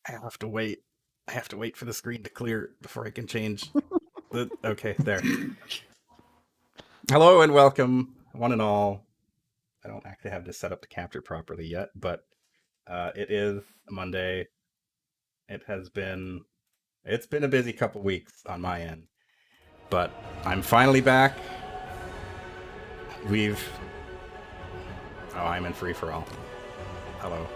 I have to wait. I have to wait for the screen to clear before I can change the... Okay, there. Hello and welcome, one and all. I don't actually have this set up to capture properly yet, but it is Monday. It's been a busy couple weeks on my end, but I'm finally back. I'm in free-for-all. Hello.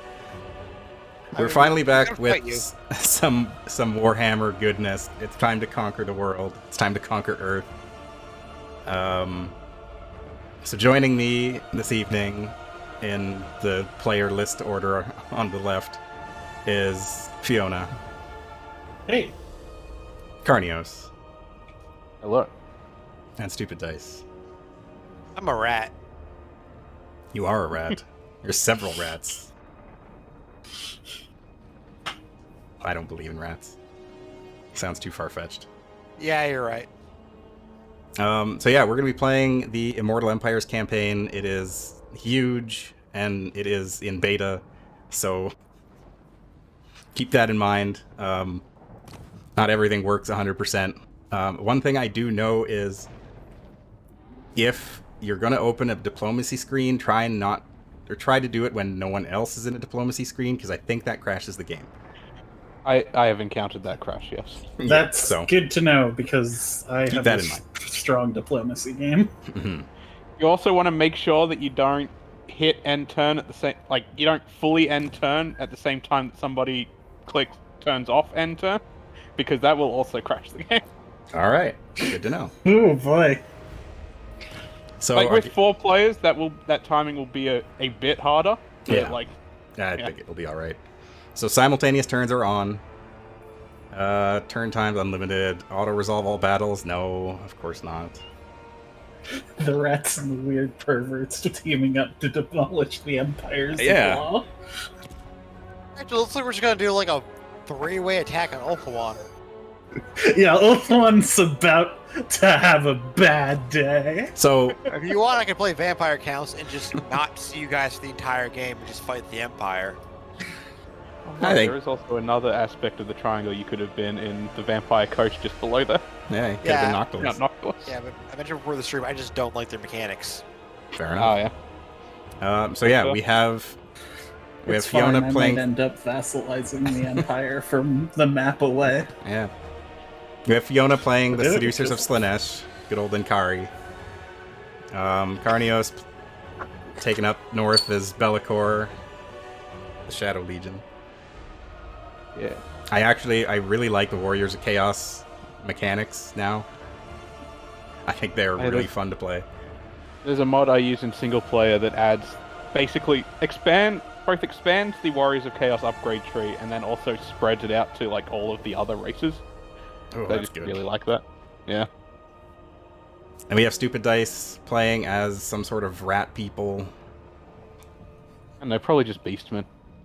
We're finally back with some Warhammer goodness. It's time to conquer the world. It's time to conquer Earth. So joining me this evening in the player list order on the left is Fiona. Hey. Karneios. Hello. And Stupid Dice. I'm a rat. You are a rat. You're several rats. I don't believe in rats. Sounds too far-fetched. Yeah, you're right. So yeah, we're going to be playing the Immortal Empires campaign. It is huge, and it is in beta, so keep that in mind. Not everything works 100%. One thing I do know is if you're going to open a diplomacy screen, try to do it when no one else is in a diplomacy screen, because I think that crashes the game. I have encountered that crash, yes. That's good to know, because I have a strong diplomacy game. Mm-hmm. You also want to make sure that you don't hit end turn at the same... Like, you don't fully end turn at the same time that somebody turns off end turn, because that will also crash the game. Alright, good to know. Oh boy. So like with 4 players, that timing will be a bit harder. Yeah. I think it'll be alright. So simultaneous turns are on. Turn times unlimited. Auto-resolve all battles? No, of course not. The rats and the weird perverts teaming up to demolish the empires of law. Actually, looks like we're just gonna do like a 3-way attack on Ulthuan. Yeah, Ulthuan's about to have a bad day. So if you want, I can play Vampire Counts and just not see you guys for the entire game and just fight the Empire. There is also another aspect of the triangle. You could have been in the Vampire Coast just below there. Yeah, you could have been Noctilus. Yeah, but I mentioned before the stream, I just don't like their mechanics. Fair enough. Oh, yeah. So yeah, we have Fiona playing... I might end up vassalizing the Empire from the map away. Yeah. We have Fiona playing the Seducers of Slaanesh, good old Inkari. Karneios taking up north as Be'lakor, the Shadow Legion. Yeah. I really like the Warriors of Chaos mechanics now. I think they're really fun to play. There's a mod I use in single player that adds, basically, expands the Warriors of Chaos upgrade tree and then also spreads it out to like all of the other races. Oh, I just really like that. Yeah. And we have Stupid Dice playing as some sort of rat people. And they're probably just beastmen.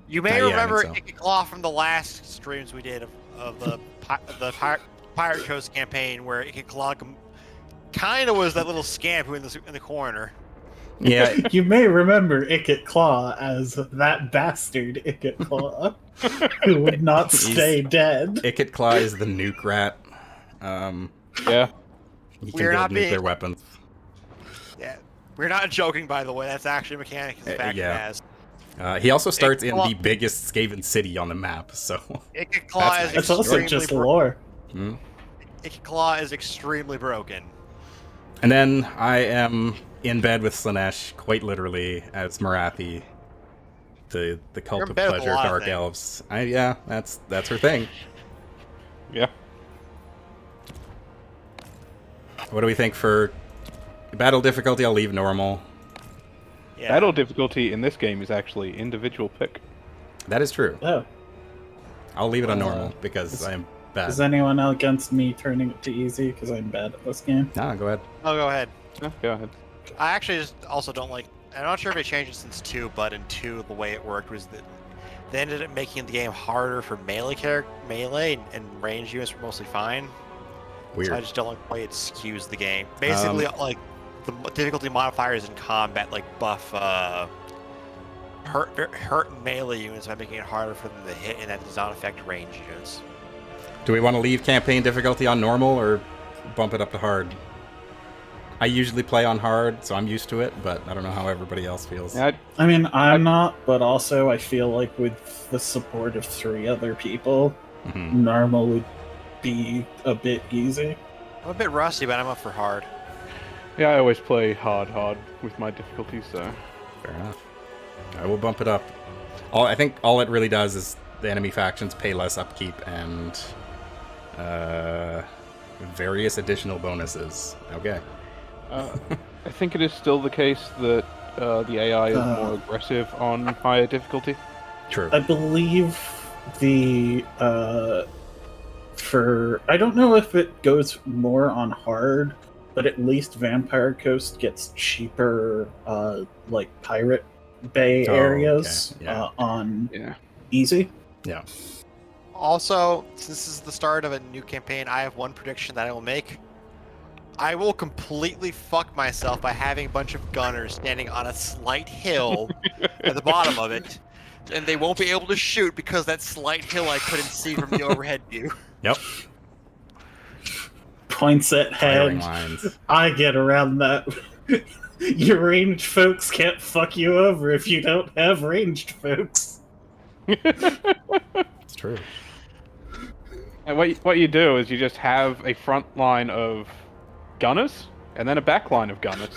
You may remember Ikit Claw from the last streams we did of the Pirate Coast campaign, where Ikit Claw kind of was that little scamp who in the corner. Yeah. You may remember Ikit Claw as that bastard Ikit Claw who would not stay dead. Ikit Claw is the nuke rat. Yeah. He can build nuclear weapons. Yeah. We're not joking, by the way. That's actually a mechanic his faction has. He also starts in the biggest Skaven city on the map, so... Ikit Claw is that's also just lore. Hmm? Ikit Claw is extremely broken. And then I am in bed with Slaanesh, quite literally, as Morathi, the cult of pleasure, dark elves. That's her thing. Yeah. What do we think for battle difficulty? I'll leave normal. Yeah. Battle difficulty in this game is actually individual pick. That is true. Oh. I'll leave it on normal because I'm bad. Is anyone against me turning it to easy because I'm bad at this game? No, go ahead. Oh, go ahead. Yeah, go ahead. I actually just also don't like... I'm not sure if it changed since 2, but in 2, the way it worked was that they ended up making the game harder for melee and range units were mostly fine. Weird. So I just don't like the way it skews the game. Basically, like, the difficulty modifiers in combat, like, buff hurt melee units by making it harder for them to hit, and that does not affect range units. Do we want to leave campaign difficulty on normal or bump it up to hard? I usually play on hard, so I'm used to it, but I don't know how everybody else feels. Yeah, I mean, I'm not, but also I feel like with the support of 3 other people, normal would be a bit easy. I'm a bit rusty, but I'm up for hard. yeah, I always play hard with my difficulty, so... Fair enough. I will bump it up. I think all it really does is the enemy factions pay less upkeep and various additional bonuses. Okay. I think it is still the case that the AI is more aggressive on higher difficulty. True. I believe I don't know if it goes more on hard, but at least Vampire Coast gets cheaper, like Pirate Bay areas okay. Yeah. on easy. Yeah. Also, since this is the start of a new campaign, I have one prediction that I will make. I will completely fuck myself by having a bunch of gunners standing on a slight hill at the bottom of it, and they won't be able to shoot because that slight hill I couldn't see from the overhead view. Yep. Points at Firing head. lines. I get around that. Your ranged folks can't fuck you over if you don't have ranged folks. It's true. And what you do is you just have a front line of gunners, and then a back line of gunners.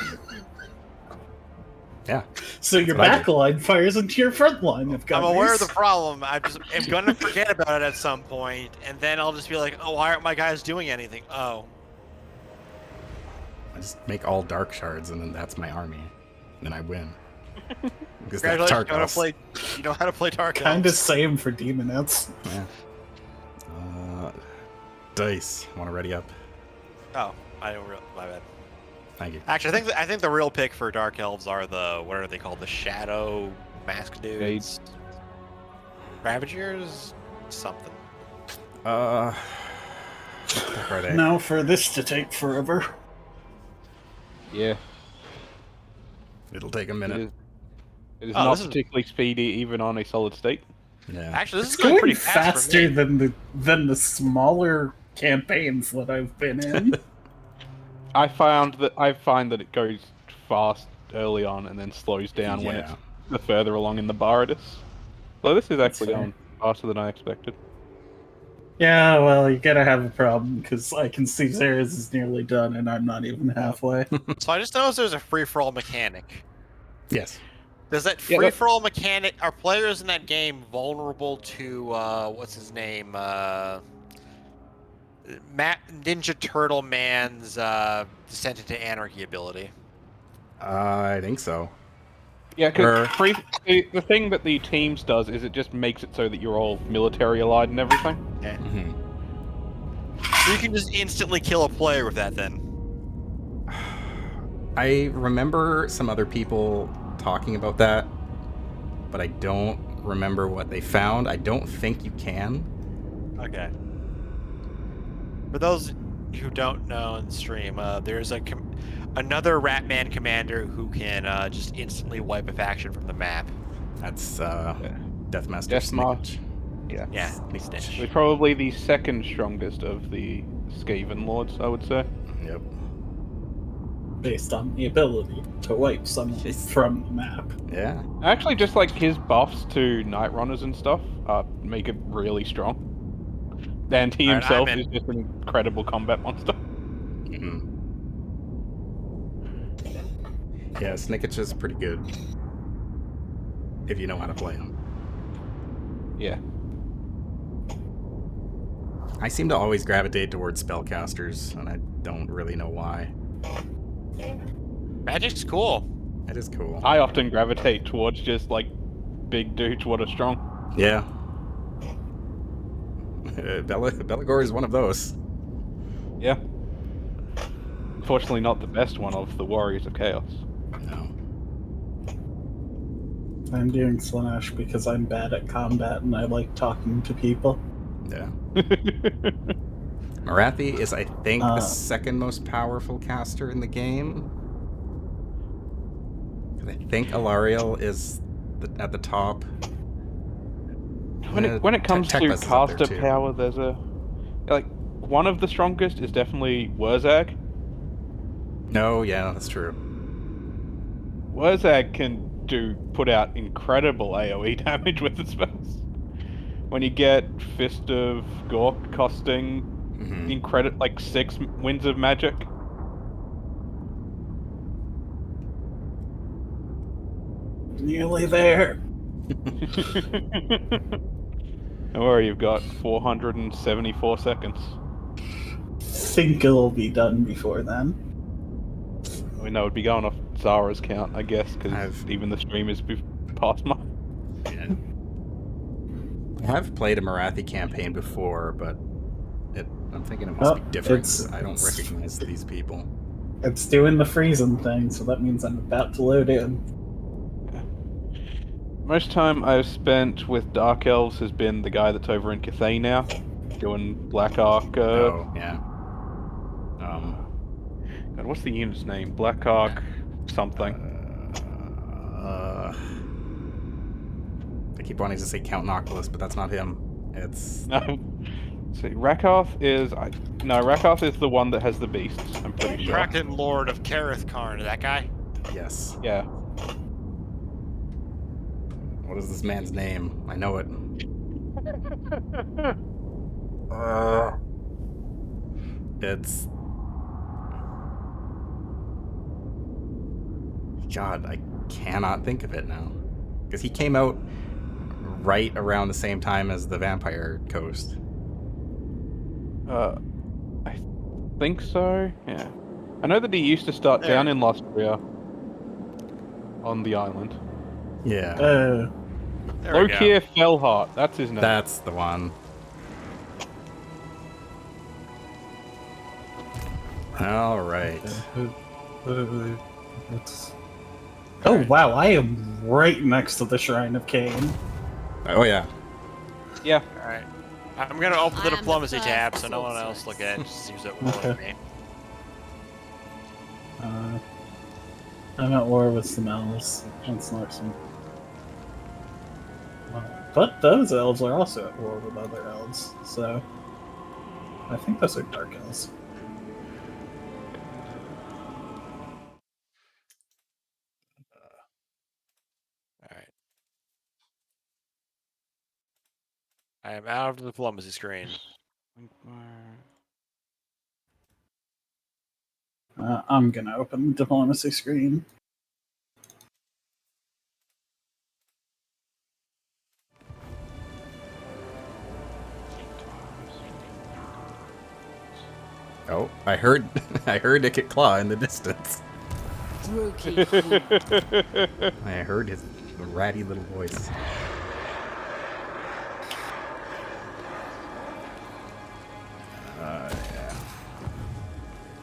Yeah. So your what I back line fires into your front line of gunners. I'm aware of the problem. I just am gonna forget about it at some point, and then I'll just be like, "Oh, why aren't my guys doing anything?" Oh, I just make all dark shards, and then that's my army. And then I win. Because that's congratulations, dark elves. you know how to play Dark Kind of Elves. same for Demonettes. Yeah. Dice. Want to ready up? Oh, I don't. My bad. Thank you. Actually, I think the real pick for Dark Elves are what are they called? The Shadow Mask dudes, Ravagers, something. Where are they? Now for this to take forever. Yeah. It'll take a minute. It is Oh, not this is- particularly speedy, even on a solid state. Yeah. Actually, this It's is going pretty going fast for faster me. than the smaller campaigns that I've been in. I find that it goes fast early on and then slows down when it's the further along in the bar it is. So this is actually fair. going faster than I expected. Yeah, well, you're gonna have a problem because I can see Zara's is nearly done and I'm not even halfway. So I just noticed there's a free-for-all mechanic. Yes. Does that Yeah, free-for-all mechanic, are players in that game vulnerable to, what's his name, Ninja Turtle Man's Descent into Anarchy ability? I think so. Yeah, because the thing that the teams does is it just makes it so that you're all military allied and everything. Okay. Mm-hmm. So you can just instantly kill a player with that then. I remember some other people talking about that, but I don't remember what they found. I don't think you can. Okay. For those who don't know in the stream, there's another Ratman commander who can just instantly wipe a faction from the map. That's Deathmaster Deathmaster. Snickage. Yeah. Yeah, Snitch. We're probably the second strongest of the Skaven lords, I would say. Yep. Based on the ability to wipe someone from the map. Yeah. Actually, just like his buffs to Night Runners and stuff make it really strong. And he Alright, himself I'm in. is just an incredible combat monster. Mm-hmm. Yeah, Snickage is pretty good. If you know how to play him. Yeah. I seem to always gravitate towards spellcasters, and I don't really know why. Magic's cool. It is cool. I often gravitate towards just like big dudes what are strong. Yeah. Belagor is one of those. Yeah. Unfortunately not the best one of the Warriors of Chaos. No. I'm doing Slaanesh because I'm bad at combat and I like talking to people. Yeah. Morathi is, I think, the second most powerful caster in the game. 'Cause I think Alariel is at the top. When it comes to Teclis is up there, caster too. power, there's one of the strongest is definitely Wurzag. No, yeah, that's true. Wurzag can put out incredible AoE damage with the spells. When you get Fist of Gork costing Mm-hmm. 6 winds of magic. Nearly there. Don't worry, you've got 474 seconds. Think it'll be done before then. I mean, that would be going off Zara's count, I guess, because I've- even the stream is past mine. Yeah. I have played a Morathi campaign before, but I'm thinking it must be different. 'Cause I don't recognize these people. It's doing the freezing thing, so that means I'm about to load in. Most time I've spent with Dark Elves has been the guy that's over in Cathay now, doing Black Ark. Oh, yeah. God, what's the unit's name? Black Ark something. I keep wanting to say Count Noctilus, but that's not him. It's... No. See, Rakoth is the one that has the beasts. I'm pretty sure. Kraken Lord of Kareth Karn, that guy? Yes. Yeah. What is this man's name? I know it. It's... God, I cannot think of it now. Because he came out right around the same time as the Vampire Coast. I think so. Yeah. I know that he used to start down in Lustria on the island. Yeah. There we go. Lokir Fellheart, that's his name. That's the one. All right. Oh wow, I am right next to the Shrine of Cain. Oh, yeah. Yeah. Alright. I'm gonna open the I am the diplomacy first tab so no one else sorceress. look at it. Just seems at war with me. I'm at war with some elves. That's not some. But those elves are also at war with other elves, so I think those are dark elves. Alright. I am out of the diplomacy screen. I'm gonna open the diplomacy screen. Oh, I heard Ikit Claw in the distance. I heard his ratty little voice. Yeah.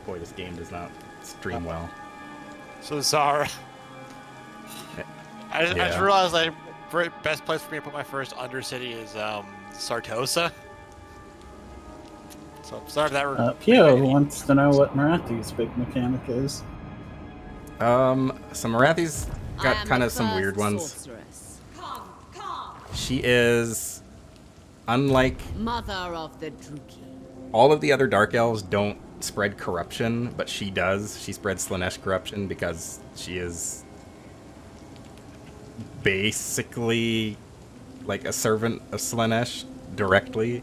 Boy, this game does not stream well. So Zara. I just realized best place for me to put my first undercity is Sartosa. So I'm sorry that Pio wants to know what Morathi's big mechanic is. Some Morathi's got kind of some weird ones. She is, unlike Mother of the Druki. all of the other Dark Elves, don't spread corruption, but she does. She spreads Slaanesh corruption because she is basically like a servant of Slaanesh directly.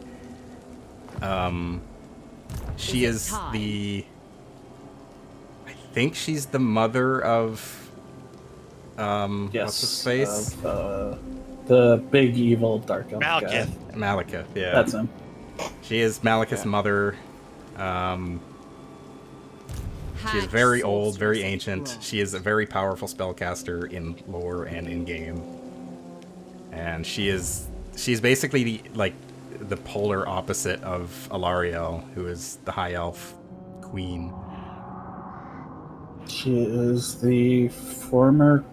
She is the... I think she's the mother of... what's his face? The big evil dark elf guy. Malekith. Malekith, yeah. That's him. She is Malekith's mother. She is very old, very ancient. She is a very powerful spellcaster in lore and in game. And she's basically the polar opposite of Alariel, who is the high elf queen. She is the former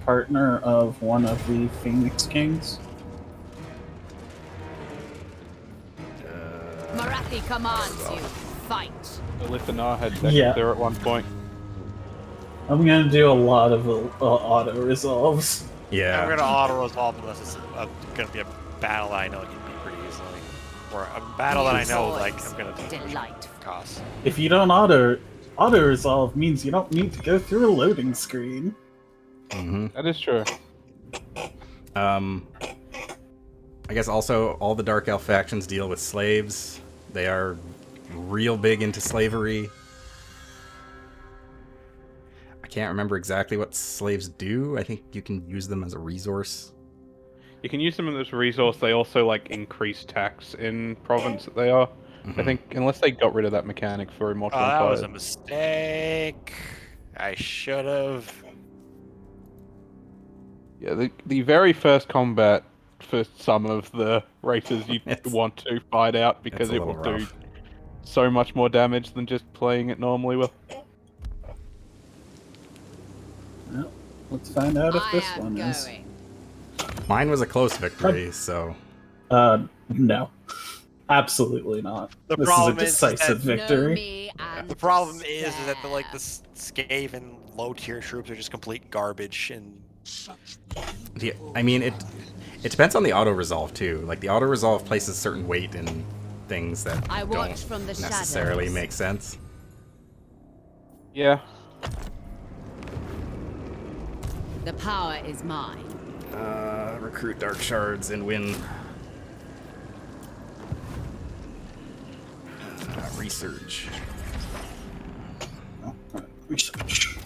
partner of one of the Phoenix Kings. Morathi commands you. Fight. Lithanar had Dex there at one point. I'm gonna do a lot of auto resolves. Yeah. I'm gonna auto resolve unless it's gonna be a battle that I know I can beat pretty easily, or a battle that I know like I'm gonna Delightful. cost. If you don't auto resolve means you don't need to go through a loading screen. Mm-hmm. That is true. I guess also all the Dark Elf factions deal with slaves. They are real big into slavery. I can't remember exactly what slaves do. I think you can use them as a resource. You can use them as a resource. They also like increase tax in province that they are. I think unless they got rid of that mechanic for Immortal Oh, that Empire. was a mistake. I should have. Yeah, the very first combat for some of the races you want to fight out because a it will little do rough. so much more damage than just playing it normally will. Well, let's find out if I this am one is. going. Mine was a close victory, so No. Absolutely not. The This problem is a is decisive Know victory. me and The problem is that the despair. Skaven low tier troops are just complete garbage, and yeah, I mean it depends on the auto resolve too. Like the auto resolve places certain weight in things that I watch don't from the necessarily shadows. make sense. Yeah. The power is mine. Recruit dark shards and win. Research. Research.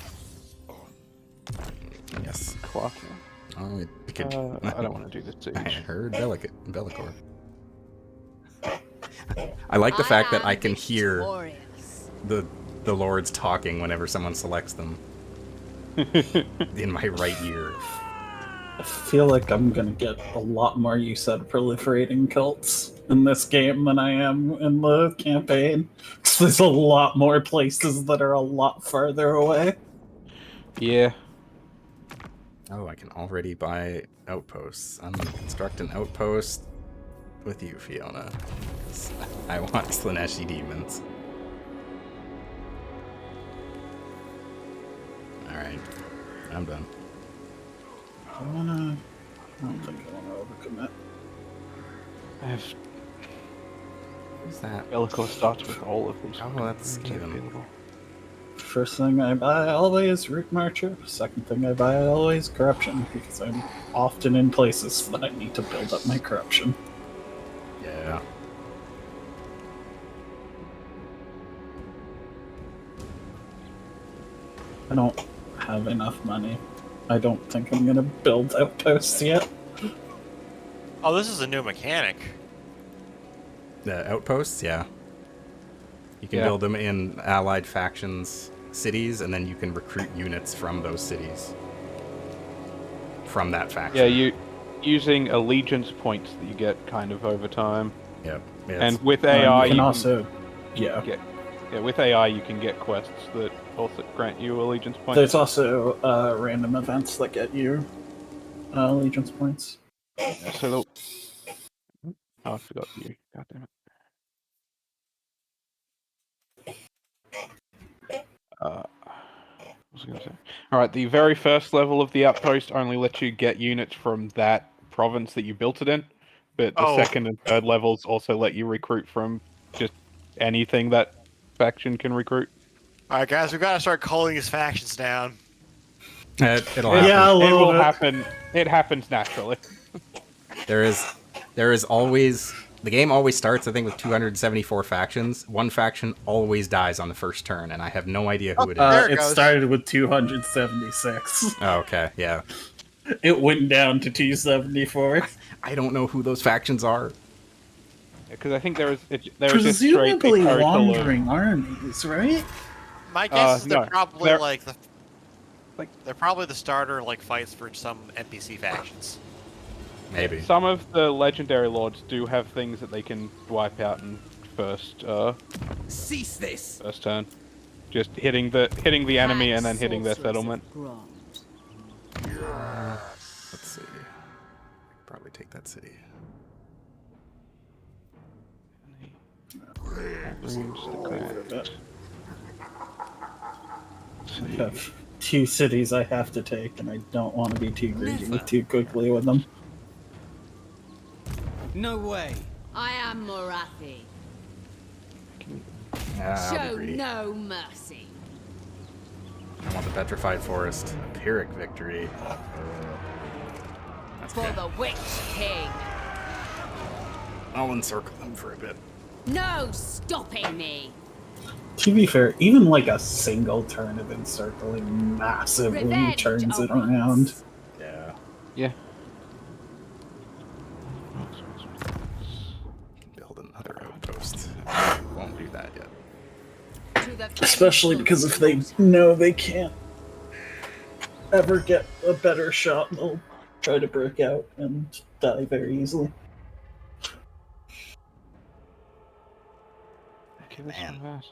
Yes. Quack. Oh, it could. I don't want to do this too I much. heard Bellicor. I like the fact that I can hear victorious. the lords talking whenever someone selects them in my right ear. I feel like I'm gonna get a lot more use out of proliferating cults in this game than I am in the campaign. 'Cause there's a lot more places that are a lot farther away. Yeah. Oh, I can already buy outposts. I'm gonna construct an outpost with you, Fiona. 'Cause I want Slaaneshi demons. Alright. I'm done. I don't think I wanna overcommit. I have Who's that? Bellicor starts with all of these. Oh, that's Skaven. available. First thing I buy always Root Marcher. Second thing I buy always Corruption, because I'm often in places that I need to build up my corruption. Yeah. I don't have enough money. I don't think I'm gonna build outposts yet. oh, this is a new mechanic. The outposts, yeah. You can Yeah. build them in allied factions cities, and then you can recruit units from those cities. From that faction. Yeah, you using allegiance points that you get kind of over time, Yep. Yeah, and with AI you can also, yeah. get with AI you can get quests that also grant you allegiance points. There's also random events that get you allegiance points. So oh, I forgot you. God damn it. What was I going to say? All right, the very first level of the outpost only lets you get units from that province that you built it in, but the Oh. second and third levels also let you recruit from just anything that faction can recruit. All right, guys, we gotta start culling these factions down. it'll happen. Yeah, a It little will bit. happen. It happens naturally. There is always the game always starts, I think, with 274 factions. One faction always dies on the first turn, and I have no idea who it is. There it It goes. started with 276. Oh, okay, yeah. It went down to 274. I don't know who those factions are. Because I think there is just straight Presumably a total of- wandering armies, right? My guess is they're no, probably they're- like they're probably the starter like fights for some NPC factions. Maybe. Some of the legendary lords do have things that they can wipe out in first Cease this! first turn. Just hitting the enemy and then hitting their settlement. Let's see. Probably take that city. I have 2 cities I have to take, and I don't want to be too greedy Never. too quickly with them. No way. I am Morathi. I'll be Show greedy. no mercy. I want the Petrified Forest. A Pyrrhic victory. That's For good. the Witch King. I'll encircle them for a bit. No stopping me. To be fair, even like a single turn of encircling massively Revenge turns it awaits. around. Yeah. Yeah. Build another outpost. Won't do that yet. To the Especially because if they know they can't ever get a better shot, they'll try to break out and die very easily. Give us Man. some of that.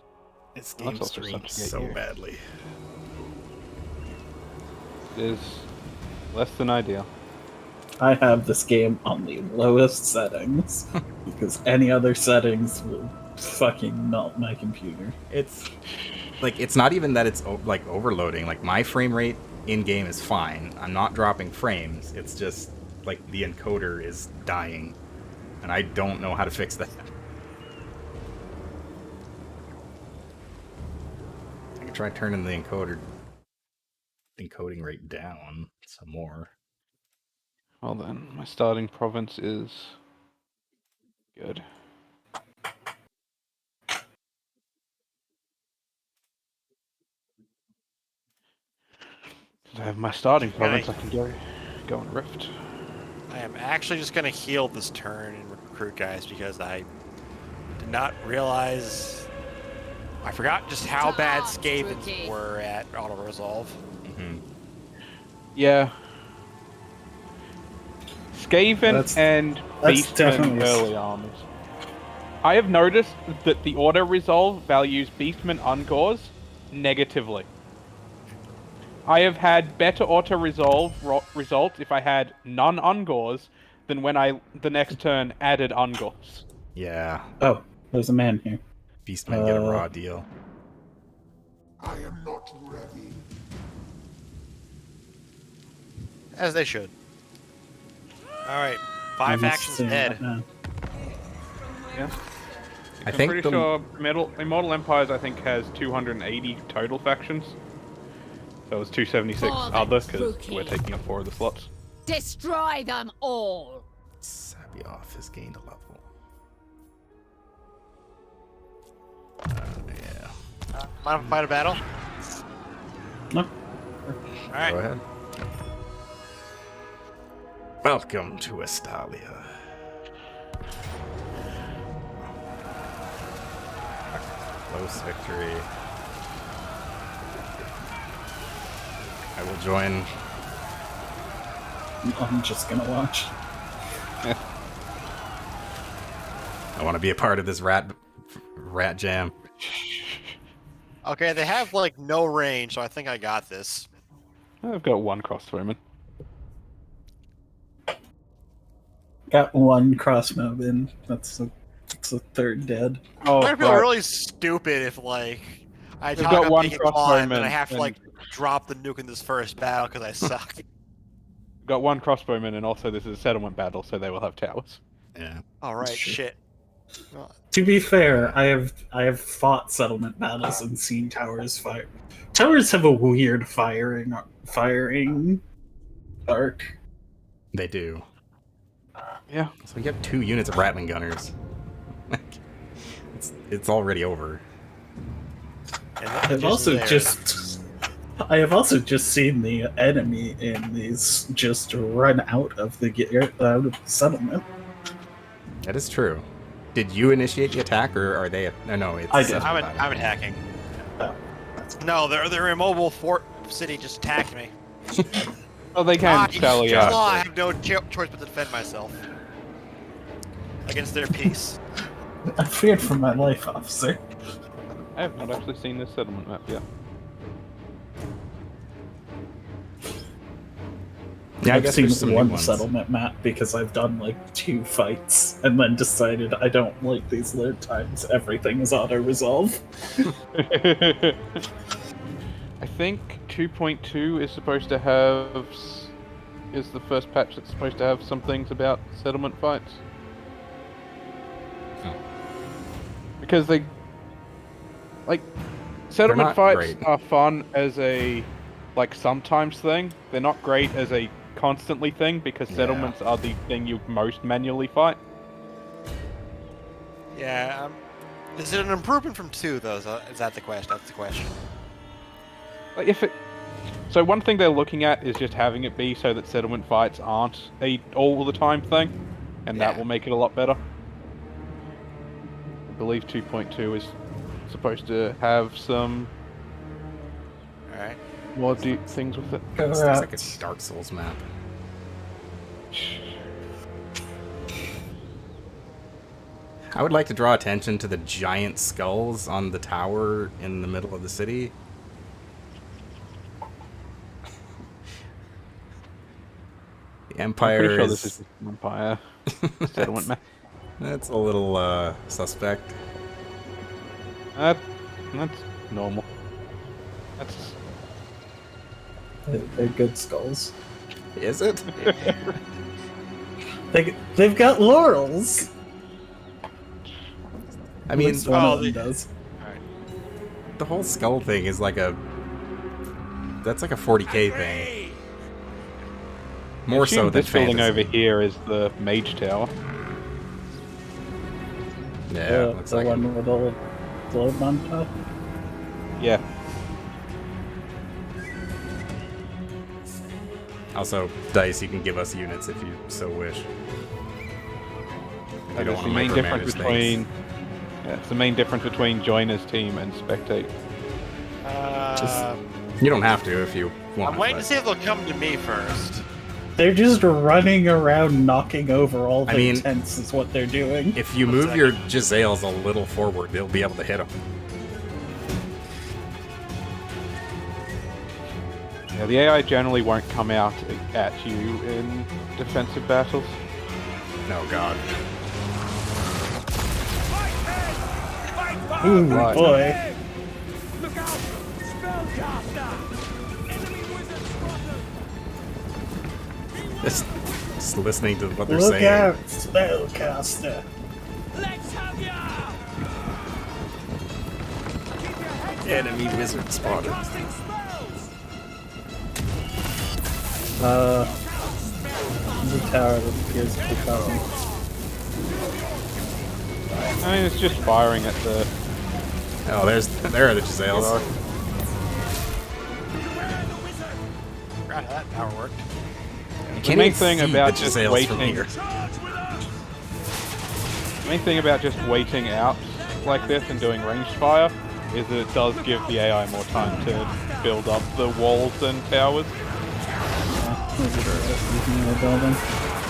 This Well, game that's also streams subjugate so you. badly. It is less than ideal. I have this game on the lowest settings because any other settings will fucking melt my computer. It's like it's not even that it's like overloading. Like my frame rate in game is fine. I'm not dropping frames. It's just like the encoder is dying, and I don't know how to fix that. I can try turning the encoding rate down some more. Well then, my starting province is good. I have my starting province. I can go and rift. I am actually just gonna heal this turn and recruit guys because I did not realize. I forgot just how bad Charge, Skavens rookie. were at auto resolve. Mm-hmm. Yeah. Skaven That's and Beastmen definitely early armors. I have noticed that the auto resolve values Beastmen Ungors negatively. I have had better auto resolve results if I had none Ungors than when I the next turn added Ungors. Yeah, Oh, there's a man here. Beastmen get a raw deal. I am not ready. As they should. Alright, 5 I'm factions seeing dead. that now. Yeah. I I'm think pretty the- sure Immortal Empires I think has 280 total factions. So it's 276 For the other because rookie. we're taking up 4 of the slots. Destroy them all. Sabioth has gained a level. Yeah. Mind if I fight a battle? No. Alright. Go ahead. Welcome to Estalia. Close victory. I will join. I'm just gonna watch. I want to be a part of this rat jam. Okay, they have like no range, so I think I got this. I've got 1 crossbowman. Got 1 crossbowman. That's a third dead. Oh, I feel right. really stupid if like I They've talk got up 1 being a pawn and then I crossbowman have to and- like drop the nuke in this first battle because I suck. Got 1 crossbowman, and also this is a settlement battle, so they will have towers. Yeah. Alright, That's true. shit. Well, To be fair, I have fought settlement battles and seen towers fire. Towers have a weird firing arc. They do. Yeah. So you have 2 units of Rattling Gunners. it's already over. and I have just also there. I have also just seen the enemy in these just run out of the settlement. That is true. Did you initiate the attack, or are they? No, it's. I did. settlement battle. I'm attacking. Oh, No, their immobile fort city just attacked me. Oh, they can sally I out. have no choice but to defend myself against their peace. I feared for my life, officer. I have not actually seen this settlement map yet. Yeah, I I've guess seen there's some new one ones. settlement map because I've done like 2 fights and then decided I don't like these load times. Everything is auto resolve. I think 2.2 is supposed to have is the first patch that's supposed to have some things about settlement fights. Oh. Because they settlement not fights great. are fun as a sometimes thing. They're not great as a constantly thing because settlements are the thing you most manually fight. Yeah. Is it an improvement from 2 though? Is that the question? That's the question. So one thing they're looking at is just having it be so that settlement fights aren't a all the time thing, and that Yeah. will make it a lot better. I believe 2.2 is supposed to have some All right. more deep things with it. It's like a Dark Souls map. I would like to draw attention to the giant skulls on the tower in the middle of the city. The Empire I'm pretty sure is... this is the Empire settlement map. That's a little suspect. That's normal. That's They're good skulls. Is it? They've got laurels. I mean, At least one of them does. the whole skull thing is like that's like a 40k thing. More I assume so than this building fantasy. over here is the Mage Tower. Yeah, looks the like one it. with the globe on top. Yeah. Also, Dice, you can give us units if you so wish. We don't That's want the to main micromanage difference things. between. Yeah, it's the main difference between Joiner's team and Spectate. You don't have to if you want. I'm waiting but- to see if they'll come to me first. They're just running around, knocking over all I the mean, tents. Is what they're doing. If you move your Giselles a little forward, they'll be able to hit them. Yeah, the AI generally won't come out at you in defensive battles. No, God. Ooh, Right. boy. Look out! Spellcaster! Enemy wizard spotted! Just listening to what they're Look saying. out, spellcaster. Let's have ya! Keep your head Enemy wizard spotted. casting spells! The tower that appears to be causing. I mean, it's just firing at the. Oh, there are the Giselles. Forgot how that power worked. You The main even thing see about the just Giselles from waiting. here. The main thing about just waiting out like this and doing ranged fire is that it does give the AI more time to build up the walls and towers. Using the building.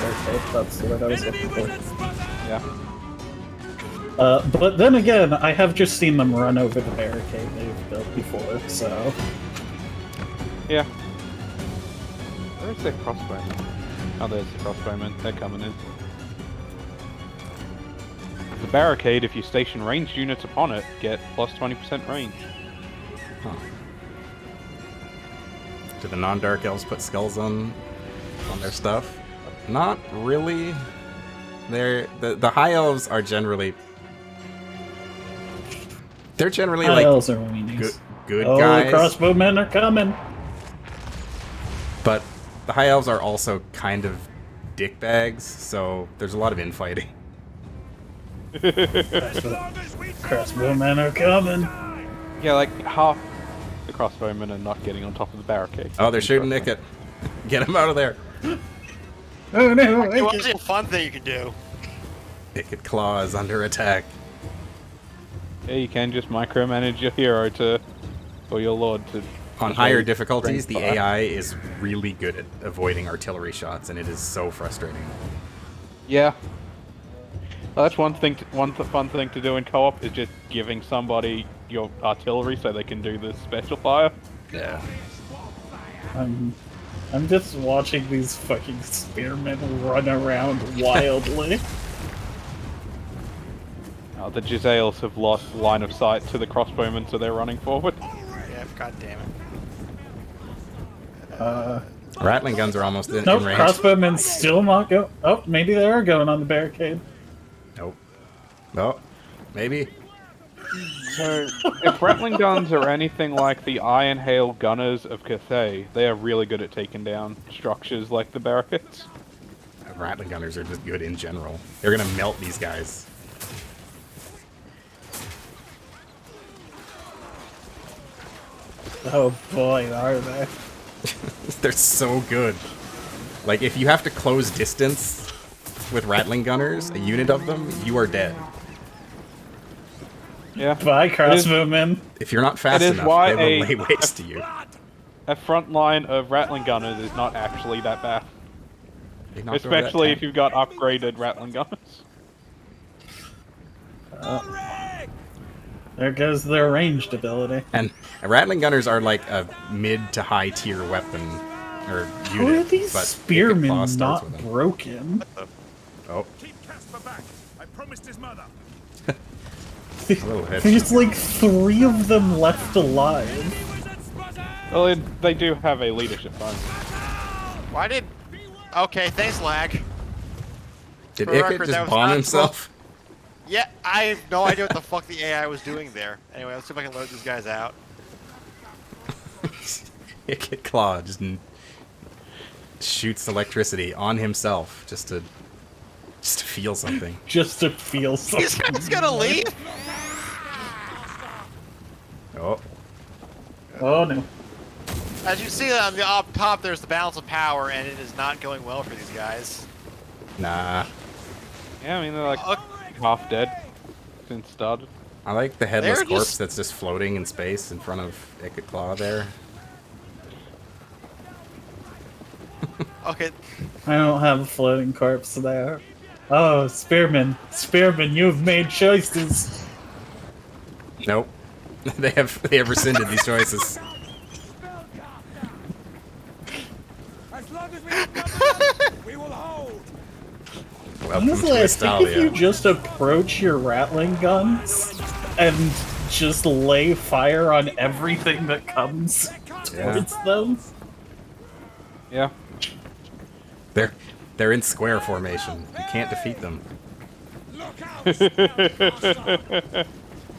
Okay, that's what I was looking for. Yeah. But then again, I have just seen them run over the barricade they've built before, so... Yeah. Where's their crossbowmen? Oh, there's the crossbowmen. They're coming in. The barricade, if you station ranged units upon it, get plus 20% range. Huh. Do the non-dark elves put skulls on their stuff? Not really. The high elves are generally. They're generally High like elves are weenies. good Oh, guys. the crossbowmen are coming! But the high elves are also kind of dickbags, so there's a lot of infighting. Crossbowmen are coming! Yeah, like half the crossbowmen are not getting on top of the barricade. Oh, they're shooting Ikit. Get him out of there. Oh no! It was a fun thing you can do. Ikit Claw is under attack. Yeah, you can just micromanage your hero or your lord to. On to higher do difficulties, the ranged fire. AI is really good at avoiding artillery shots, and it is so frustrating. Yeah. Well, that's one thing. One fun thing to do in co-op is just giving somebody your artillery so they can do the special fire. Yeah. I'm just watching these fucking spearmen run around wildly. The Giselles have lost line of sight to the crossbowmen, so they're running forward. Yeah, god damn it. Rattling guns are almost in Nope, range. crossbowmen still not go. Oh, maybe they are going on the barricade. Nope. Oh, maybe. So, if Rattling guns are anything like the Iron Hail Gunners of Cathay, they are really good at taking down structures like the barricades. Rattling gunners are just good in general. They're gonna melt these guys. Oh boy, are they? They're so good. Like, if you have to close distance with Rattling gunners, a unit of them, you are dead. Yeah. Bye, crossbowmen. If you're not fast It is enough, why they will a- lay waste to you. A front line of Rattling Gunners is not actually that bad. They knocked over that Especially tank. if you've got upgraded Rattling Gunners. There goes their ranged ability. And Rattling gunners are like a mid to high tier weapon or unit. How are these but spearmen Ikit Claw starts not with them. broken? Oh, Keep Casper back. I promised his mother. a little head. There's like 3 of them left alive. He was at spotted. Well, they do have a leadership bonus. Why did... Okay, thanks, lag. Did For the Ikit record, that just was bomb not himself? Yeah, I have no idea what the fuck the AI was doing there. Anyway, let's see if I can load these guys out. Ikit Claw just shoots electricity on himself just to feel something. Just to feel something. These guys gonna leave? Oh, Oh no. As you see on the up top, there's the balance of power, and it is not going well for these guys. nah. Yeah, I mean, they're like Uh, half dead since started. I like the headless They're corpse just- that's just floating in space in front of Ikit Claw there. Okay, I don't have a floating corpse there. Oh, Spearman. Spearman, you've made choices. Nope. they have rescinded these choices. As long as we have cover, we will hold. Welcome Honestly, to I think if you Estalia. just approach your Rattling guns and just lay fire on everything that comes Yeah. towards them. Yeah. They're in square formation. You can't defeat them.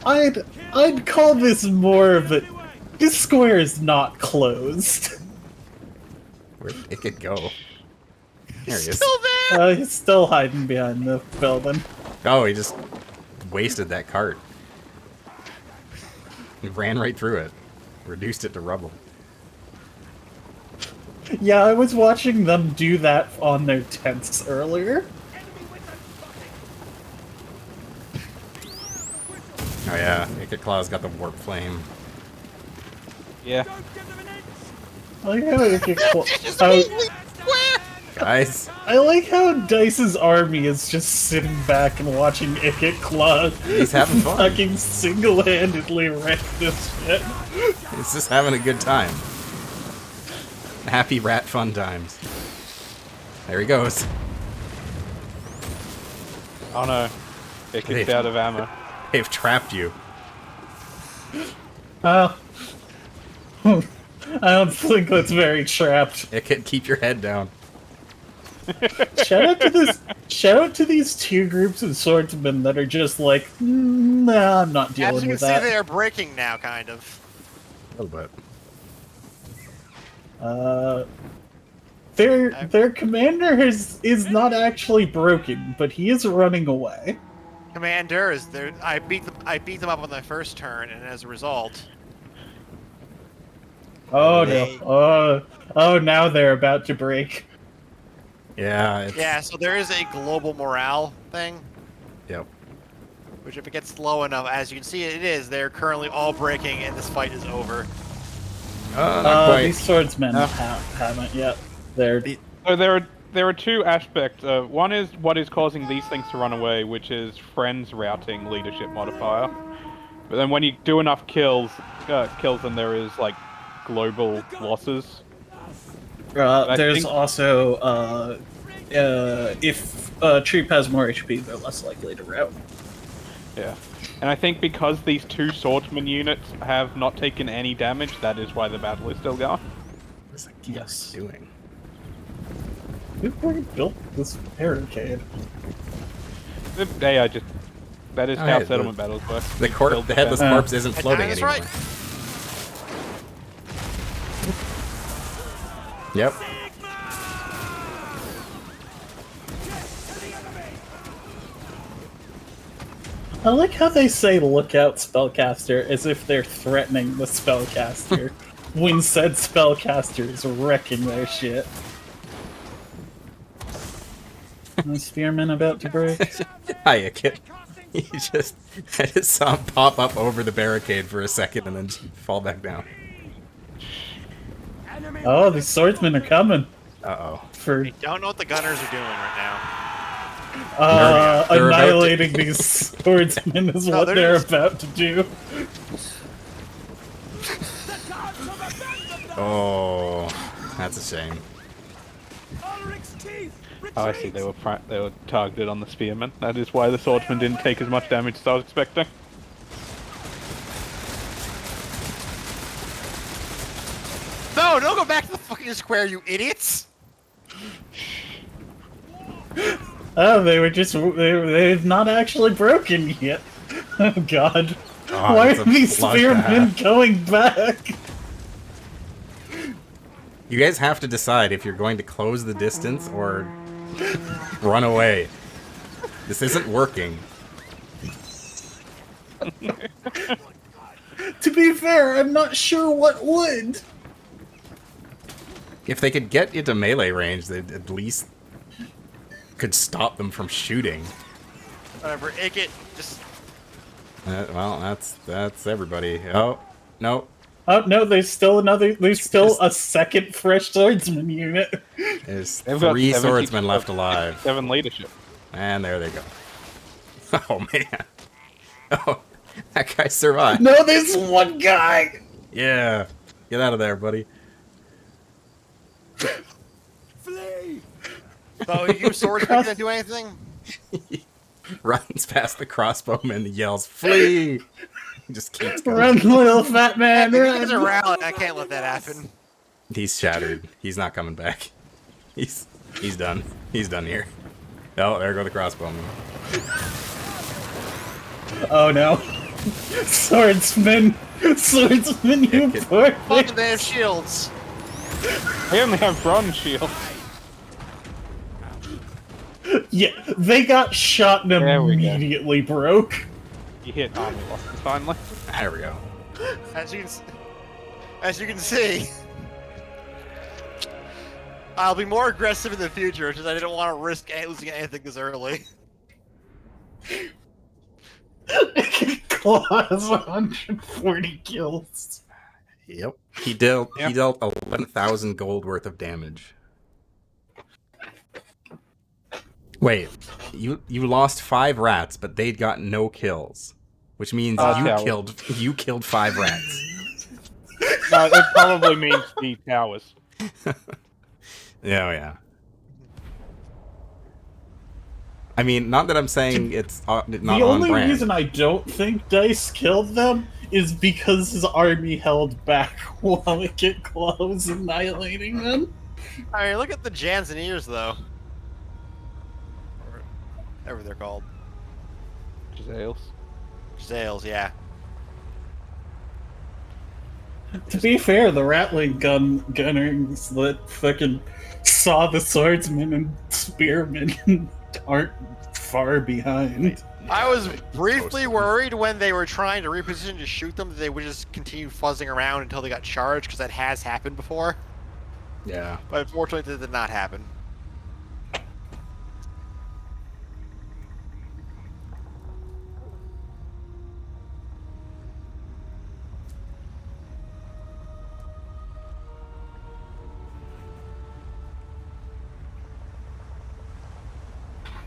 I'd call this more of a... This square is not closed. Where'd Ikit go? There he is. still there. He's still hiding behind the building. Oh, he just wasted that cart. He ran right through it. Reduced it to rubble. Yeah, I was watching them do that on their tents earlier. Oh yeah, Ikit Claw's got the warp flame. Yeah. I like how it gets Guys, I like how Dice's army is just sitting back and watching Ikit Claw He's having fun. fucking single-handedly wreck this shit. he's just having a good time. Happy rat fun times. There he goes. Oh no. Ikit's out of ammo. They've trapped you. I don't think that's very trapped. Ikit, keep your head down. Shout out to these 2 groups of swordsmen that are just like, nah, I'm not As dealing you can with see, that. they are breaking now, kind of. A little bit. Their commander is not actually broken, but he is running away. Commander is there. I beat them up on the first turn, and as a result, Oh They- no! Oh, now they're about to break. Yeah, it's... yeah. So there is a global morale thing, Yep. which if it gets low enough, as you can see, it is. They're currently all breaking, and this fight is over. Not quite. These swordsmen haven't yet. They're So there are 2 aspects. One is what is causing these things to run away, which is friends routing leadership modifier. But then when you do enough kills, then there is like global losses. I there's think- also if a troop has more HP, they're less likely to rout. Yeah. And I think because these 2 swordsman units have not taken any damage, that is why the battle is still going. There's a Yes. Doing. Who built this barricade? They are just. That is Oh, how hey, settlement battles work. The headless corpse isn't floating That's anymore. right. Yep. I like how they say "look out, spellcaster" as if they're threatening the spellcaster, when said spellcaster is wrecking their shit. The spearman about to break. Hi, Ikit. I just saw him pop up over the barricade for a second and then just fall back down. Oh, the swordsmen are coming. Uh-oh. For Don't know what the gunners are doing right now. They're about to- annihilating these swordsmen is No, what they're they're just- about to do. Oh, that's a shame. Oh, I see. They were targeted on the spearmen. That is why the swordsman didn't take as much damage as I was expecting. No, don't go back to the fucking square, you idiots! Oh, they were just they've not actually broken yet. Oh god. Oh, Why it's are a these spearmen bloodbath. going back? You guys have to decide if you're going to close the distance or run away. This isn't working. To be fair, I'm not sure what would. If they could get into melee range, they at least could stop them from shooting. Whatever, Ikit, just... Well, that's everybody. Oh, no. Oh no, there's still a second fresh swordsman unit. There's They've got 3 70 swordsmen left alive. 7 leadership. And there they go. Oh, man. Oh, that guy survived. No, there's one guy. Yeah. Get out of there, buddy. Flee! So, you swordsmen gonna do anything? Runs past the crossbowman and yells, "Flee!" He just keeps going. Run, little fat man, There's a run. rally, I can't let that happen. He's shattered. He's not coming back. He's done. He's done here. Oh, there go the crossbowmen. Oh no. Swordsman, you Get- poor Fuck, thing. they have shields. They only have bronze shields. Yeah, they got shot and There we go. immediately broke. You hit armor loss finally. There we go. As you can see, I'll be more aggressive in the future because I didn't want to risk losing anything this early. Claws 140 kills. Yep. He dealt 11,000 gold worth of damage. Wait, you lost 5 rats, but they'd got no kills, which means Yeah. you killed 5 rats. No, that probably means the towers. Yeah. I mean, not that I'm saying it's not The on only brand. reason I don't think Dice killed them is because his army held back while Ikit Claw was annihilating them. I mean, look at the Janzaniers, though. Or whatever they're called. Giselles. Zales, yeah. To be fair, the Rattling gunners that fucking saw the swordsmen and spearmen aren't far behind. I was briefly worried when they were trying to reposition to shoot them that they would just continue fuzzing around until they got charged, because that has happened before. Yeah. But unfortunately, that did not happen.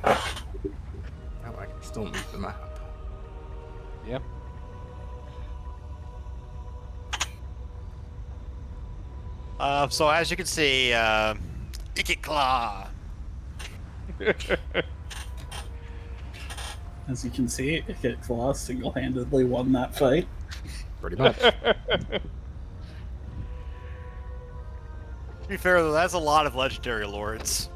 Oh, I can still move the map. Yep. So as you can see, Ikit Claw. As you can see, Ikit Claw single-handedly won that fight. Pretty much. be fair though, that's a lot of legendary lords.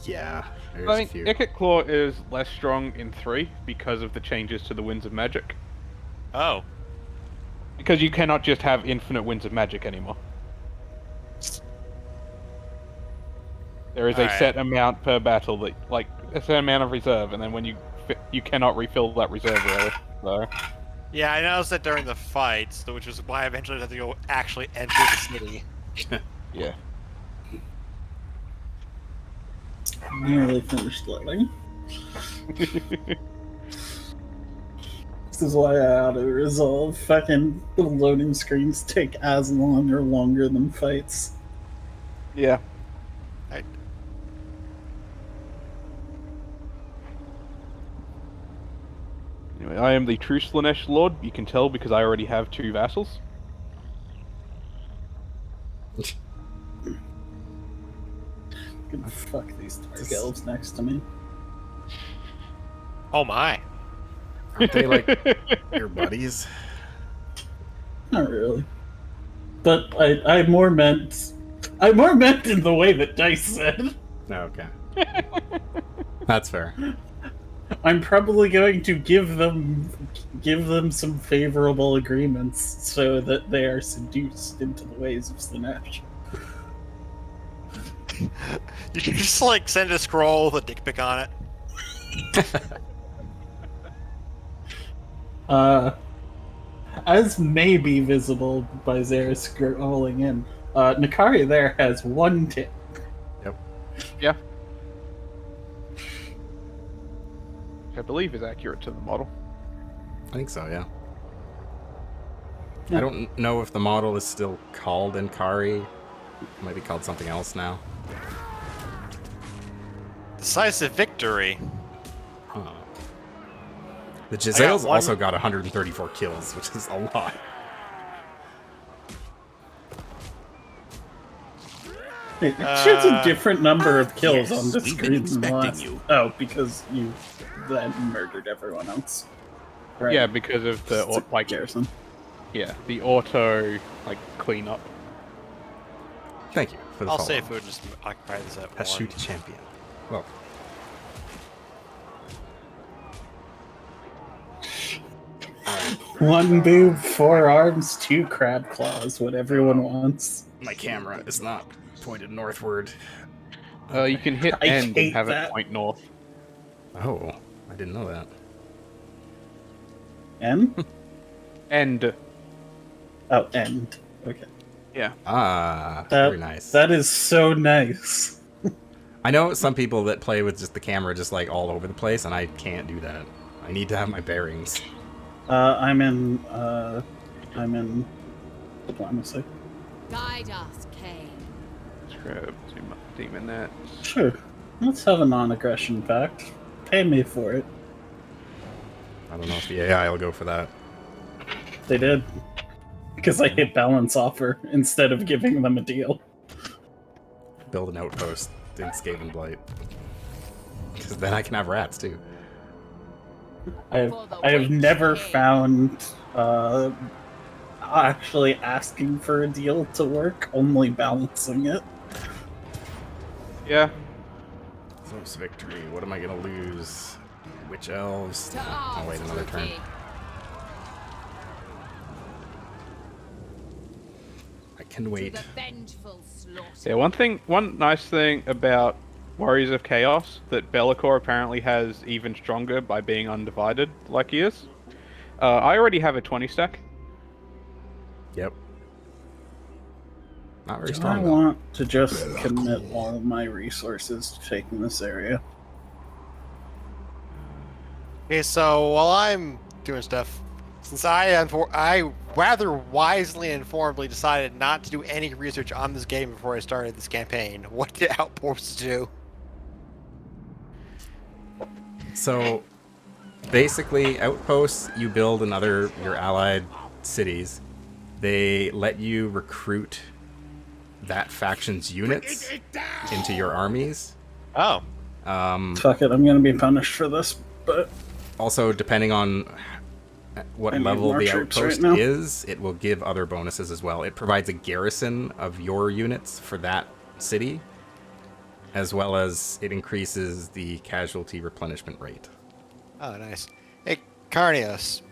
Yeah, there's I a think few. Ikit Claw is less strong in 3 because of the changes to the Winds of Magic. Oh. Because you cannot just have infinite Winds of Magic anymore. There is a Alright. set amount per battle that, like, a set amount of reserve, and then when you cannot refill that reserve really. So. Yeah, I noticed that during the fights, which is why I eventually had to go actually enter the city. Yeah. Nearly finished loading. This is why I auto-resolve. Fucking the loading screens take as long or longer than fights. Yeah. Anyway, I am the true Slaanesh Lord. You can tell because I already have 2 vassals. Good fuck these dark elves next to me. Oh my. Aren't they like your buddies? Not really. But I more meant in the way that Dice said. No, okay. That's fair. I'm probably going to give them some favorable agreements so that they are seduced into the ways of Slaanesh. You should just like send a scroll with a dick pic on it. As may be visible by Zara scrolling in, Nakari there has 1 tip. Yep. Yeah. Which I believe is accurate to the model. I think so, yeah. I don't know if the model is still called Inkari. It might be called something else now. Decisive victory. Huh. The Gisele's also got 134 kills, which is a lot. It shows a different number of kills on the we've screen been than the expecting last. you. Oh, because you then murdered everyone else. Right. Yeah, because of the It's a like, Garrison. yeah, the auto like cleanup. Thank you for the I'll follow. say food just occupy this at one. Shoot champion. Well, One boob, 4 arms, 2 crab claws, what everyone wants. my camera is not pointed northward. You can hit I end hate and have that. it point north. Oh, I didn't know that. End? End. Oh, end. Okay. Yeah. Ah, That, very nice. That is so nice. I know some people that play with just the camera just like all over the place, and I can't do that. I need to have my bearings. I'm in diplomacy. Guide us, Kane. Scrub, demon net. Sure. Let's have a non-aggression pact. Pay me for it. I don't know if the AI will go for that. They did. Because I hit balance offer instead of giving them a deal. Build an outpost in Skaven Blight. Because then I can have rats too. I have never found actually asking for a deal to work, only balancing it. Yeah. Close victory. What am I gonna lose? Witch elves. To I'll arms, wait another turn. rookie. I can To wait. the vengeful slaughter. Yeah, one nice thing about Warriors of Chaos that Be'lakor apparently has even stronger by being undivided, like he is. I already have a 20 stack. Yep. Not very I strong though. want to just commit all of my resources to taking this area. Okay, so while I'm doing stuff, since I rather wisely and informedly decided not to do any research on this game before I started this campaign, what did Outposts do? So, basically, outposts, you build in your allied cities. They let you recruit that faction's units into your armies. Oh. Fuck it, I'm gonna be punished for this, but Also, depending on what I need level more the troops outpost right now. is, it will give other bonuses as well. It provides a garrison of your units for that city, as well as it increases the casualty replenishment rate. Oh, nice. Hey, Karneios.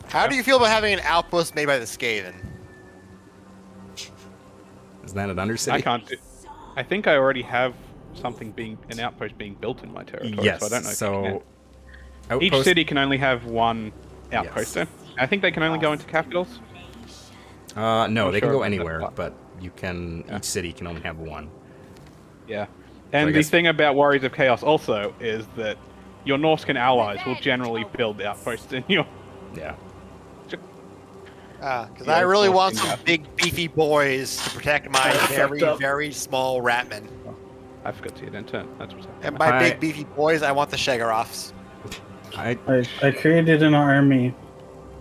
How do you feel about having an outpost made by the Skaven? Isn't that an undercity? I can't do. I think I already have an outpost being built in my territory. Yes. So I don't know. So Each city can only have one outpost. Yes. I think they can only go into capitals. No, Not they can sure go about that anywhere, part. but you can. Yeah. Each city can only have one. Yeah. I And the guess- thing about Warriors of Chaos also is that your Norscan allies will generally build outposts in your. Yeah. Because Yeah, I really it's want awesome. some big, beefy boys to protect my very, fucked up. very small ratmen. I forgot to hit enter. That's what's happening. And by big, beefy boys, I want the Shegaroffs. I created an army.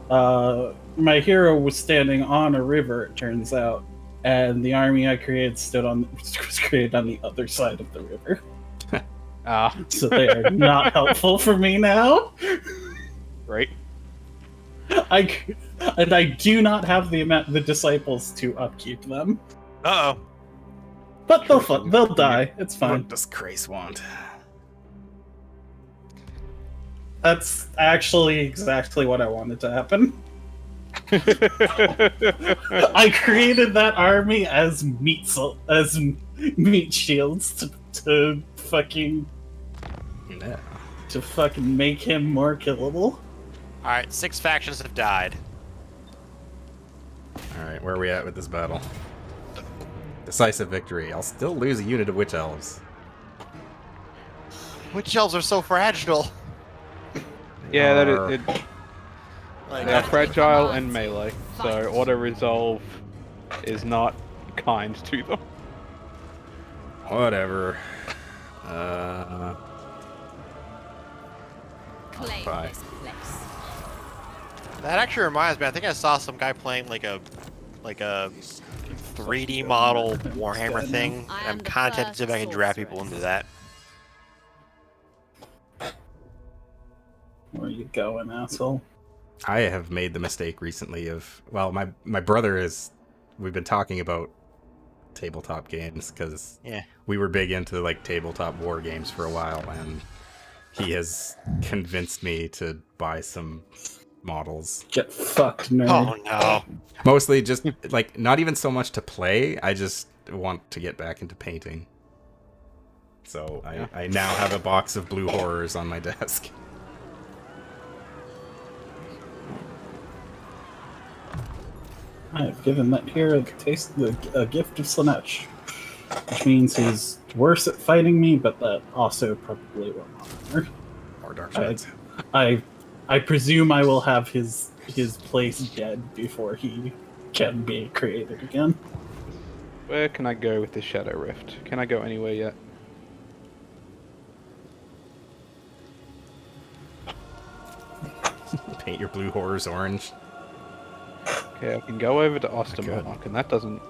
My hero was standing on a river, it turns out, and the army I created was created on the other side of the river. Ah, So they are not helpful for me now. great. I do not have the disciples to upkeep them, Uh-oh. but they'll die. It's fine. What does Krace want? That's actually exactly what I wanted to happen. I created that army as meat shields to fucking Yeah. make him more killable. Alright, 6 factions have died. All right, where are we at with this battle? Decisive victory. I'll still lose a unit of witch elves. Witch elves are so fragile. Yeah, that Arr. is. Like, They are fragile and melee, so auto resolve is not kind to them. Whatever. Claim Bye. this place. that actually reminds me, I think I saw some guy playing like a 3D model Warhammer thing. I And am I'm the kind of tempted to see if I first can draft people sorceress. into that. Where you going, asshole? I have made the mistake recently of my brother is. We've been talking about tabletop games because Yeah. we were big into like tabletop war games for a while, and he has convinced me to buy some models. Get fucked, nerd. Oh no. Mostly just like not even so much to play. I just want to get back into painting. So I now have a box of blue horrors on my desk. I have given that hero a gift of Slaanesh, which means he's worse at fighting me, but that also probably will not matter. Or dark shards. I presume I will have his place dead before he can be created again. Where can I go with the Shadow Rift? Can I go anywhere yet? Paint your blue horrors orange. Okay, I can go over to could. Ostermark, and that doesn't.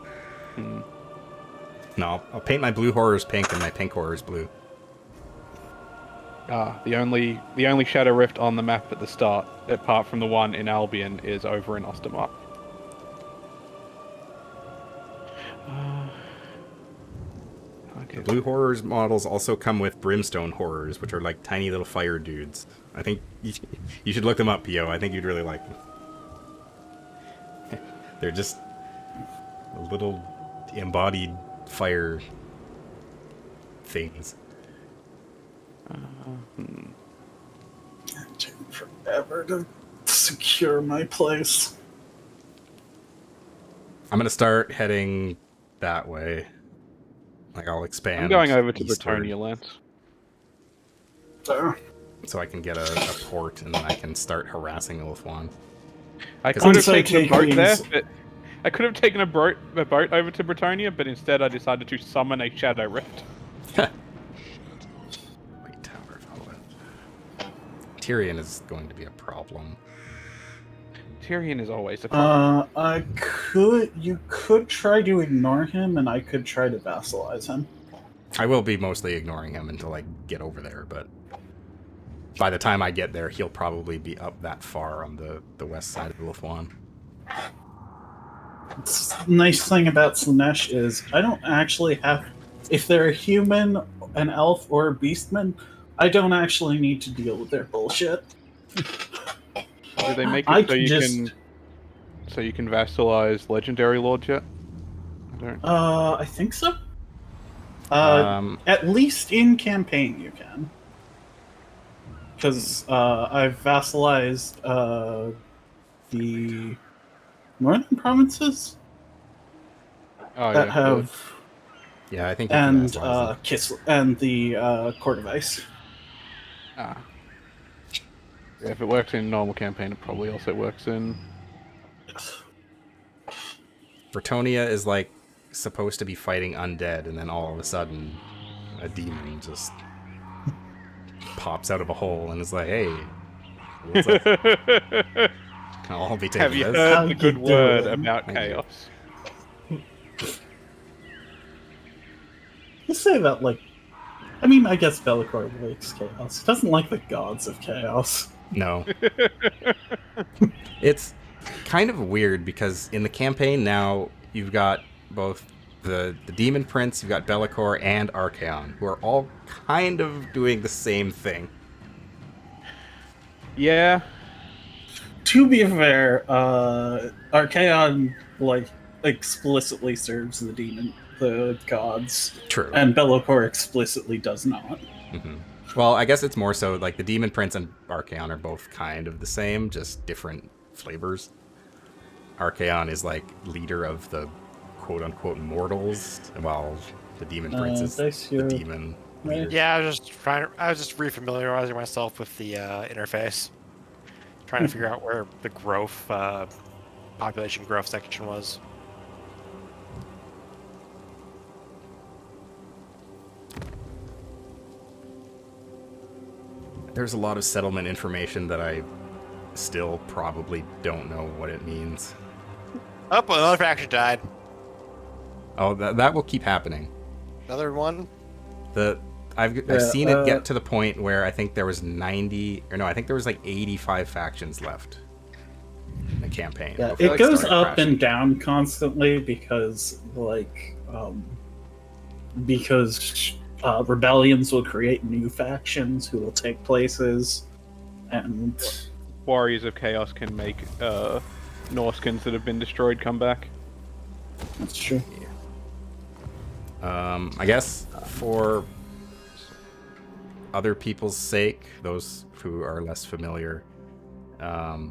No, I'll paint my blue horrors pink and my pink horrors blue. The only Shadow Rift on the map at the start, apart from the one in Albion, is over in Ostermark. Okay. The blue horrors models also come with brimstone horrors, which are like tiny little fire dudes. I think you should look them up, Pio. I think you'd really like them. They're just little embodied fire things. It took forever to secure my place. I'm gonna start heading that way. Like I'll expand. I'm going over to eastward Bretonia lands. So, so I can get a port, and then I can start harassing Ulfwan. I 'Cause could have I'm taken a boat there, taking- but I could have taken a boat over to Bretonia, but instead I decided to summon a Shadow Rift. Wait, Tower of Howland. Tyrion is going to be a problem. Tyrion is always a problem. you could try to ignore him, and I could try to vassalize him. I will be mostly ignoring him until I get over there, but by the time I get there, he'll probably be up that far on the west side of Ulfwan. Nice thing about Slaanesh is I don't actually have. If they're a human, an elf, or a beastman, I don't actually need to deal with their bullshit. Do they make I it so can you just- can vassalize legendary lords yet? I don't. I think so. Um, At least in campaign, you can. Because I've vassalized the northern provinces Oh that yeah. have, yeah, I think you can and vassalize them. and the Court of Ice. Ah. Yeah, if it works in normal campaign, it probably also works in. Bretonia is like supposed to be fighting undead, and then all of a sudden, a demon just pops out of a hole and is like, "Hey, what's up? Can all be taking Have you this?" heard How the you good word doing? about Thank you. chaos? You say that like, I mean, I guess Be'lakor likes chaos. He doesn't like the gods of chaos. No. It's kind of weird because in the campaign now you've got both the Demon Prince, you've got Be'lakor and Archaon, who are all kind of doing the same thing. Yeah. To be fair, Archaon like explicitly serves the gods, True. and Be'lakor explicitly does not. hmm Well, I guess it's more so like the Demon Prince and Archaon are both kind of the same, just different flavors. Archaon is like leader of the quote-unquote mortals, while the Demon Prince is Dice the here. demon leader. Yeah, I was just refamiliarizing myself with the interface, trying to figure out where the growth, population growth section was. There's a lot of settlement information that I still probably don't know what it means. Oh, another faction died. Oh, that will keep happening. Another one. I've seen it get to the point where I think there was 90, or no, I think there was like 85 factions left in the campaign. Yeah, before it it goes started up crashing. and down constantly because rebellions will create new factions who will take places, and Warriors of Chaos can make Norskins that have been destroyed come back. that's true. I guess for other people's sake, those who are less familiar, at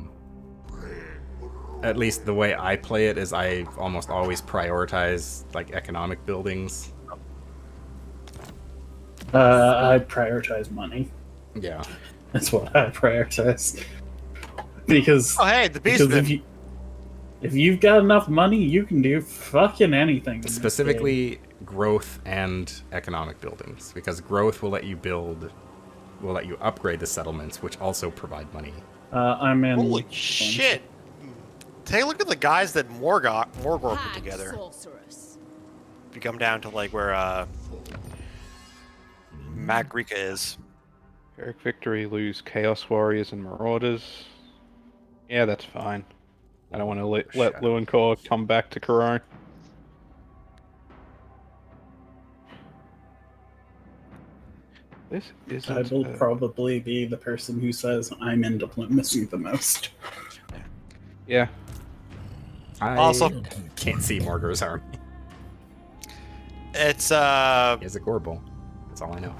least the way I play it is I almost always prioritize like economic buildings. I prioritize money. Yeah. That's what I prioritize. Because Oh, hey, the because Beastman. if you've got enough money, you can do fucking anything. in this game. Specifically growth and economic buildings, because growth will let you upgrade the settlements, which also provide money. I'm in. Holy shit! Take a look at the guys that Morgor put Hag together. sorceress. If you come down to like where Magrika is. Eric Victory lose Chaos Warriors and Marauders. Yeah, that's fine. I don't want to let Lewincore come back to Corone. This isn't. I will probably be the person who says I'm in diplomacy the most. Yeah. I Also- can't see Morgur's army. It's He has a Gorbel. That's all I know.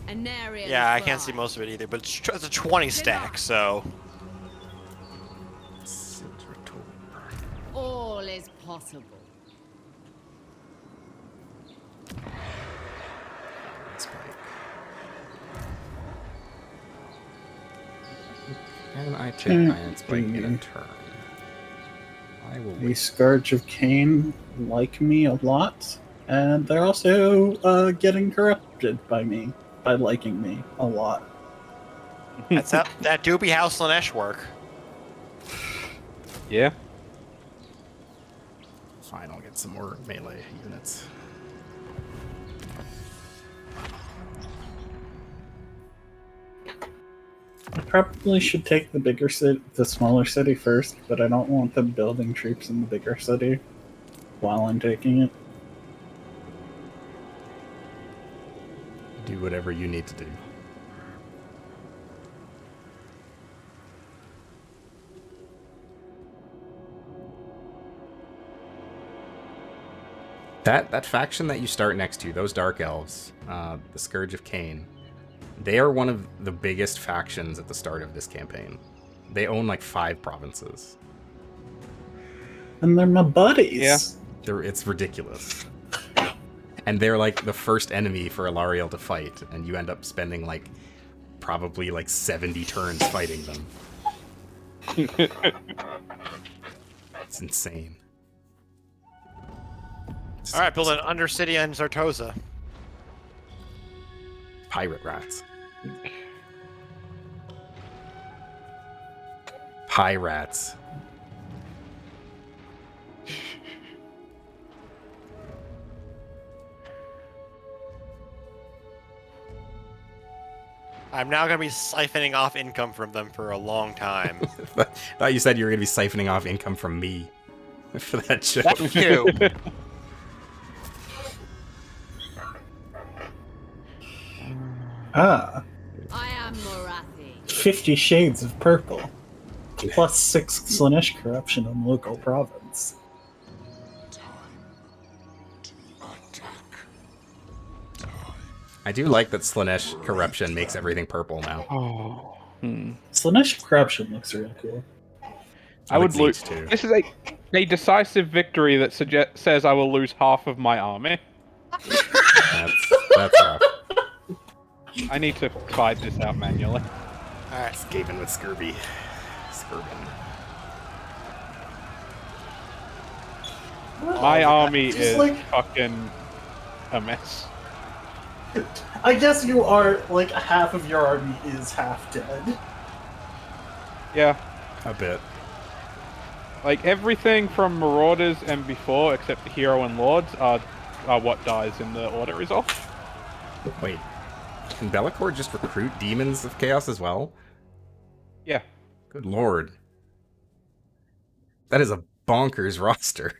Anarian yeah, I can't see fly. most of it either, but it's a 20 stack, so All is possible. Can I take Iron Spike in a turn? I will The wait. Scourge of Cain like me a lot, and they're also getting corrupted by me, by liking me a lot. that's that Doobie House Slaanesh work. Yeah. Fine, I'll get some more melee units. probably should take the bigger city, the smaller city first, but I don't want them building troops in the bigger city while I'm taking it. Do whatever you need to do. That faction that you start next to, those Dark Elves, the Scourge of Cain, they are one of the biggest factions at the start of this campaign. They own like 5 provinces. And they're my buddies. Yeah. It's ridiculous. And they're like the first enemy for Alariel to fight, and you end up spending like probably like 70 turns fighting them. It's insane. All right, build an Undercity in Zartoza. Pirate rats. Pirates. I'm now going to be siphoning off income from them for a long time. I thought you said you were going to be siphoning off income from me for that show. That's you. Ah, I am Morathi. 50 Shades of Purple. Plus 6 Slaanesh corruption on local province. I do like that Slaanesh corruption makes everything purple now. Oh. Slaanesh corruption looks really cool. I would lose. Exceeds too. This is a decisive victory that says I will lose half of my army. That's rough. I need to fight this out manually. All right. Skaven with scurvy. Skirvin. My army Just is like- fucking a mess. I guess you are, like, half of your army is half dead. Yeah. A bit. Like, everything from Marauders and before, except the Hero and Lords, are what dies in the Order Resolve. Wait. Can Bellicor just recruit Demons of Chaos as well? Yeah. Good lord. That is a bonkers roster.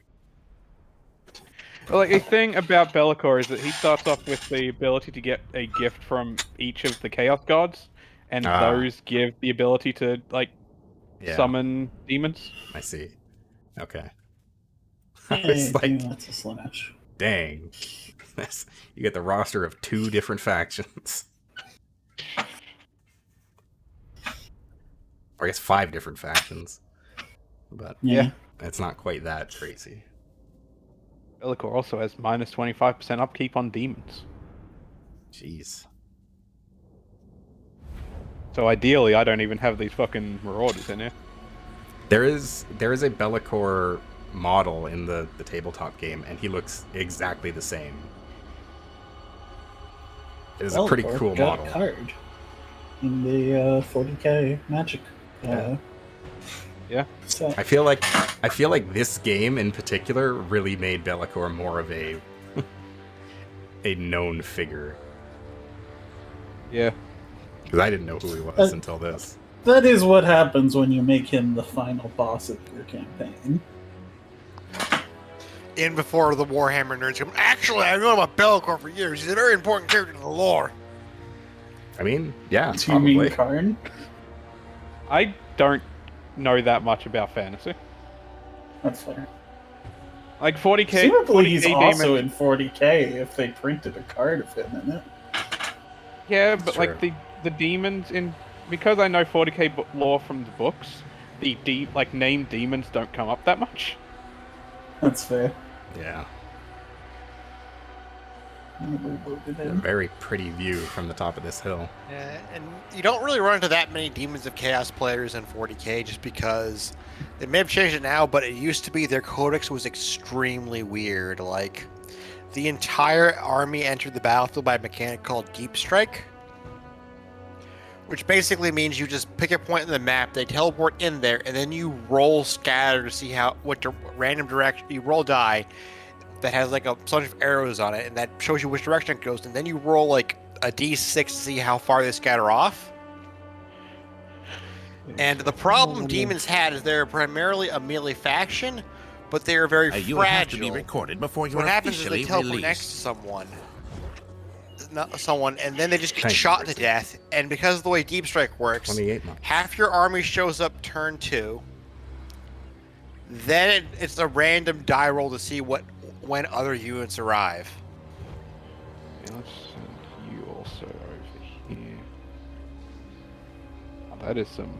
Well, like, a thing about Bellicor is that he starts off with the ability to get a gift from each of the Chaos Gods, and those give the ability to, like, summon demons. I see. Okay. Yeah, It's like, that's a Slaanesh. dang. You get the roster of 2 different factions. Or I guess 5 different factions. But Yeah. it's not quite that crazy. Bellicor also has minus 25% upkeep on demons. Jeez. So ideally, I don't even have these fucking Marauders in here. There is a Bellicor model in the tabletop game, and he looks exactly the same. It is a pretty Bellicor cool got model. a card in the 40k Magic. Yeah. So I feel like this game in particular really made Bellicor more of a known figure. Yeah. Because I didn't know who he was until this. that is what happens when you make him the final boss of your campaign. In before the Warhammer nerds come, actually, I've known about Bellicor for years. He's a very important character in the lore. I mean, yeah, Do you mean probably. Karn? I don't know that much about fantasy. That's fair. Like 40k. Presumably he's 40K also demons- in 40k if they printed a card of him in it. Yeah, but Sure. like the demons in, because I know 40k lore from the books, the named demons don't come up that much. That's fair. Yeah. Reloaded A him. very pretty view from the top of this hill. Yeah, and you don't really run into that many Demons of Chaos players in 40k just because they may have changed it now, but it used to be their codex was extremely weird. Like, the entire army entered the battlefield by a mechanic called Deep Strike, which basically means you just pick a point in the map, they teleport in there, and then you roll scatter to see random direction. You roll die that has like a bunch of arrows on it, and that shows you which direction it goes, and then you roll like a d6 to see how far they scatter off. And the problem demons had is they're primarily a melee faction, but they are very fragile. You will have to be recorded before you What are happens is officially they teleport next to someone, and then they just get shot to death. And because of the way Deep Strike works, 28 months. half your army shows up turn 2. Then it's a random die roll to see when other units arrive. Yeah, let's send you also over here. Oh, that is some.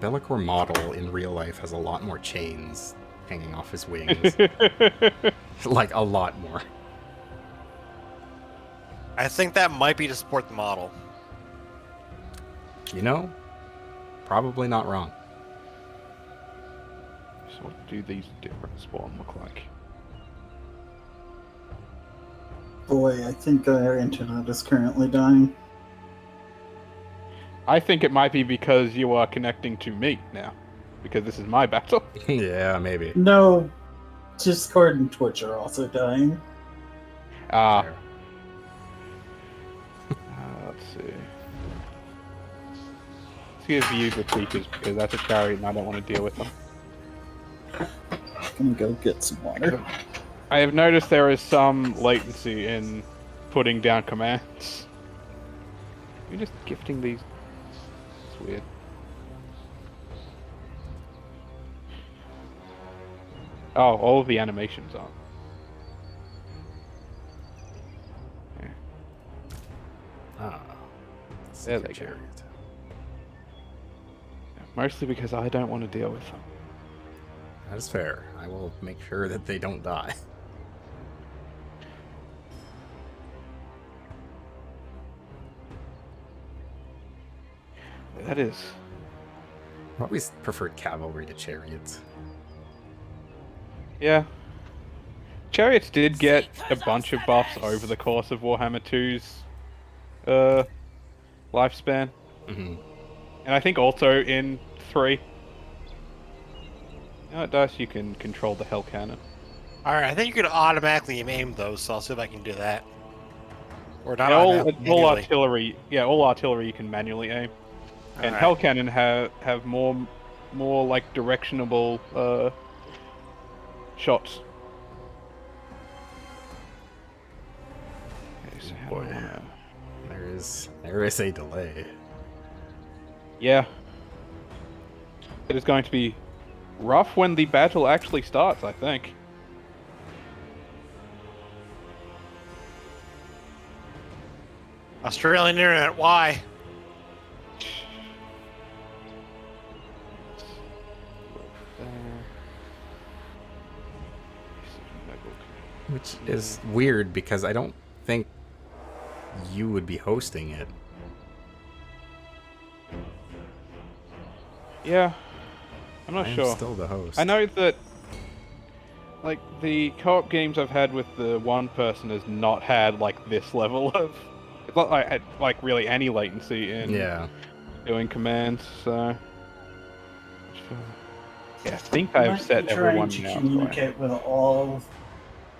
Bellicor model in real life has a lot more chains hanging off his wings. Like, a lot more. I think that might be to support the model. You know, probably not wrong. So what do these different spawn look like? Boy, I think our internet is currently dying. I think it might be because you are connecting to me now, because this is my battle. Yeah, maybe. No, Discord and Twitch are also dying. Fair. Let's see. Let's get views with teachers, because that's a chariot and I don't want to deal with them. I'm gonna go get some water. I have noticed there is some latency in putting down commands. You're just gifting these. It's weird. Oh, all of the animations are. Yeah. Ah. There they go. Chariot. Mostly because I don't want to deal with them. That is fair. I will make sure that they don't die. That is. I've always preferred cavalry to chariots. Yeah. Chariots did get a bunch of buffs over the course of Warhammer 2's lifespan. Mm-hmm. And I think also in 3. No, it does. You can control the Hell Cannon. Alright, I think you can automatically aim those, so I'll see if I can do that. Or not Yeah, all manually. artillery. Yeah, all artillery you can manually aim. And Alright. Hell Cannon have more like directionable shots. Okay, so how do I Boy. wanna... There is a delay. Yeah. It is going to be rough when the battle actually starts, I think. Australian internet, why? Which is weird because I don't think you would be hosting it. Yeah. I'm not I am sure. still the host. I know that, like, the co-op games I've had with the one person has not had, like, this level of... It's not like really any latency in doing commands, so... Yeah, I think I've set everyone trying to now. communicate with all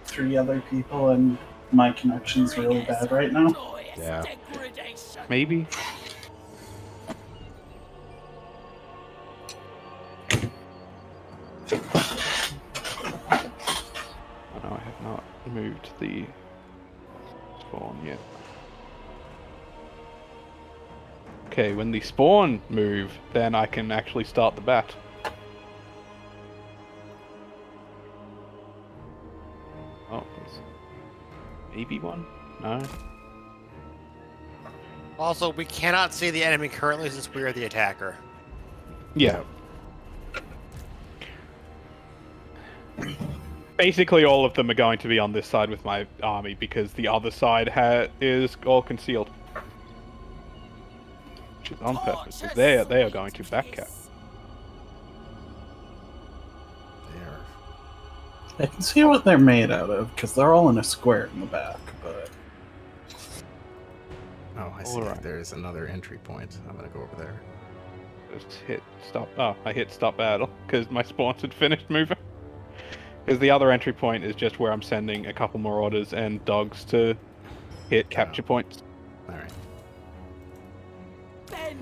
3 other people, and my connection's really bad right now. Yeah. Maybe. Oh no, I have not moved the spawn yet. Okay, when the spawn move, then I can actually start the bat. Oh, there's maybe one? No? Also, we cannot see the enemy currently since we are the attacker. Yeah. Basically, all of them are going to be on this side with my army because the other side is all concealed. Which is on purpose. Because they are going to backcap. I can see what they're made out of, because they're all in a square in the back, but... Oh, I see. Alright. There's another entry point. I'm gonna go over there. Just hit stop. Oh, I hit stop battle because my spawns had finished moving. Because the other entry point is just where I'm sending a couple more orders and dogs to hit capture points. Alright.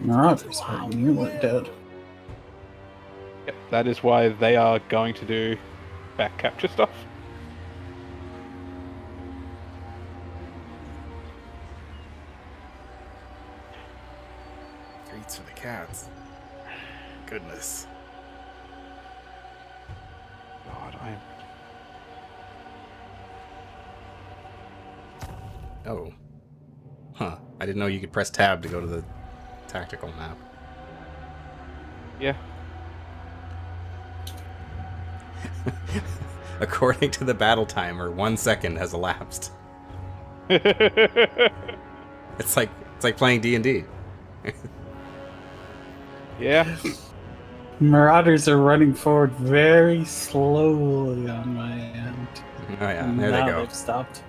Marauders, you weren't dead. Yep, that is why they are going to do back capture stuff. Treats for the cats. Goodness. God, I am. Oh. Huh. I didn't know you could press tab to go to the tactical map. Yeah. According to the battle timer, 1 second has elapsed. It's like playing D&D. Yeah. Marauders are running forward very slowly on my end. Oh yeah, And there they now go. they've stopped.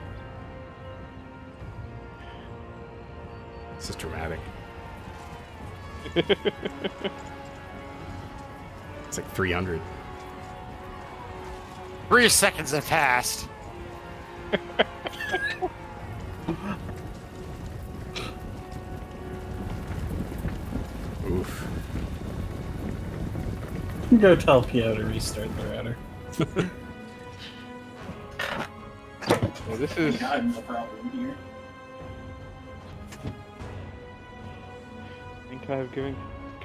This is dramatic. It's like 300. 3 seconds have passed. Oof. Go tell Pio to restart the router. Well, this is. I have no problem here. I think I've given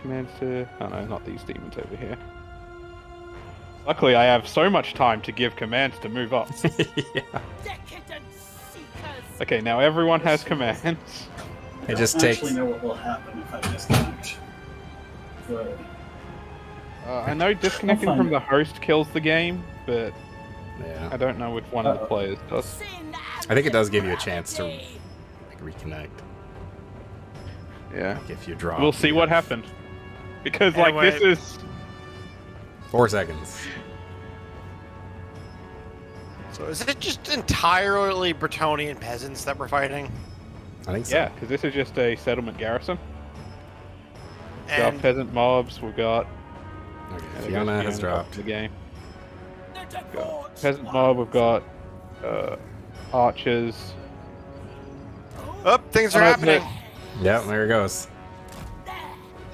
commands to. Oh no, not these demons over here. Luckily, I have so much time to give commands to move up. Yeah. Decadent seekers. Okay, now everyone has commands. It just I takes. actually know what will happen if I disconnect. So, I know disconnecting I'll from find the host kills the game, but I Yeah. don't know if one of the players does. Sin I think it does give you a chance to Morathi. like, reconnect. Yeah. Like if you drop. We'll see what happened. Because, like, Anyway. this is. 4 seconds. So is it just entirely Bretonnian peasants that we're fighting? I think so. Yeah, because this is just a settlement garrison. We've got And peasant mobs, we've got. Okay, yeah, Fiona has dropped. the game. The We've got debauched peasant mob, we've got archers. oh, things are Oh, happening. Yep, there it goes. There.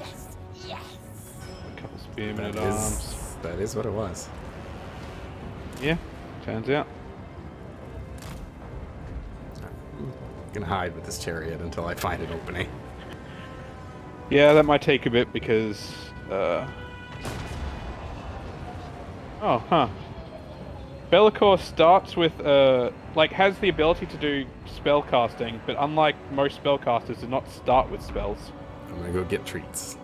Yes. Yes. A couple spearmen at That arms. that is what it was. Yeah, turns out. I'm gonna hide with this chariot until I find an opening. Yeah, that might take a bit because. Oh, huh. Bellicor starts with, like, has the ability to do spell casting, but unlike most spellcasters, does not start with spells. I'm gonna go get treats.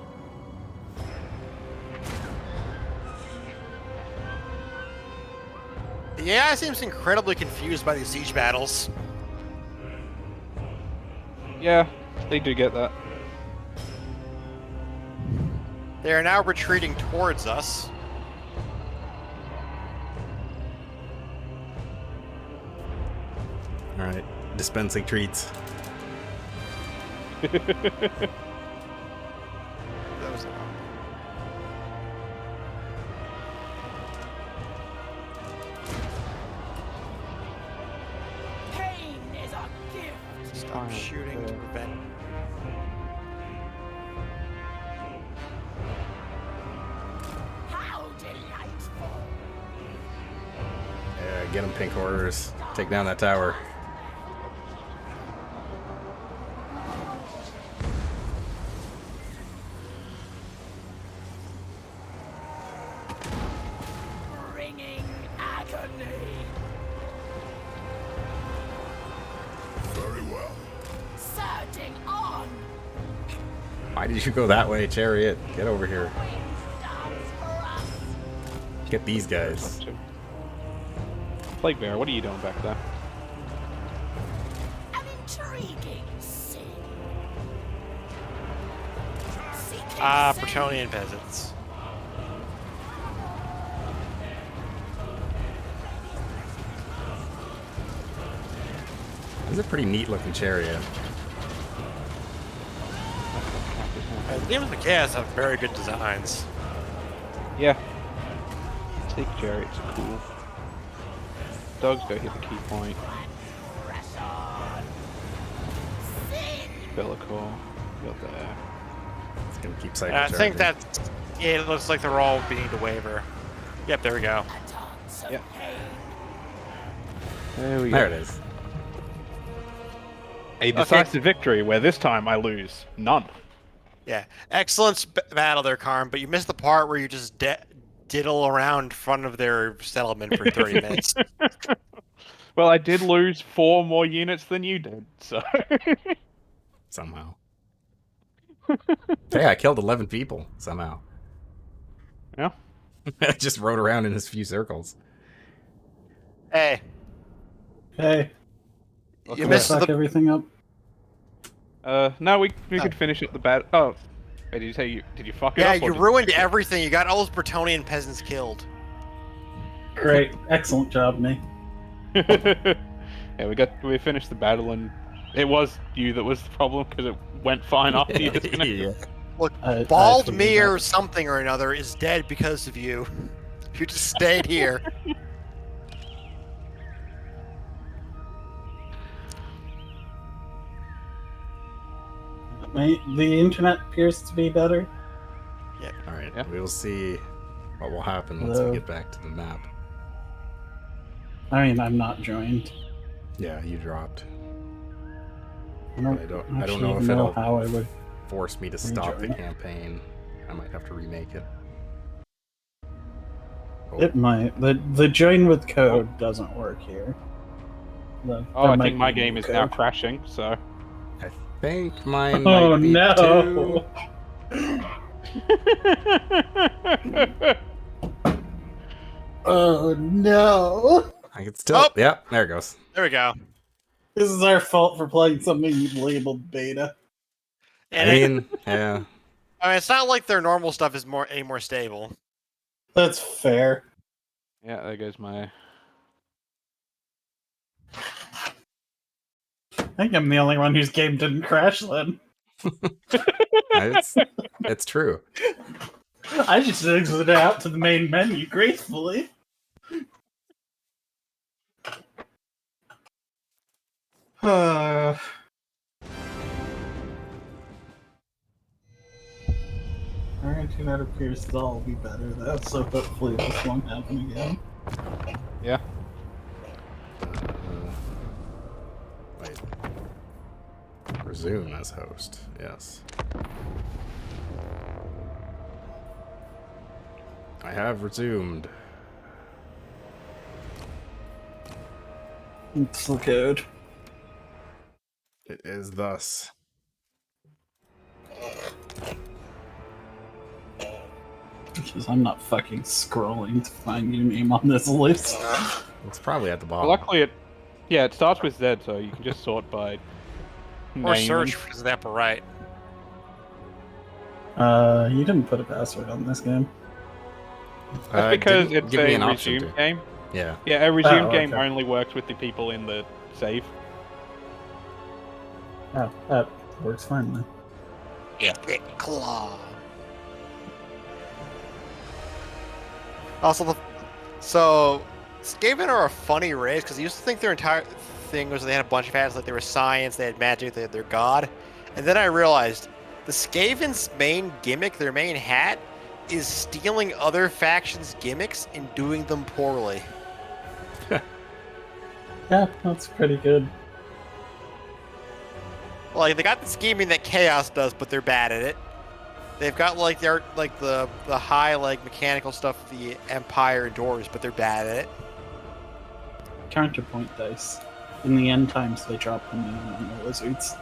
The AI seems incredibly confused by these siege battles. Yeah, they do get that. They are now retreating towards us. All right, dispensing treats. That was Pain is a gift. Stop shooting to prevent. How delightful. Yeah, get them, pink horrors. Take down that tower. Bringing agony. Very well. Surging on. Why did you go that way, chariot? Get over here. Stands for us. Get these guys. Plague Bear, what are you doing back there? An intriguing sin. Seeking sin. Bretonnian peasants. This is a pretty neat looking chariot. The Demons of Chaos have very good designs. Yeah. Take chariots are cool. Dogs go hit the key point. Bellicor, got there. It's gonna keep And I cycling. think that's. Yeah, it looks like they're all beginning to waver. Yep, there we go. A dance of Yep. pain. There we go. There it is. A decisive victory where this time I lose none. Yeah, excellent battle there, Karn. But you missed the part where you just diddle around in front of their settlement for 30 minutes. Well, I did lose 4 more units than you did, so. Somehow. Hey, I killed 11 people somehow. Yeah. I just rode around in his few circles. Hey, Hey, you missed fuck the. everything up. No, we could finish at the battle. Oh, wait, did you say did you fuck it Yeah, up? or you did- ruined everything. You got all those Bretonnian peasants killed. Great, excellent job, me. Yeah, we finished the battle, and it was you that was the problem because it went fine after you disconnected. Yeah. Look, I Baldmere figured or something or another is dead because of you. You just stayed here. The internet appears to be better. All right. Yeah. We will see what will happen once Hello. we get back to the map. I mean, I'm not joined. Yeah, you dropped. I don't, I don't actually know if even know it'll how I would. force me to stop the Rejoin. campaign. I might have to remake it. Oh, It might. The join with code doesn't work here. Oh, I think my game is now crashing, so. I think mine Oh might be no! Oh no! I can still. Oh. Yeah, there it goes. There we go. This is our fault for playing something you labeled beta. And I mean, yeah. I mean, it's not like their normal stuff is any more stable. That's fair. Yeah, there goes my. I think I'm the only one whose game didn't crash then. It's true. I just exited out to the main menu gracefully. Alright, that appears to all be better though, so hopefully this won't happen again. Yeah. Wait. Resume as host. Yes. I have resumed. It's the code. It is thus. Because I'm not fucking scrolling to find your name on this list. It's probably at the Well, bottom. luckily, it starts with Z, so you can just sort by name. Or search for the upper right. You didn't put a password on this game. That's because didn't it's give me a an option resume to. game. Yeah. Yeah, a resume Oh, game okay. only works with the people in the save. Oh, that works fine then. Ikit Claw. Also, so Skaven are a funny race because I used to think their entire thing was they had a bunch of hats, like they were science, they had magic, they had their god, and then I realized the Skaven's main gimmick, their main hat, is stealing other factions' gimmicks and doing them poorly. Yeah, that's pretty good. Like they got the scheming that Chaos does, but they're bad at it. They've got like the high mechanical stuff the Empire adores, but they're bad at it. Counterpoint dice. In the end times, they drop them in on the lizards.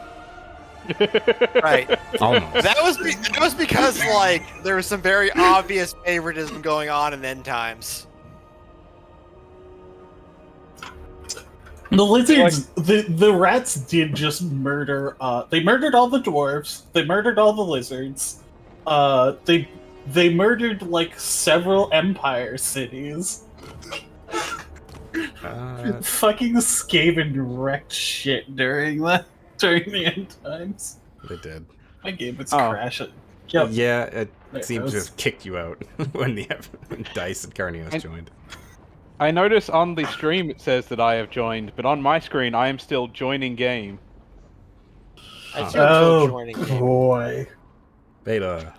Right. Almost. That was because there was some very obvious favoritism going on in end times. The lizards, the rats did just murder. They murdered all the dwarves. They murdered all the lizards. They murdered several empire cities. Fucking Skaven wrecked shit during the end times. They did. My game was Oh. crashing. Yep. Yeah, it There seems to goes. have kicked you out when Dice and Karneios joined. I notice on the stream it says that I have joined, but on my screen I am still joining game. I see I'm still Oh joining game. boy. Beta.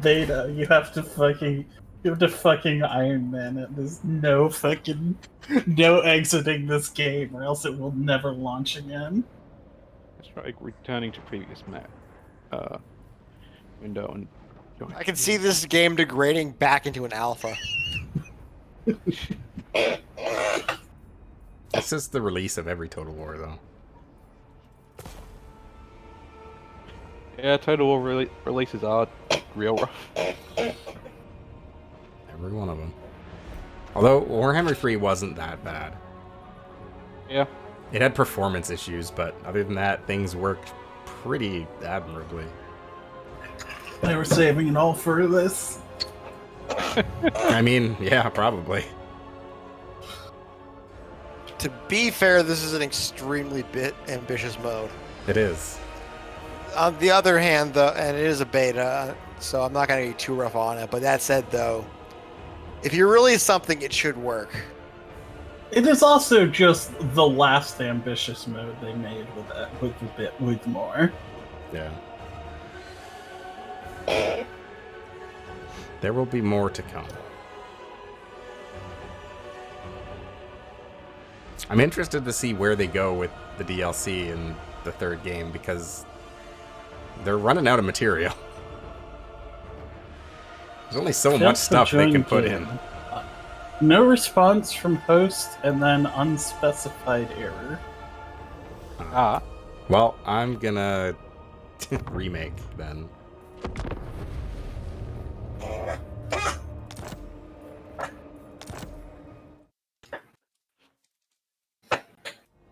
Beta, you have to fucking Iron Man it. There's no exiting this game, or else it will never launch again. That's right. Returning to previous map. Window and. Join. I can see this game degrading back into an alpha. This is the release of every Total War, though. Yeah, Total War releases are real rough. Every one of them. Although Warhammer 3 wasn't that bad. Yeah. It had performance issues, but other than that, things worked pretty admirably. They were saving it all for this. I mean, yeah, probably. To be fair, this is an extremely ambitious mode. It is. On the other hand, though, and it is a beta, so I'm not going to get too rough on it, but that said, though, if you release something, it should work. It is also just the last ambitious mode they made with more. Yeah. There will be more to come. I'm interested to see where they go with the DLC in the third game, because they're running out of material. There's only so much stuff they can put in. No response from host, and then unspecified error. Well, I'm gonna remake then.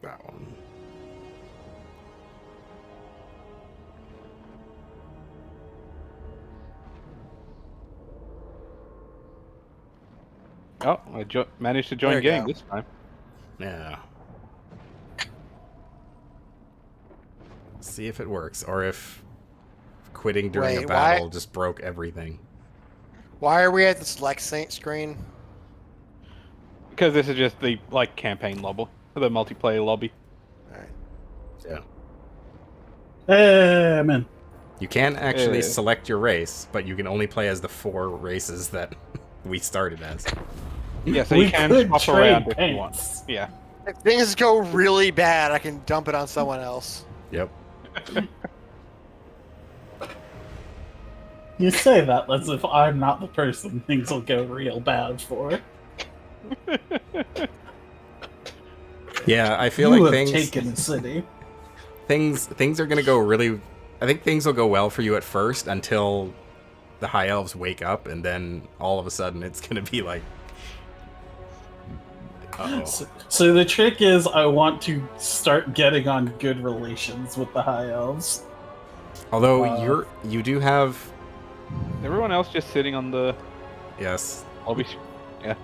That one. Oh, I managed to join There you game go. this time. Yeah. See if it works, or if quitting during a Wait, battle why- just broke everything. Why are we at the select screen? Because this is just the campaign lobby, the multiplayer lobby. Alright. Yeah. Hey, I'm in. You can actually Eh. select your race, but you can only play as the 4 races that we started as. Yeah, so We you can could swap trade around if you want. paints. Yeah. If things go really bad, I can dump it on someone else. Yep. You say that as if I'm not the person things will go real bad for. Yeah, I feel You like have things taken the city. things are gonna go really. I think things will go well for you at first until the High Elves wake up, and then all of a sudden it's gonna be like, uh-oh. So the trick is, I want to start getting on good relations with the High Elves. Although you do have, Everyone else just sitting on the yes, lobby. Yeah.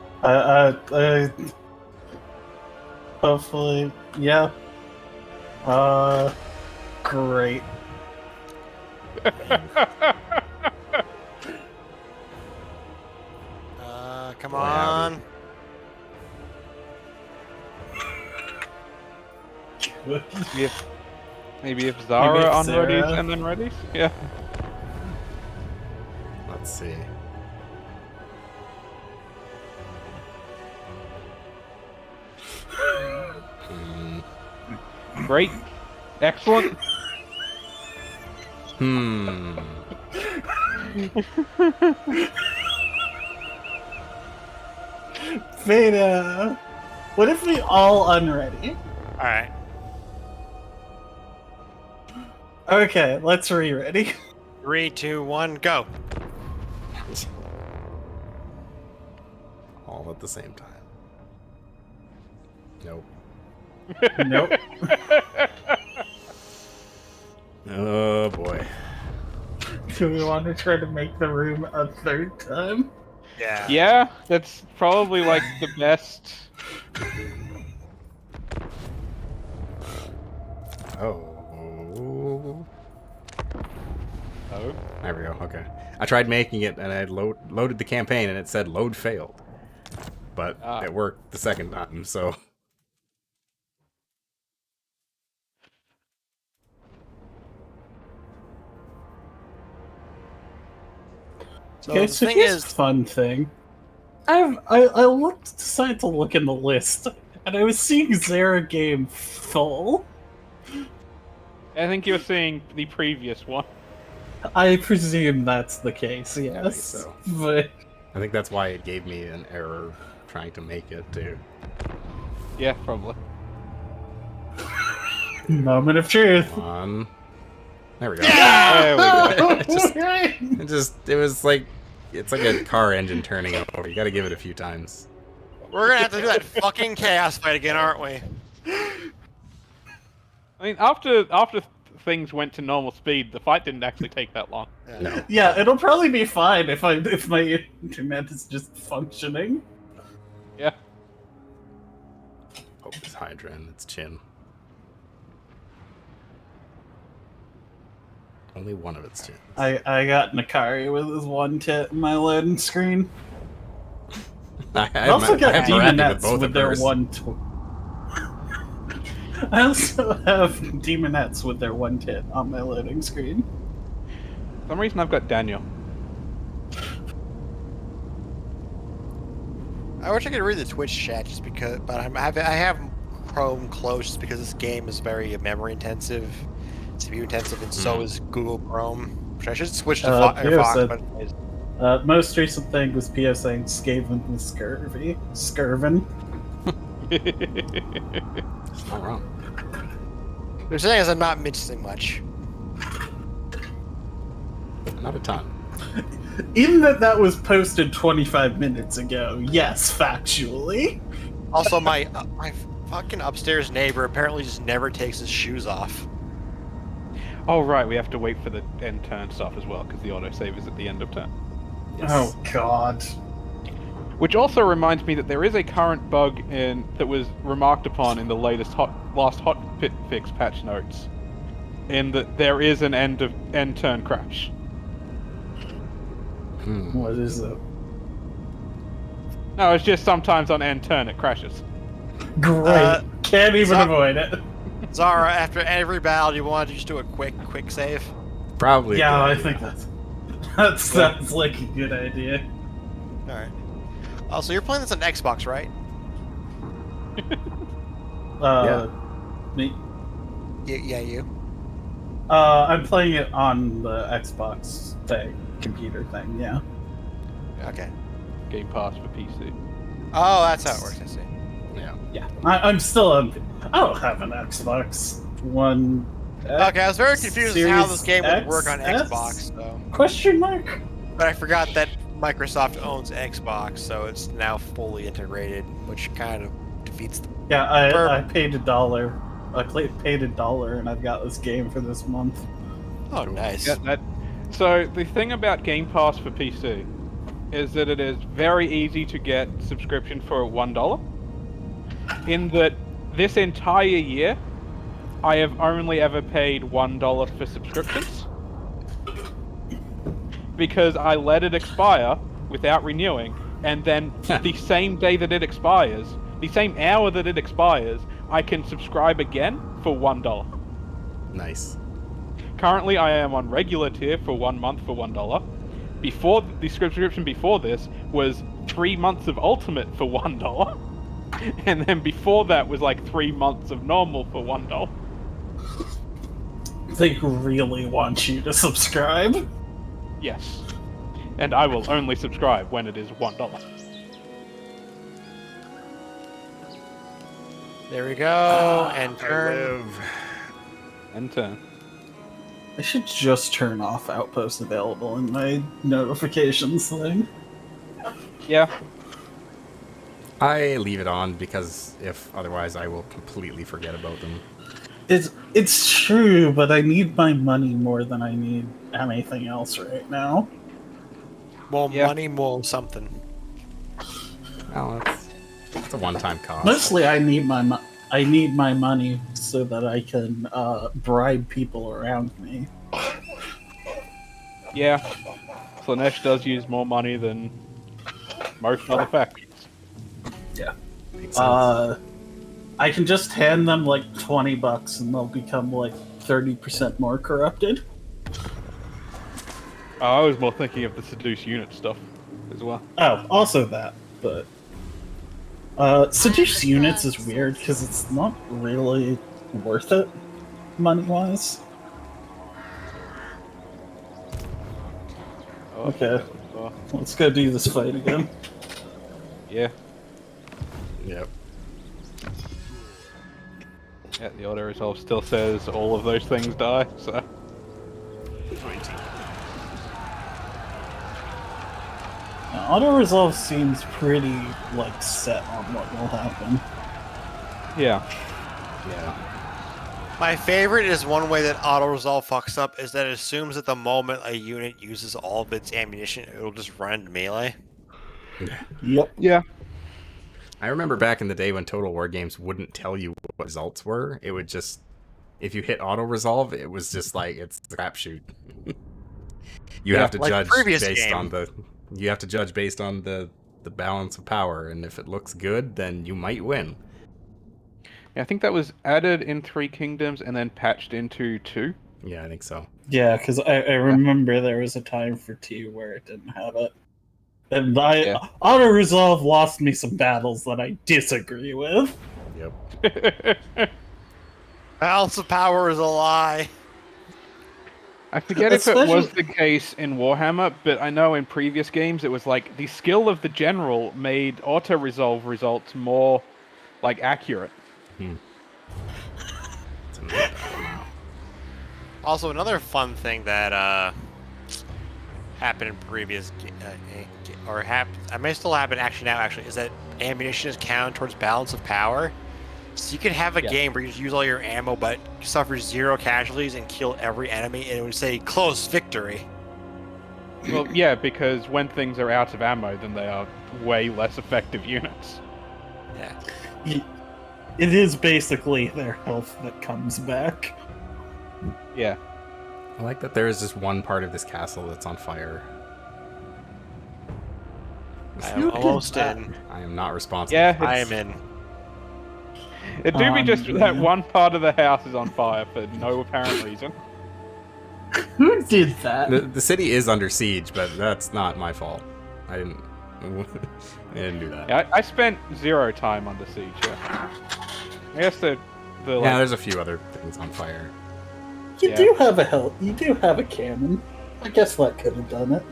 Hopefully, yeah. Great. Come Boy, howdy. on. Maybe if Zara Maybe if unreadies Sarah- and then readies. Yeah. let's see. Hmm. Great. Excellent. Hmm. Veda! What if we all unready? Alright. Okay, let's re-ready. 3, 2, 1, go. All at the same time. Nope. Nope. Oh boy. Do we want to try to make the room a third time? Yeah. Yeah, that's probably the best. Oh. Oh. There we go. Okay. I tried making it, and I loaded the campaign, and it said load failed. But Ah. it worked the second time, so So Okay, the so thing here's is, a fun thing. Decided to look in the list, and I was seeing Zera game full. I think you're seeing the previous one. I presume that's the case, yes. I think so. But I think that's why it gave me an error trying to make it too. Yeah, probably. moment of truth. Come on. There we go. There we go. It was like, it's like a car engine turning over. You gotta give it a few times. we're gonna have to do that fucking chaos fight again, aren't we? I mean, after things went to normal speed, the fight didn't actually take that long. No. Yeah, it'll probably be fine if my internet is just functioning. Yeah. Hope it's Hydra and it's Chin. Only one of its chins. I got Nakari with his one tit in my loading screen. I also got Demonettes with their one. I also have Demonettes with their one tit on my loading screen. For some reason, I've got Daniel. I wish I could read the Twitch chat just because, but I have Chrome closed just because this game is very memory intensive, CPU intensive, and so is Google Chrome. Which I should switch to Firefox. But most recent thing was Pio saying Skaven was scurvy. Skirvin. It's not wrong. they're saying is I'm not missing much. Not a ton. Even that was posted 25 minutes ago. Yes, factually. Also, my fucking upstairs neighbor apparently just never takes his shoes off. Oh, right, we have to wait for the end turn stuff as well, because the autosave is at the end of turn. Yes. Oh god. Which also reminds me that there is a current bug that was remarked upon in the last hotfix patch notes, in that there is an end turn crash. What is it? No, it's just sometimes on end turn it crashes. Great. Can't even avoid it. Zara, after every battle, you want to just do a quick save? Probably. Yeah, I good. think that sounds like a good idea. All right. Oh, so you're playing this on Xbox, right? Yeah. Me. Yeah, you. I'm playing it on the Xbox computer thing. Yeah. Okay. Game Pass for PC. Oh, that's how it works. I see. Yeah. Yeah. I'm still on. I don't have an Xbox One. Okay, I was very confused as to how this game would Series work on X? Xbox, though. Question mark? But I forgot that Microsoft owns Xbox, so it's now fully integrated, which kind of defeats the... Yeah, I paid $1. I paid $1, and I've got this game for this month. Oh, nice. Yeah, so the thing about Game Pass for PC is that it is very easy to get subscription for $1. In that this entire year, I have only ever paid $1 for subscriptions. Because I let it expire without renewing, and then the same day that it expires, the same hour that it expires, I can subscribe again for $1. Nice. Currently, I am on regular tier for 1 month for $1. Before the subscription before this was 3 months of Ultimate for $1, and then before that was like 3 months of normal for $1. They really want you to subscribe. Yes, and I will only subscribe when it is $1. There we go. And turn. End turn. I should just turn off Outpost available in my notifications thing. Yeah. I leave it on because if otherwise I will completely forget about them. It's true, but I need my money more than I need anything else right now. More Yeah. money, more something. Well, it's a one-time cost. Mostly, I need my money so that I can bribe people around me. Yeah. Slaanesh does use more money than most other factions. Yeah. Makes sense. I can just hand them like $20 and they'll become like 30% more corrupted. I was more thinking of the seduce unit stuff as well. Oh, also that, but seduce units is weird because it's not really worth it money-wise. Oh, Okay. oh, Let's go do this fight again. yeah. Yep. Yeah, the auto resolve still says all of those things die, so. 20. Auto resolve seems pretty like set on what will happen. Yeah. Yeah. My favorite is one way that auto resolve fucks up is that it assumes that the moment a unit uses all of its ammunition, it'll just run into melee. Yep. Yeah. I remember back in the day when Total War games wouldn't tell you what results were. It would just, if you hit auto resolve, it was just like it's a crapshoot. You have to like judge previous based game. on the. You have to judge based on the balance of power, and if it looks good, then you might win. Yeah, I think that was added in 3 Kingdoms and then patched into 2. Yeah, I think so. Yeah, because I remember there was a time for 2 where it didn't have it. And auto resolve lost me some battles that I disagree with. Yep. Balance of power is a lie. I forget if it Especially- was the case in Warhammer, but I know in previous games it was like the skill of the general made auto-resolve results more, like, accurate. It's a mid battle now. Also, another fun thing that happened in previous, I may still happen actually now. Actually, is that ammunition is counted towards balance of power. So you could have a game where you use all your ammo, but suffer 0 casualties and kill every enemy, and it would say close victory. Well, yeah, because when things are out of ammo, then they are way less effective units. Yeah. It is basically their health that comes back. Yeah. I like that there is just one part of this castle that's on fire. I'm almost in. I am not responsible. Yeah, I am in. it do be just that yeah. one part of the house is on fire for no apparent reason. Who did that? The city is under siege, but that's not my fault. I didn't. I didn't do that. Yeah, I spent 0 time under siege. Yeah. I guess the like, Yeah, there's a few other things on fire. You Yeah. do have you do have a cannon. I guess that could have done it.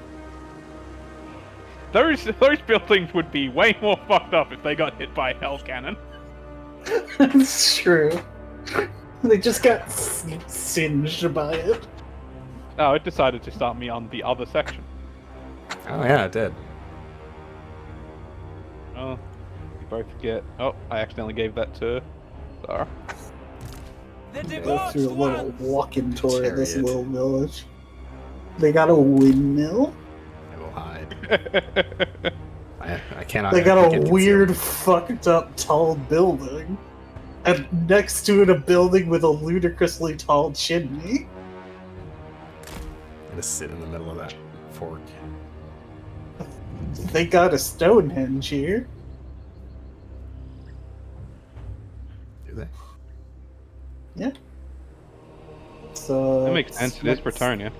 those buildings would be way more fucked up if they got hit by a hell cannon. It's true. They just got singed by it. Oh, it decided to start me on the other section. Oh yeah, it did. Oh, we both get. Oh, I accidentally gave that to Zara. The Go debauched through a little ones! walking tour of this Chariot. little village. They got a windmill. I will hide. I cannot. They I got can't a weird, fucked up, tall building. And next to it, a building with a ludicrously tall chimney. I'm gonna sit in the middle of that fork. They got a Stonehenge here. Do they? Yeah. So That makes sense. It is Bretonia.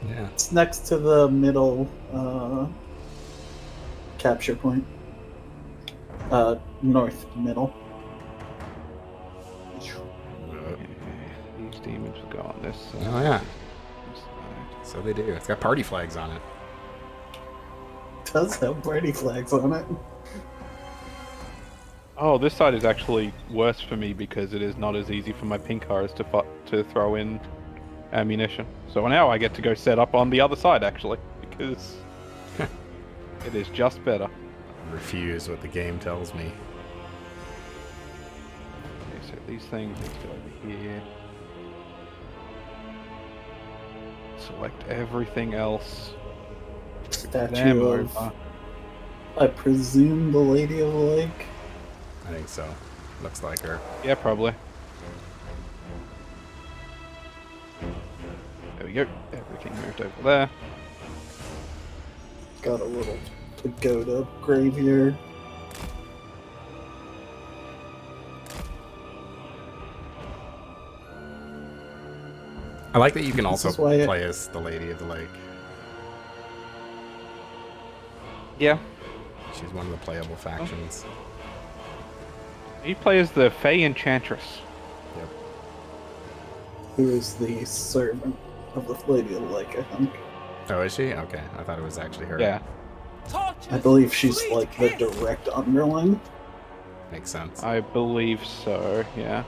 Yeah. It's next to the middle capture point. North middle. These demons will go on this side. Oh yeah. This side. So they do. It's got party flags on it. Does have party flags on it. Oh, this side is actually worse for me because it is not as easy for my pink cars to throw in ammunition. So now I get to go set up on the other side actually because it is just better. Refuse what the game tells me. Okay, so these things need to go over here. Select everything else. Them Statue of, over. I presume, the Lady of the Lake. I think so. Looks like her. Yeah, probably. There we go. Everything moved over there. Got a little pagoda graveyard. I like that you can This also is why play as the Lady of the Lake. Yeah. She's one of the playable factions. He plays the Fey Enchantress. Yep. Who is the servant of the Lady of the Lake, I think. Oh, is she? Okay, I thought it was actually her. Yeah. I believe she's like the direct underling. Makes sense. I believe so, yeah.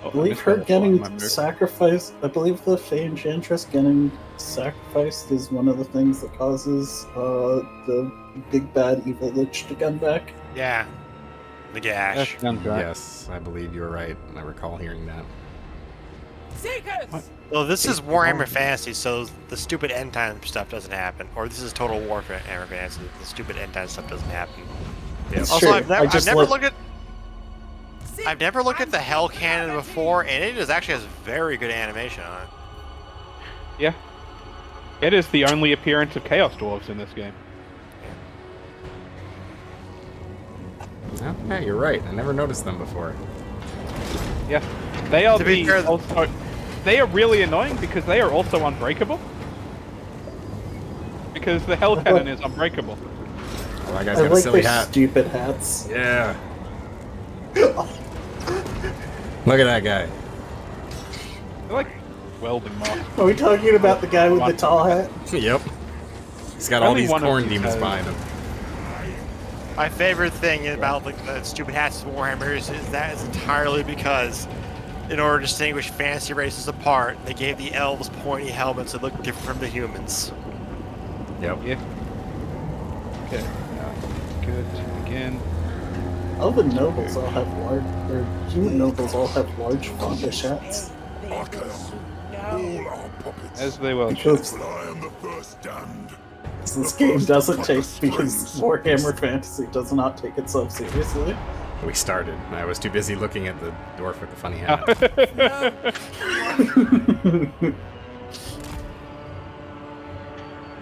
I believe her getting sacrificed. I believe the Fey Enchantress getting sacrificed is one of the things that causes the big bad evil lich to come back. Yeah. The gash. Sounds right. Yes, I believe you're right. I recall hearing that. Seekers! Well, this is Warhammer Fantasy, so the stupid end time stuff doesn't happen. Or this is Total Warhammer Fantasy, the stupid end time stuff doesn't happen. It's Also, true. I've never looked at the Hell Cannon before, and it actually has very good animation on it. Yeah. It is the only appearance of Chaos Dwarves in this game. Oh, yeah, you're right. I never noticed them before. Yeah. They are To be fair, also... They are really annoying because they are also unbreakable. Because the Hell Cannon is unbreakable. Oh, that guy's I got a like silly their hat. stupid hats. Yeah. Look at that guy. They're like welding masks. Are we talking about the guy with the tall hat? Yep. He's got all Only these one of corn these demons has- behind him. My favorite thing about like the stupid hats of Warhammer is that is entirely because, in order to distinguish fantasy races apart, they gave the elves pointy helmets that look different from the humans. Yep. Yeah. Okay. Good. Again. All the nobles all have large, or human nobles all have large fondish hats. Marcus, all our puppets. As they will. Because But I am the first damned. this game doesn't take, because Warhammer Fantasy does not take itself seriously. We started. I was too busy looking at the dwarf with the funny hat.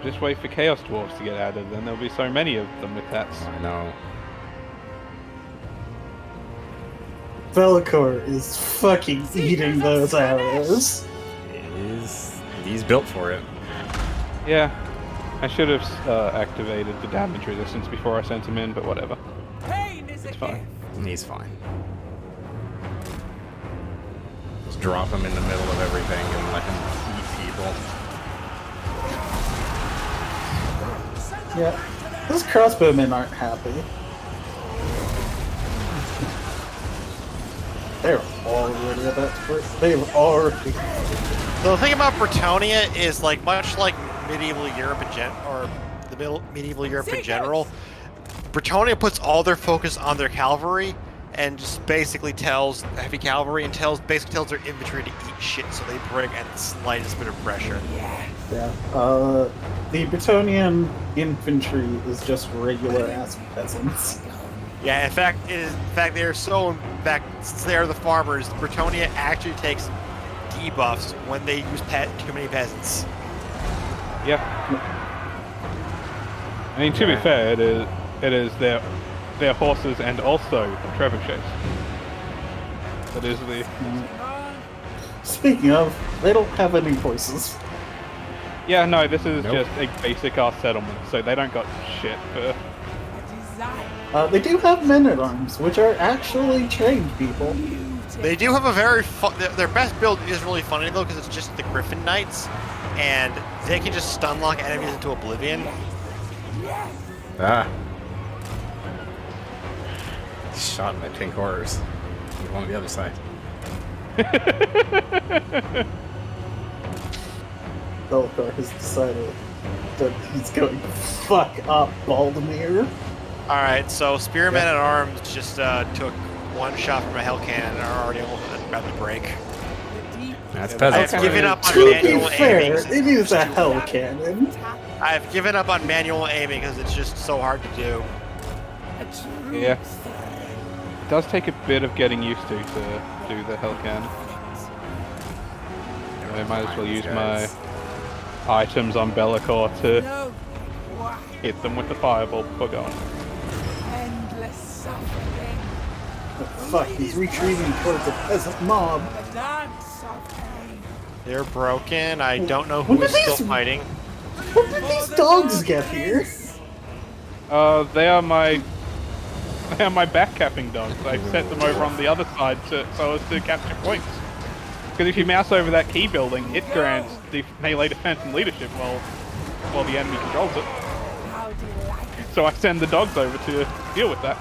Just wait for Chaos Dwarves to get added, then there'll be so many of them with hats. I know. Velikor is fucking eating those arrows. He's built for it. Yeah. I should have activated the damage resistance before I sent him in, but whatever. Pain is a It's fine. He's fine. Just drop him in the middle of everything and let him eat people. Yeah, those crossbowmen aren't happy. They're already about to break. They've already. So the thing about Bretonnia is like much like medieval Europe medieval Europe in general. Bretonnia puts all their focus on their cavalry and just basically tells heavy cavalry and basically tells their infantry to eat shit so they break at the slightest bit of pressure. Yeah. The Bretonnian infantry is just regular ass peasants. Yeah, in fact, since they are the farmers, Bretonnia actually takes debuffs when they use too many peasants. Yeah. I mean, to be fair, it is their horses and also trebuchets. That is the... Speaking of, they don't have any voices. Yeah, no, this is Nope. just a basic ass settlement, so they don't got shit for... They do have men-at-arms, which are actually trained people. They do have a very fun. Their best build is really funny though, because it's just the Griffin Knights, and they can just stun lock enemies into oblivion. Ah. Shot by pink horrors. There's one on the other side. Velikor has decided that he's going to fuck up Baldemir. All right, so Spearmen at Arms just took one shot from a Hell Cannon and are already about to break. That's I peasants. have given up on To be manual fair, aiming. it is a hell cannon. I've given up on manual aiming because it's just so hard to do. Yeah. It does take a bit of getting used to do the Hellcan. I might as well use my items on Be'lakor to hit them with the fireball before going. endless suffering. Fuck, he's retreating towards a peasant mob. The dance of pain. They're broken. I don't know When who is did still these- fighting. When did these dogs get here? They are my backcapping dogs. I set them over on the other side so as to capture points. Because if you mouse over that key building, it grants melee defense and leadership while the enemy controls it. How delightful. So I send the dogs over to deal with that.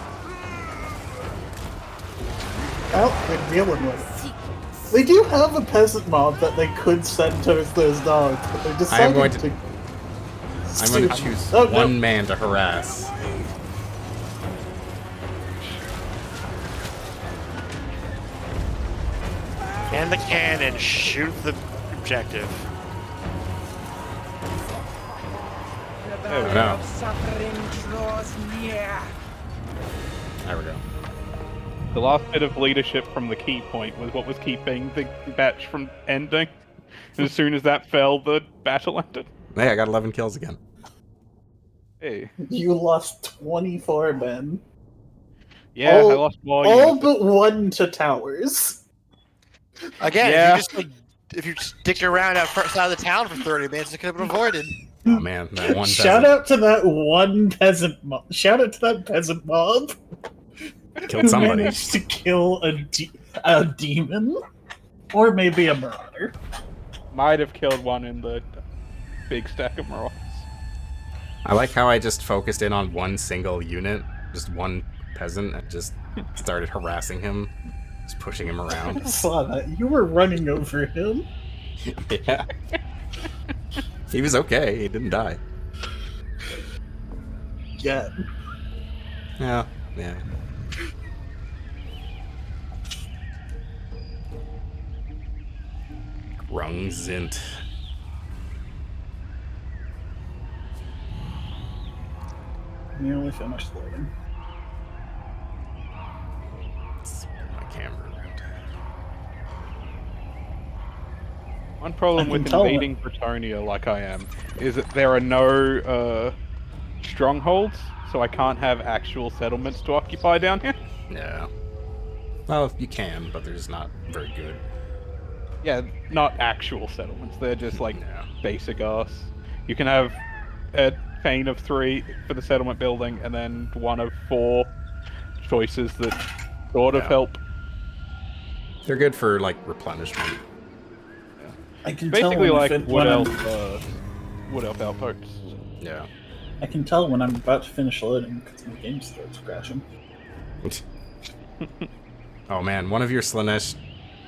Well, they're dealing with it. They do have a peasant mob that they could send towards those dogs, but they decided going to... to- I'm going to choose Oh, no. one man to harass. And the cannon shoot the objective. The There we valley go. of suffering draws near. There we go. The last bit of leadership from the key point was what was keeping the batch from ending. As soon as that fell, the battle ended. Hey, I got 11 kills again. Hey. You lost 24 men. Yeah, I lost more All units. but one to towers. Again, Yeah. if you sticked around out front side of the town for 30 minutes, it could have been avoided. Oh man, that one Shout peasant out to that one peasant mob. Shout out to that peasant mob. killed Who somebody. managed to kill a demon. Or maybe a marauder. Might have killed one in the big stack of marauders. I like how I just focused in on one single unit, just one peasant, and just started harassing him, just pushing him I around. saw that. You were running over him. Yeah. He was okay. He didn't die. Yeah. Yeah. Yeah. Grungzint. Nearly finished loading. Spin my camera around. One problem I with can tell invading Bretonnia like I am is that there are no strongholds, so I can't have actual settlements to occupy down here. Yeah. Well, you can, but they're just not very good. Yeah, not actual settlements. They're just like Yeah. basic ass. You can have a chain of 3 for the settlement building, and then one of 4 choices that sort of Yeah. help. They're good for like replenishment. I can tell Basically when, like when wood I'm, elf outposts. Yeah. I can tell when I'm about to finish loading because my game starts crashing. Oh man, one of your Slaanesh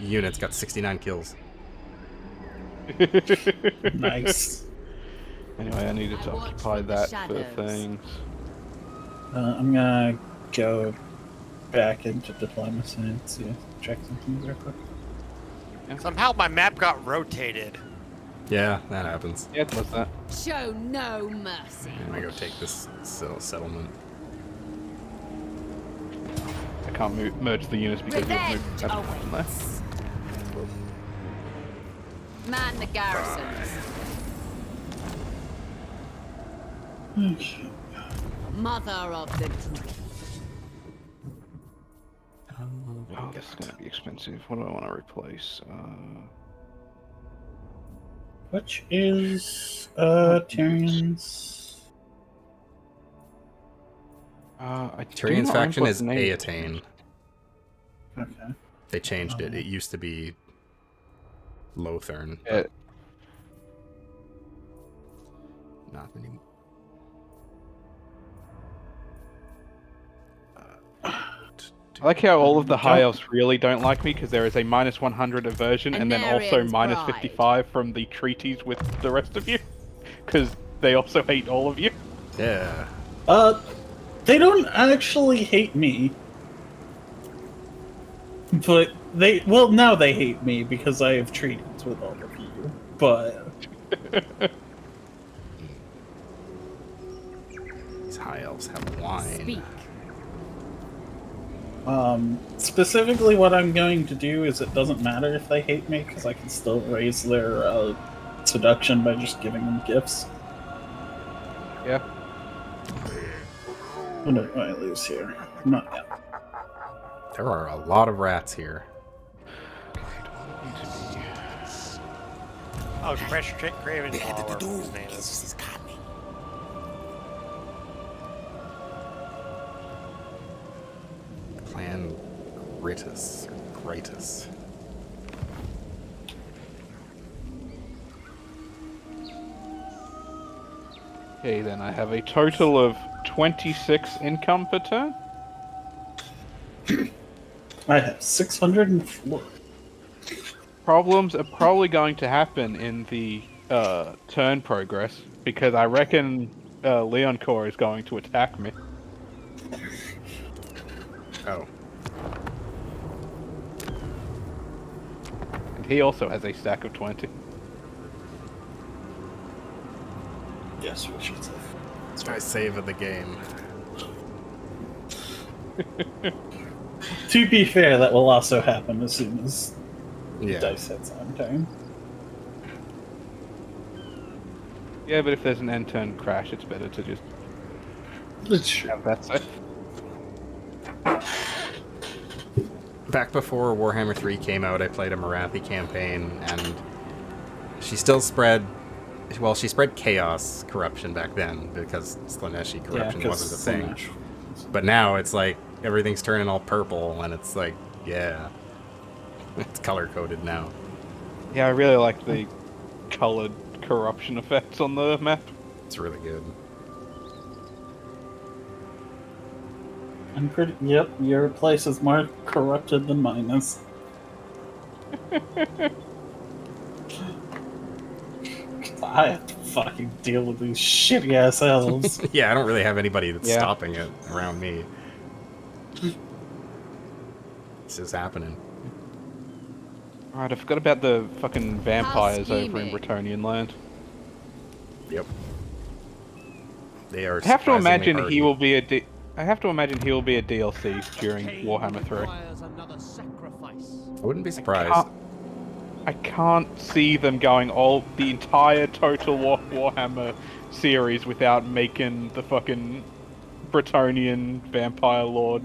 units got 69 kills. Nice. Anyway, I needed to occupy that for things. I'm gonna go back into diplomacy and see check something real quick. Somehow my map got rotated. Yeah, that happens. Yeah, it was that. Show no mercy. I'm gonna go take this settlement. I can't merge the units because Revenge we've moved that from there. awaits. Man the garrisons. Mother of the dream. Oh, this is gonna be expensive. What do I want to replace? Which is Tyrion's? I do Tyrion's not faction remember is what the name Aatane. Okay. They changed it. It used to be Lothern. Yeah. Not anymore. I like how all of the high elves really don't like me because there is a -100 aversion and then also Anarian's bride. -55 from the treaties with the rest of you because they also hate all of you. Yeah. They don't actually hate me. But now they hate me because I have treaties with all of you. But These high elves have wine. Speak. specifically what I'm going to do is it doesn't matter if they hate me because I can still raise their seduction by just giving them gifts. Yeah. What did I lose here? Not yet. There are a lot of rats here. Oh, Craven. Oh, whatever his name is. Clan Gritus. Gritus. Okay, then I have a total of 26 income per turn. I have 604. Problems are probably going to happen in the turn progress because I reckon Leon Core is going to attack me. Oh. And he also has a stack of 20. Yes, we should say. It's my save of the game. To be fair, that will also happen as soon as Yeah. dice hits on turn. Yeah, but if there's an end turn crash, it's better to just That's true. have that safe. Back before Warhammer 3 came out, I played a Morathi campaign, and she still spread... Well, she spread chaos corruption back then, because Slaaneshi corruption wasn't a thing. But now it's like, everything's turning all purple, and it's like, yeah. It's color-coded now. Yeah, I really like the colored corruption effects on the map. It's really good. I'm pretty. Yep, your place is more corrupted than mine is. I have to fucking deal with these shitty ass elves. Yeah, I don't really have anybody that's Yeah. stopping it around me. It's just happening. Alright, I forgot about the fucking vampires over in scheming. Bretonnian land. Yep. They are. I have to surprisingly imagine hardy. he will be a I have to imagine he will be a DLC during Warhammer 3. I wouldn't be surprised. I can't see them going all the entire Total Warhammer series without making the fucking Bretonnian vampire lord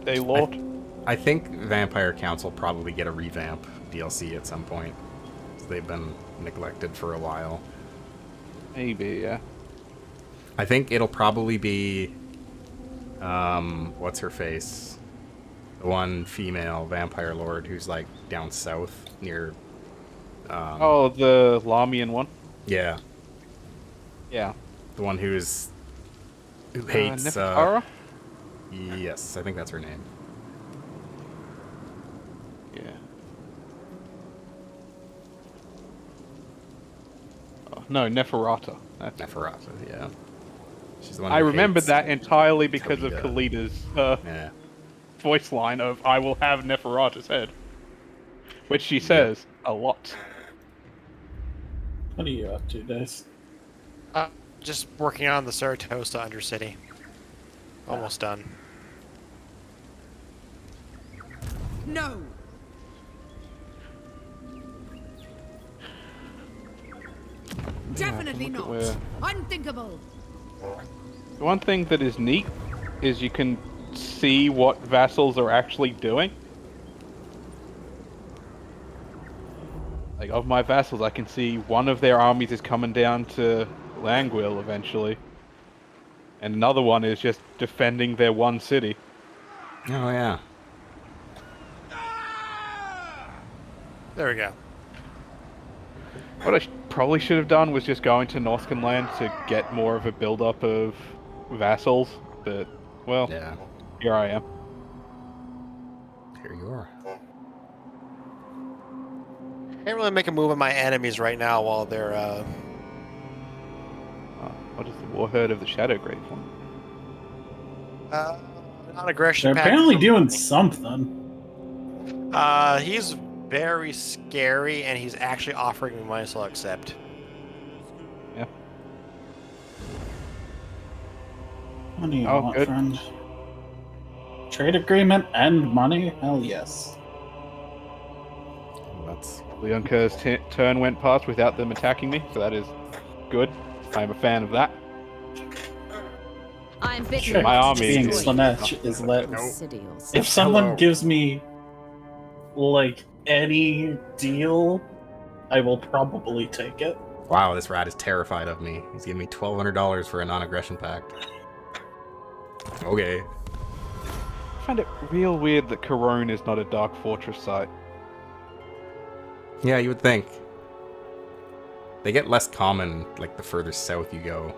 a lord. I think Vampire Council probably get a revamp DLC at some point. They've been neglected for a while. Maybe, yeah. I think it'll probably be, what's her face? The one female vampire lord who's like down south near. Oh, the Lamian one. Yeah, Yeah. the one who hates. Nefertara? Yes, I think that's her name. Yeah. Oh, no, Neferata. That's Neferata. Yeah, she's the one. I who remembered hates that entirely because of Kalita. Kalita's Yeah. voice line of "I will have Neferata's head," which she says a lot. What are you up to, Dice? Just working on the Saratoga Undercity. Almost done. No. Definitely look at not. where- Unthinkable. The one thing that is neat is you can see what vassals are actually doing. Like, of my vassals, I can see one of their armies is coming down to Langwill eventually. And another one is just defending their one city. Oh yeah. There we go. What I probably should have done was just go into Northcan land to get more of a build-up of vassals. But, well, Yeah. here I am. Here you are. Can't really make a move on my enemies right now while they're What is the Warherd of the Shadowgrave one? non-aggression. They're pact. apparently doing something. He's very scary, and he's actually offering me money, so I'll accept. Yeah. What do you Oh, want, good. friend? Trade agreement and money? Hell yes. That's Leonka's turn went past without them attacking me, so that is good. I'm a fan of that. I'm bitten. Sure. My army Being is- Slaanesh is that Insidious. if someone Hello. gives me like any deal I will probably take it. Wow, this rat is terrified of me. He's giving me $1,200 for a non-aggression pact. Okay. I find it real weird that Corone is not a Dark Fortress site. Yeah, you would think. They get less common, like, the further south you go,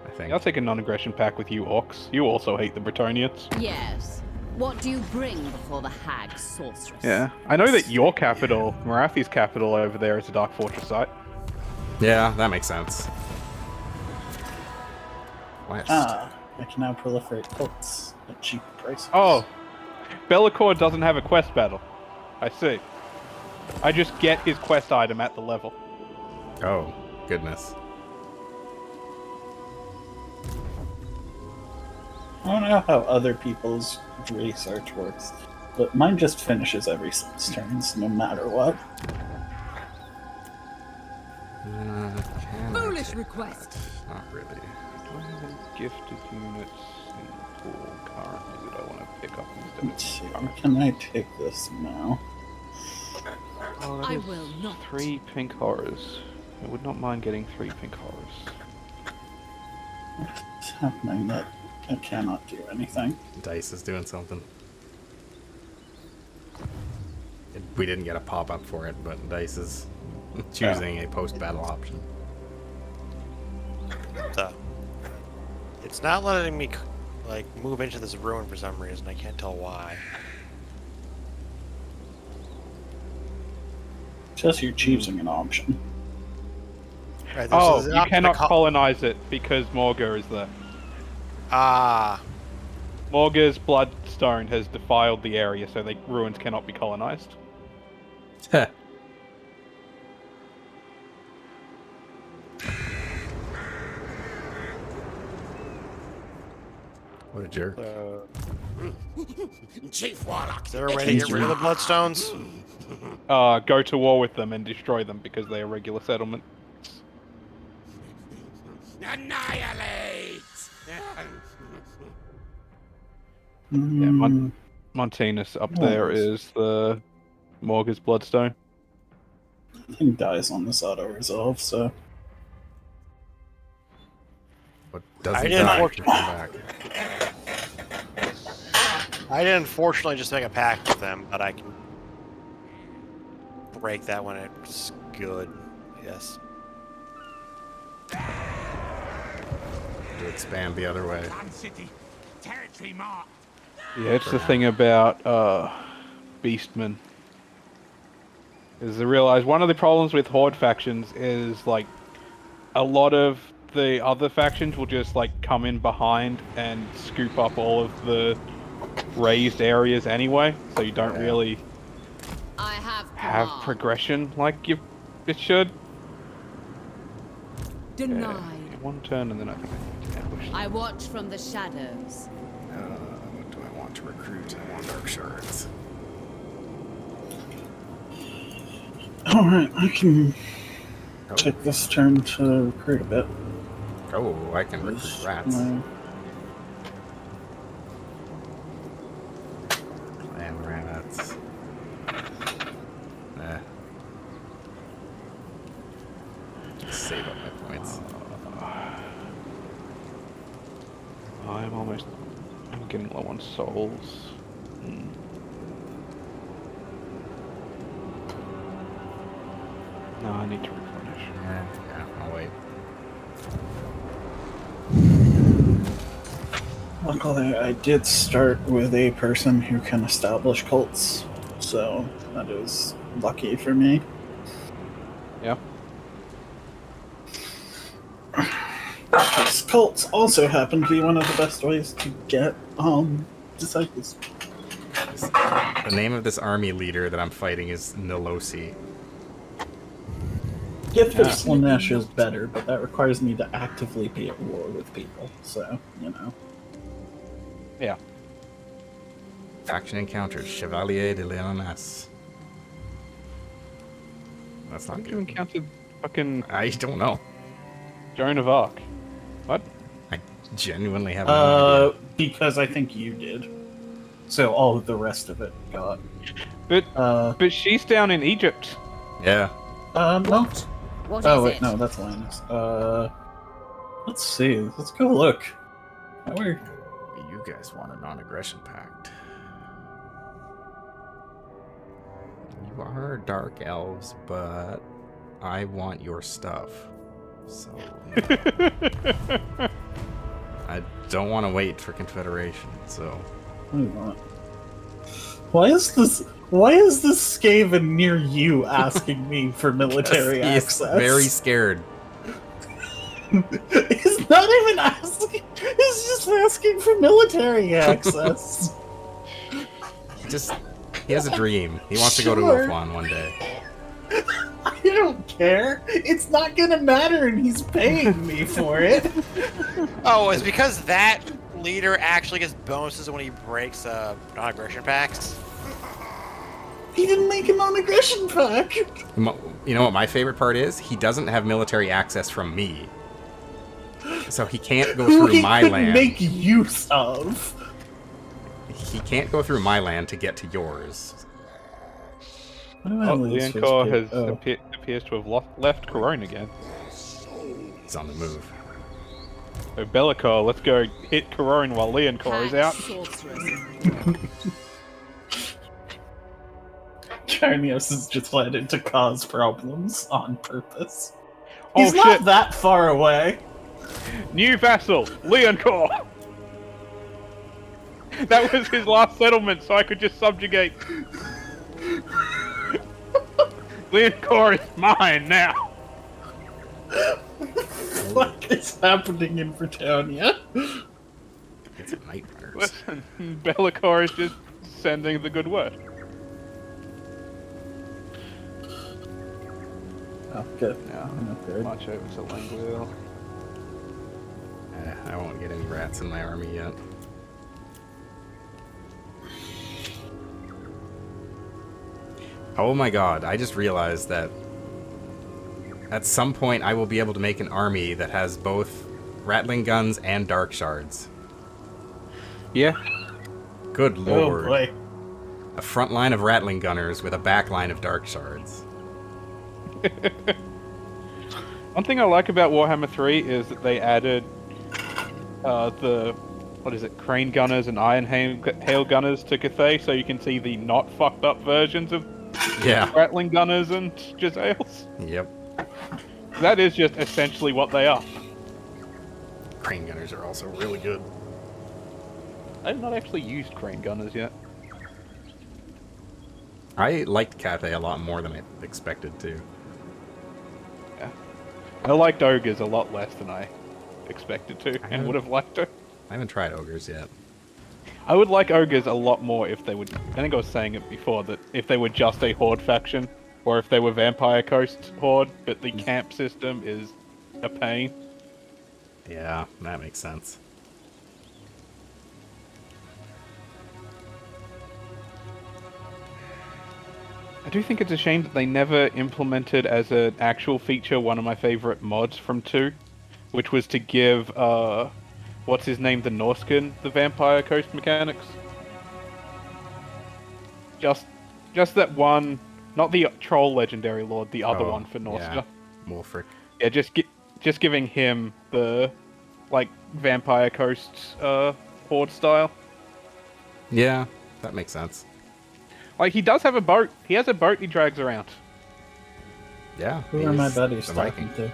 I think. I'll take a non-aggression pact with you, Orcs. You also hate the Bretonnians. Yes. What do you bring before the hag sorceress? Yeah. I know that your capital, Morathi's capital over there, is a Dark Fortress site. Yeah, that makes sense. West. I can now proliferate cults at cheap prices. Oh! Bellicor doesn't have a quest battle. I see. I just get his quest item at the level. Oh, goodness. I don't know how other people's research works, but mine just finishes every 6 turns, no matter what. Foolish request. Not really. Do I have any gifted units in the pool currently that I want to pick up Let's see, instead where of can I take this now? Oh, that I is will not. 3 pink horrors. I would not mind getting 3 pink horrors. What's happening that I cannot do anything? Dice is doing something. We didn't get a pop-up for it, but Dice is choosing a post-battle option. So, it's not letting me like move into this ruin for some reason. I can't tell why. Just you're choosing an option. Right, Oh, there's an you option to cannot colonize it because Morga is there. Ah, Morga's bloodstone has defiled the area, so the ruins cannot be colonized. What a jerk. Chief Warlock. is there a way to get rid of the bloodstones? Go to war with them and destroy them because they are regular settlement. Annihilate! Yeah, Montanus up there is the Morga's bloodstone. He dies on this auto resolve, so What I doesn't didn't die work- can come back. I did unfortunately just make a pact with them, but I can break that when it's good. Yes. To expand the other way. City. Territory mark. Yeah, it's the thing about Beastmen. Is I realize one of the problems with Horde factions is like a lot of the other factions will just like come in behind and scoop up all of the raised areas anyway, so you don't really I have have command. progression like it should. Denied. One turn and then I think I need to ambush. I watch from the shadows. What do I want to recruit? I want dark shards. alright, I can Oh, take this turn to recruit a bit. oh, I can recruit rats. And rats. Just save up my points. I'm getting low on souls. No, I need to replenish. Yeah, I'll wait. Luckily, I did start with a person who can establish cults, so that is lucky for me. Yeah. Because cults also happen to be one of the best ways to get disciples. The name of this army leader that I'm fighting is Nilosi. Gift of Slaanesh is better, but that requires me to actively be at war with people, so, you know. Yeah. Faction encountered Chevalier de Leones. That's not You good. encountered fucking I don't know. Joan of Arc. What? I genuinely have no idea. Because I think you did. So all of the rest of it got. But she's down in Egypt. Yeah. No. What Oh is wait, it? no, that's Linus. Let's see. Let's go look. Where? You guys want a non-aggression pact. You are dark elves, but I want your stuff. So I don't want to wait for Confederation, so What do you want? Why is this Skaven near you asking me for military he's access? very scared. He's not even asking. He's just asking for military access. He has a dream. He wants to go to Sure. Ulthuan one day. I don't care. It's not gonna matter, and he's paying me for it. Oh, it's because that leader actually gets bonuses when he breaks non-aggression pacts. He didn't make a non-aggression pact. You know what my favorite part is? He doesn't have military access from me. So he can't go Who through he my could land. make use of. He can't go through my land to get to yours. What do I lose for Leoncor his has pick? Oh. appears to have left Corone again. He's on the move. So Bellicor, let's go hit Corone while Leoncor is out. Sorceress. Karneios is just planted to cause problems on purpose. Oh, He's not shit. that far away. New vassal, Leoncor! That was his last settlement, so I could just subjugate. Leoncor is mine now! What is happening in Britannia? It's nightmares. Listen, Bellicor is just sending the good word. Oh, good. Now, I'm okay. march over to Langwheel. I won't get any rats in my army yet. Oh my god, I just realized that at some point I will be able to make an army that has both rattling guns and dark shards. Yeah. Good lord. Oh boy. A front line of rattling gunners with a back line of dark shards. One thing I like about Warhammer 3 is that they added crane gunners and iron hail gunners to Cathay, so you can see the not fucked up versions of Yeah. rattling gunners and Jezzails. Yep. That is just essentially what they are. Crane gunners are also really good. I have not actually used crane gunners yet. I liked Cathay a lot more than I expected to. Yeah. I liked ogres a lot less than I expected to, and would have liked to. I haven't tried ogres yet. I would like ogres a lot more if they would. I think I was saying it before that if they were just a horde faction, or if they were Vampire Coast horde, but the camp system is a pain. Yeah, that makes sense. I do think it's a shame that they never implemented as an actual feature one of my favorite mods from 2, which was to give what's his name, the Norskin, the Vampire Coast mechanics. Just that one, not the Troll Legendary Lord, the other one for Norska. Yeah. Wolfric. Yeah, just giving him the Vampire Coast horde style. Yeah, that makes sense. Like, he does have a boat. He has a boat he drags around. Yeah. Who are my he's buddies the talking Viking.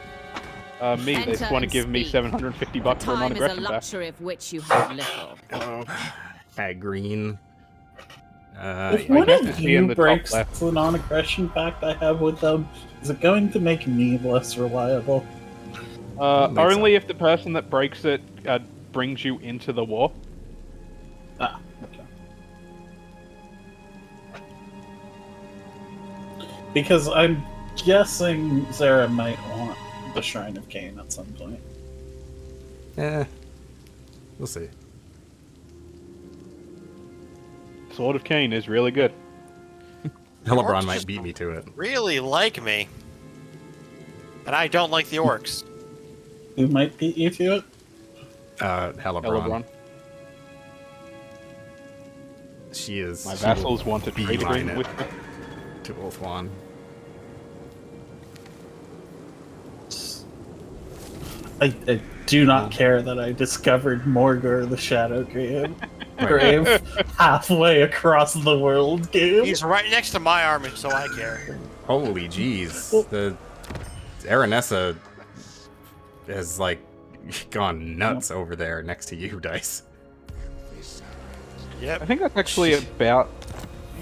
to? Me, they just Enter want to and give me speak. $750 for a Time is a non-aggression back. luxury of which you have little. Oh, Ag Green. If Yeah. one guess of be in you the top breaks left. the non-aggression pact I have with them, is it going to make me less reliable? think Only so. if the person that breaks it brings you into the war. Ah, okay. Because I'm guessing Zara might want the Shrine of Cain at some point. We'll see. Sword of Cain is really good. Hellebron Orcs might just beat me to it. Really like me. And I don't like the orcs. Who might beat you to it? Hellebron. Elebron. She is. My she vassals will want a trade beeline agreement it with me. to Ulthuan. I do not care that I discovered Morgor the Shadow Grave halfway across the world game. He's right next to my army, so I care. Holy jeez. The Aranessa has, like, gone nuts over there next to you, Dice. Yep. I think that's actually about.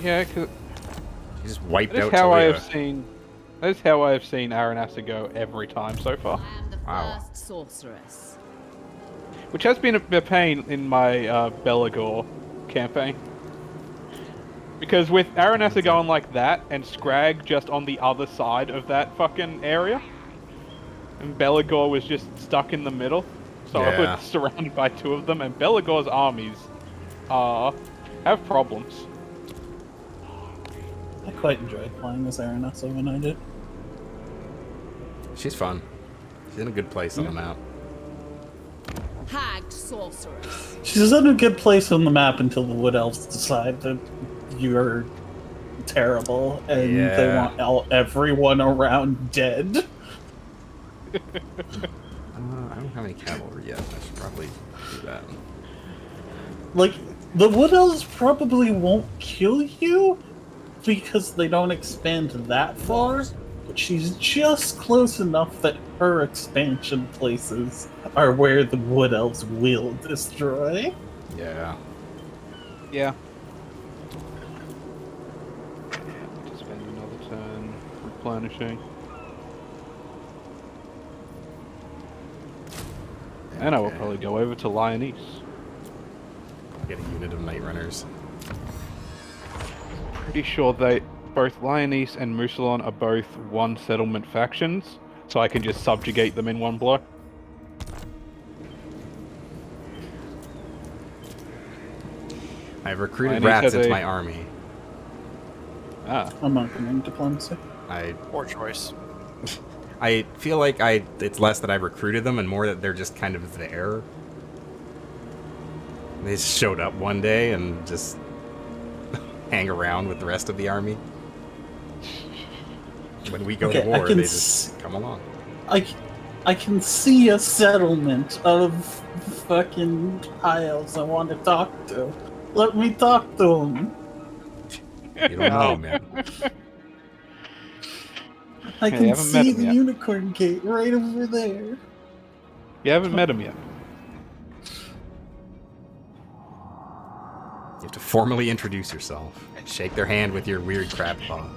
Yeah, because You just wiped that is out how I have Talia. seen. That is how I have seen Aranassa go every time so far. I am the Wow. first sorceress. Which has been a pain in my Belagor campaign. Because with Aranessa going like that, and Scrag just on the other side of that fucking area, and Belagor was just stuck in the middle, so I Yeah. was surrounded by two of them, and Belagor's armies have problems. I quite enjoyed playing as Aranessa when I did. She's fun. She's in a good place on the map. Hagged sorceress. She's in a good place on the map until the Wood Elves decide that you're terrible and they Yeah. want everyone around dead. I don't have any cavalry yet. I should probably do that. Like, the Wood Elves probably won't kill you because they don't expand that far, but she's just close enough that her expansion places are where the Wood Elves will destroy. Yeah. Yeah. To spend another turn replenishing. And I will probably go over to Lyonese. Get a unit of Night Runners. Pretty sure they both Lyonese and Mousillon are both one settlement factions, so I can just subjugate them in one blow. I've recruited Lyonese rats has into a- my army. Ah. I'm not going to diplomacy. Poor choice. I feel like it's less that I've recruited them and more that they're just kind of there. They just showed up one day and just hang around with the rest of the army. When we go to Okay, I war, can they just come along. I can see a settlement of fucking high elves I want to talk to. Let me talk to them. You don't know, man. I Yeah, can you haven't met see him the yet. unicorn gate right over there. You haven't met him yet. You have to formally introduce yourself and shake their hand with your weird crab paw.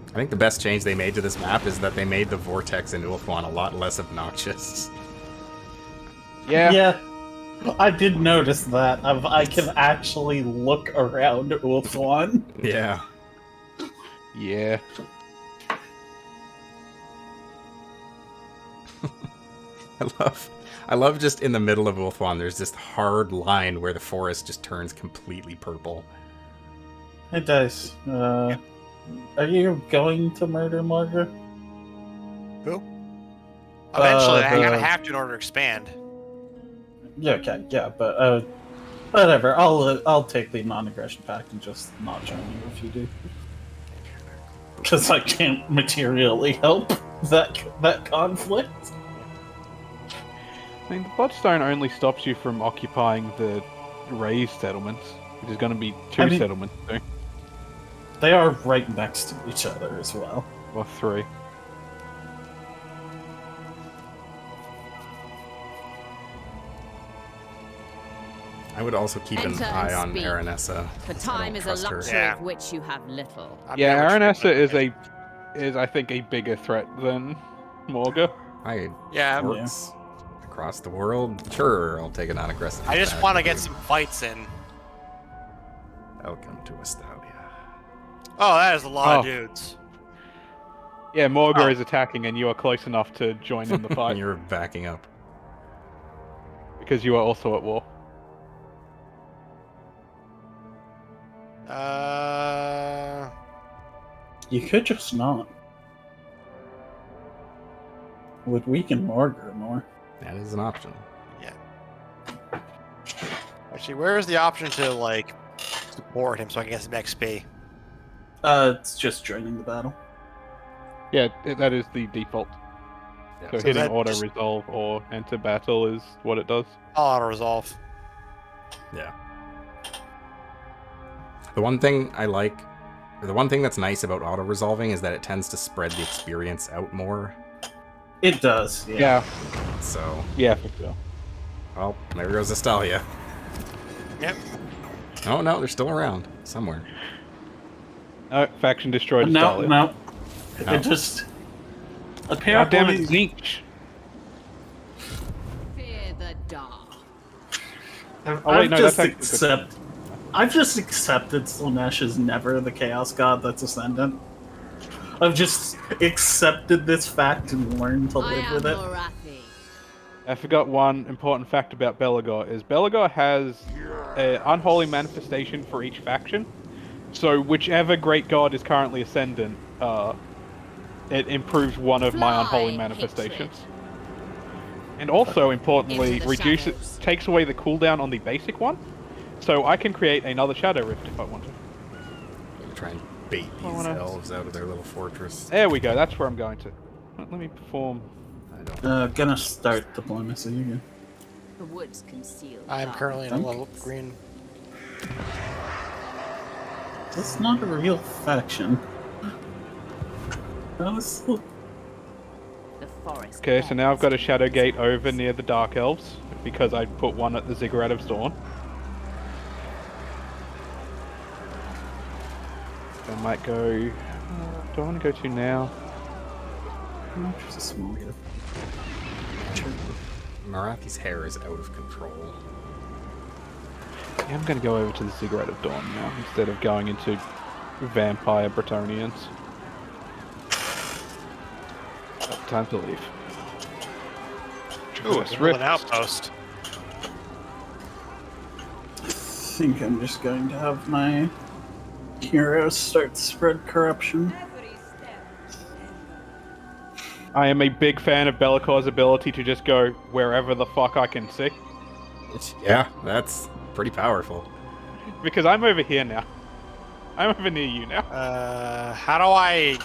I think the best change they made to this map is that they made the vortex in Ulthuan a lot less obnoxious. Yeah. Yeah, I did notice that. I can actually look around Ulthuan. Yeah. Yeah. I love just in the middle of Ulthuan, there's this hard line where the forest just turns completely purple. Hey, Dice. Are you going to murder Margaret? Who? Eventually, I the- have to in order to expand. Yeah, okay, yeah, but whatever. I'll take the non-aggression pact and just not join you if you do, because I can't materially help that conflict. I mean, the Bloodstone only stops you from occupying the raised settlements, which is going to be two settlements soon. They are right next to each other as well. Or three. I would also keep an Enter and eye on speak. Aranessa. For I time don't is a trust her. luxury Yeah. of which you have little. I've Yeah, never Aranessa treated is I think a bigger threat than Morga. Yeah, Orcs across the world. Sure, I'll take a non-aggressive. I just attack. want to get some fights in. Welcome to Estalia. Oh, that is a lot of Oh. dudes. Yeah, Morga Oh. is attacking, and you are close enough to join in the fight You're backing up. because you are also at war. You could just not. Would weaken Margaret more. That is an option. Actually, where is the option to like support him so I can get some XP. It's just joining the battle. Yeah, that is the default. Yeah, So so hitting that auto just- resolve or enter battle is what it does. I'll auto resolve. Yeah. The one thing I like, or the one thing that's nice about auto resolving is that it tends to spread the experience out more. It does, yeah. Yeah, So, yeah, for sure. well, there goes Estalia. Yep. Oh no, they're still around somewhere. No, faction destroyed No, Estalia. no. No. It just... God damn it, Apparently... Zinch! Fear the dark. Oh, wait, no, that's actually good. I've just accepted Slaanesh is never the Chaos God that's Ascendant. I've just accepted this fact and learned to I live am with it. Morathi. I forgot one important fact about Belagor is Belagor has an unholy manifestation for each faction. So whichever great god is currently ascendant, it improves one of my unholy Fly, manifestations. hatred. And also, importantly, Into the shadows. takes away the cooldown on the basic one. So I can create another Shadow Rift if I want to. Try and bait I these wanna- elves out of their little fortress. There we go, that's where I'm going to. Let me perform. I don't. Gonna start diplomacy again. The woods conceal. I am dark. currently in a level green. That's not a real faction. That was... The forest. Okay, so now I've got a bends. Shadow Gate over near the Dark Elves, because I put one at the Ziggurat of Dawn. I might go... do I want to go to now? Just a small gift. Morathi's hair is out of control. Yeah, I'm going to go over to the Ziggurat of Dawn now, instead of going into Vampire Bretonians. Time to leave. Ooh, Yes, it's Rift. an outpost. I think I'm just going to have my heroes start to spread corruption. I am a big fan of Bellacor's ability to just go wherever the fuck I can see. Yeah, that's pretty powerful. Because I'm over here now. I'm over near you now. How do I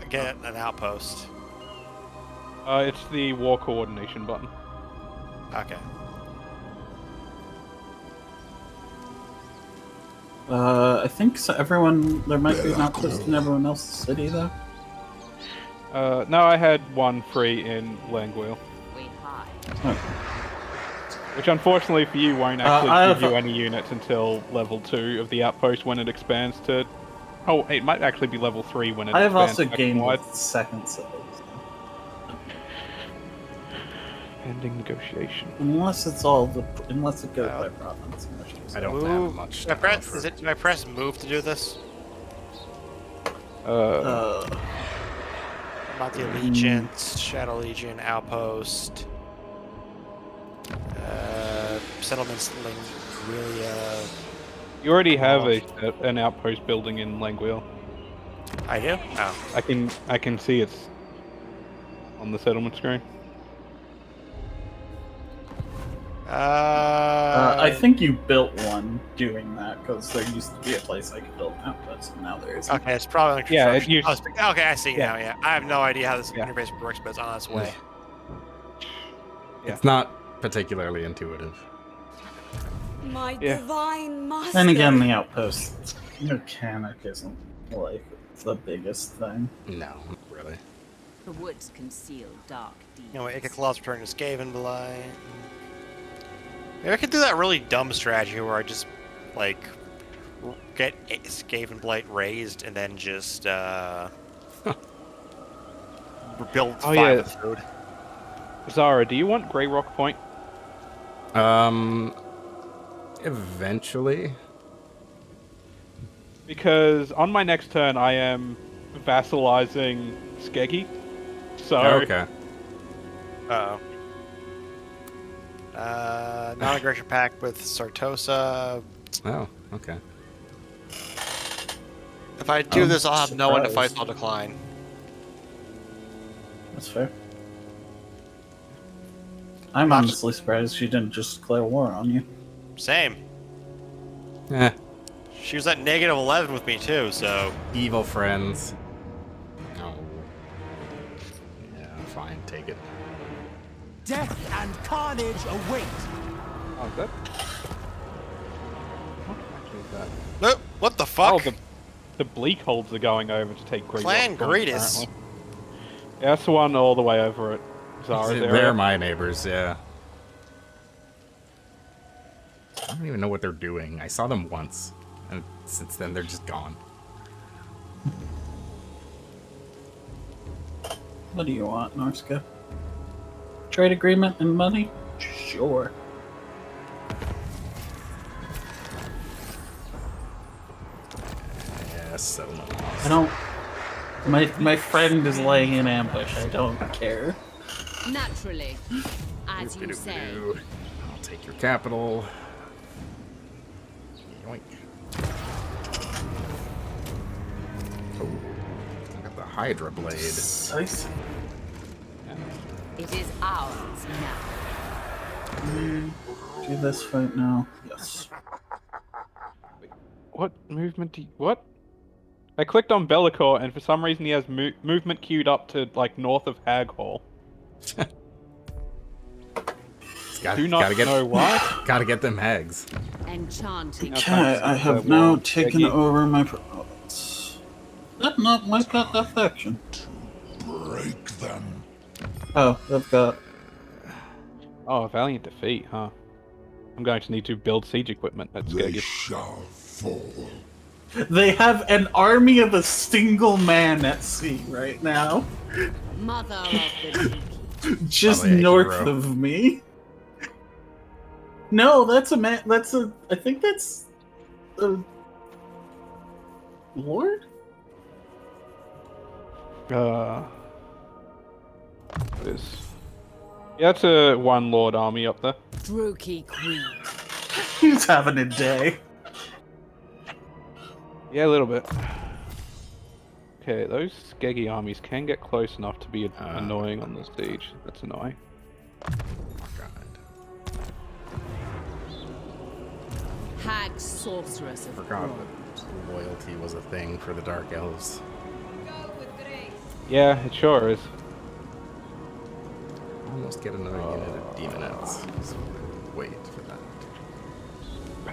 get an outpost? It's the war coordination button. Okay. I think so there might be an outpost in everyone else's city, though. No, I had one free in Langwheel. We hide. Oh. Which unfortunately for you won't I actually give have you a- any units until level 2 of the outpost when it expands to... Oh, it might actually be level 3 when it I have expands also gained wide. a second city. Pending negotiation. Unless it goes by province. in which case- I don't have Move. much Do I to press? offer. Do I press move to do this? About the Allegiance, Shadow Legion, Outpost, Settlements, Linguilia. You already have an outpost building in Langwheel. I do? Oh. I can see it's on the settlement screen. I think you built one doing that because there used to be a place I could build an outpost, and now there isn't. Okay, it's probably like Yeah, it construction. used- Okay, I see Yeah. now. Yeah, I have no idea how this Yeah. interface works, but it's on its way. It's not particularly intuitive. My Yeah. divine master. Then again, the outpost mechanic isn't like the biggest thing. No, not really. The woods conceal dark deeds. You know, Ikit Claws returning to Skaven Blight. Maybe I could do that really dumb strategy where I just, like, get Skaven Blight raised and then just, build Oh, 5 yeah. of food. Zara, do you want Grey Rock Point? Eventually. Because on my next turn, I am vassalizing Skeggy. So, Okay. Uh-oh. Non-aggression pact with Sartosa. Oh, okay. If I do I'm this, I'll have no one to fight, surprised. so I'll decline. That's fair. I'm Not- honestly surprised she didn't just declare war on you. Same. Eh, She was at -11 with me too, so evil friends. Oh. Yeah, fine, take it. Death and carnage await. Oh, is that? What actually is that? nope. What the fuck? Oh, the bleak holds are going over to take Great Clan Rock, Greetus. apparently. Yeah, that's the one all the way over at Zara's area. They're my neighbors, yeah. I don't even know what they're doing. I saw them once, and since then they're just gone. What do you want, Norska? Trade agreement and money? Sure. Yes, settlement. I don't. My friend is laying in ambush. I don't care. Naturally, as you say. I'll take your capital. Yoink. Oh, I got the Hydra blade. Decisive. It is ours now. Do this fight now. Yes. What movement do you... What? I clicked on Bellicor, and for some reason he has movement queued up to, like, north of Hag Hall. Do not know why. Gotta get them hags. Enchanting. Okay, I have now taken over my province. That not wiped out that faction. Break them. Oh, I've got. Oh, a valiant defeat, huh? I'm going to need to build siege equipment. That's They good. shall fall. They have an army of a single man at sea right now, Mother of the Ikit. just Probably a north hero. of me. No, that's a man. That's a. I think that's a lord. What is... Yeah, it's a one lord army up there. Drooky Queen. He's having a day. Yeah, a little bit. Okay, those Skeggy armies can get close enough to be annoying on the siege. That's annoying. Hag sorceress I of forgot Bronze. that loyalty was a thing for the Dark Elves. Yeah, it sure is. Almost get another unit of demonettes. So wait for that.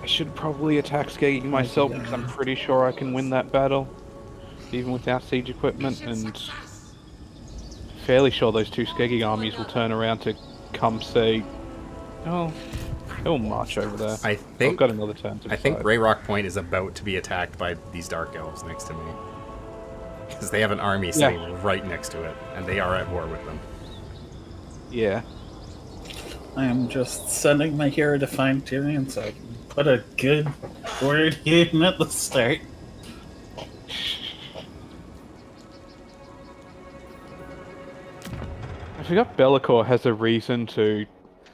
I should probably attack Skeggy myself because I'm pretty sure I can win that battle, even without siege equipment, and fairly sure those two Skeggy armies will turn around to come say, oh, they'll march over there. I I've think got another turn to I think decide. Grey Rock Point is about to be attacked by these Dark Elves next to me. Because they have an army sitting right next to it, and they are at war with them. Yeah. I am just sending my hero to find Tyrion so I can put a good word in at the start. I forgot Bellicor has a reason to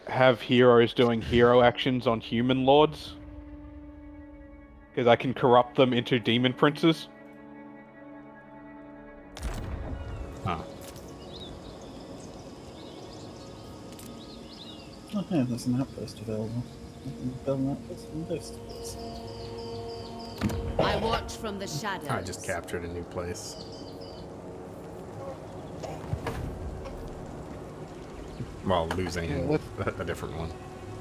have heroes doing hero actions on human lords. Because I can corrupt them into demon princes. Huh. Oh yeah, there's an outpost available. I can build an outpost in this place. I watch from the shadows. I just captured a new place. While losing a different one.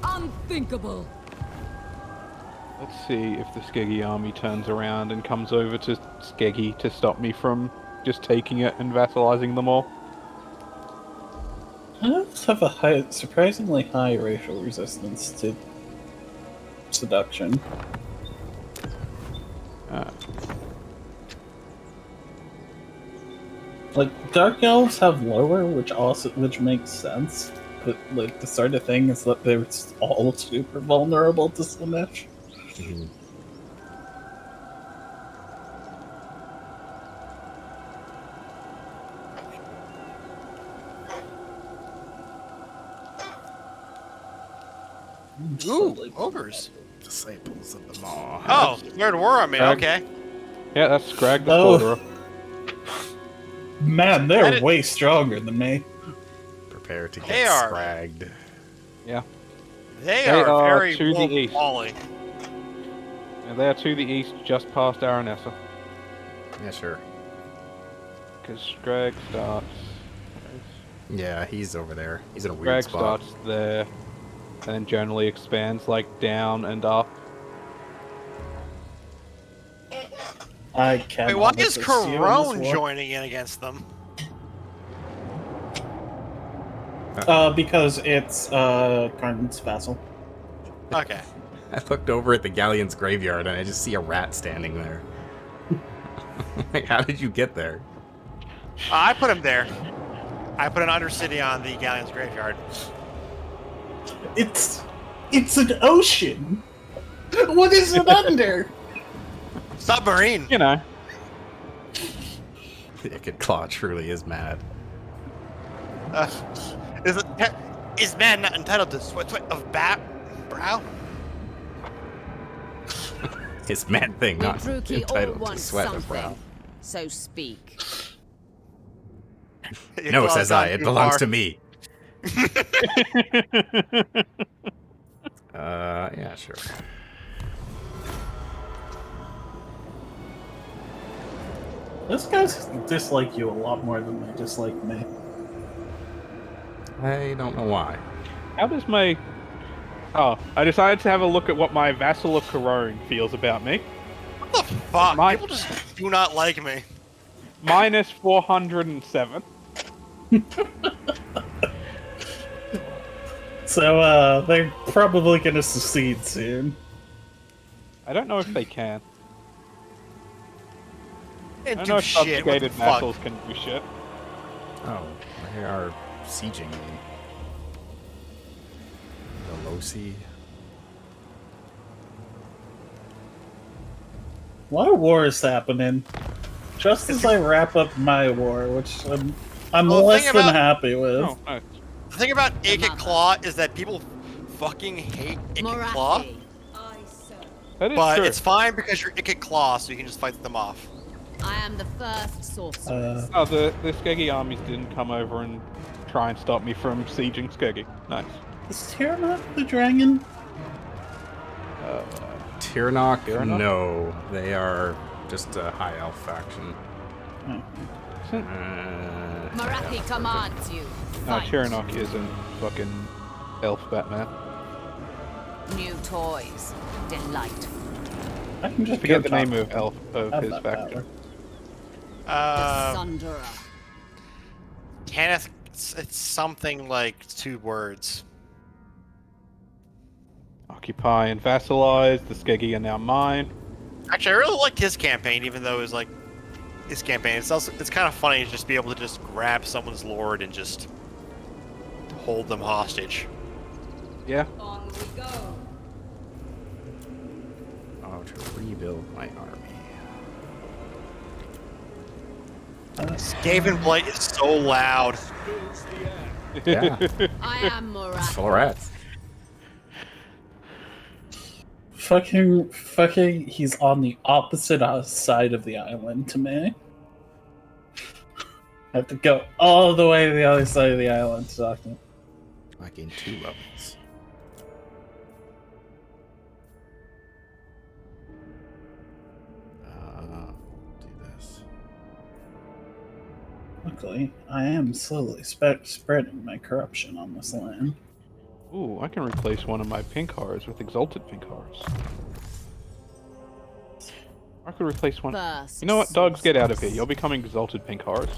Unthinkable. Let's see if the Skeggy army turns around and comes over to Skeggy to stop me from just taking it and vassalizing them all. Elves have a surprisingly high racial resistance to seduction. Like Dark Elves have lower, which makes sense. But like the sort of thing is that they're all super vulnerable to Slaanesh. Mhm. Ooh, ogres. Disciples of the Maw. Oh, Third War Army. Okay. Yeah, that's Scrag the Oh. Slaughterer. Man, I they're did- way stronger than me. Prepare to They get are. scragged. Yeah. They They are are very to the east. wolf-mauling. And they are to the east, just past Aranessa. Yeah, sure. Because Greg starts... Yeah, he's over there. He's in a weird Greg spot. starts there, and then generally expands, like, down and up. I can't. Wait, why is Corone joining in against them? Because it's Karn's vassal. Okay. I looked over at the galleon's graveyard and I just see a rat standing there. Like, how did you get there? I put him there. I put an Undercity on the Galleon's graveyard. It's an ocean. What is it under? Submarine. You know. The Ikit Claw truly is mad. Is man not entitled to sweat of brow? It's man thing, The not Druki all entitled to want sweat of something, brow. so speak. No, says I, it belongs to me. Yeah, sure. Those guys dislike you a lot more than they dislike me. I don't know why. How does my... Oh, I decided to have a look at what my Vassal of Corone feels about me. What the fuck? My- People just do not like me. Minus 407. So, they're probably gonna secede soon. I don't know if they can. I And don't do know if shit. What the subjugated fuck? vassals can do shit. Oh, they are sieging me. The Losi. A lot of war is happening. Just as I wrap up my war, which I'm Well, the less thing than about- happy with. Oh, no. The thing about Ikit Claw is that people fucking hate Ikit Claw, Morathi. I serve. That is but true. it's fine because you're Ikit Claw, so you can just fight them off. I am the first sorceress. Oh, the Skeggy armies didn't come over and try and stop me from sieging Skeggy. Nice. Is Tyrannok the dragon? Tirnock? Tirnock? No, they are just a high elf faction. Morathi commands you. No, Fight. Tiranock isn't fucking elf Batman. New toys. Delightful. I can just Forget go the name talk. of elf of Have his that faction. power. Sunderer. Tanith, it's something like 2 words. Occupy and vassalize. The Skeggy are now mine. Actually, I really liked his campaign, even though it was like his campaign. It's kind of funny to just be able to just grab someone's lord and just hold them hostage. Yeah. On we go. Oh, to rebuild my army. Skaven Blight is so loud. Yeah, I am it's full Morathi. of rats. Fucking, he's on the opposite side of the island to me. I have to go all the way to the other side of the island to talk to him. Like in 2 levels. Do this. Luckily, I am slowly spreading my corruption on this land. Ooh, I can replace one of my pink horrors with exalted pink horrors. I could replace one. First You know what, dogs, get out of here. sorceress. You're becoming exalted pink horrors.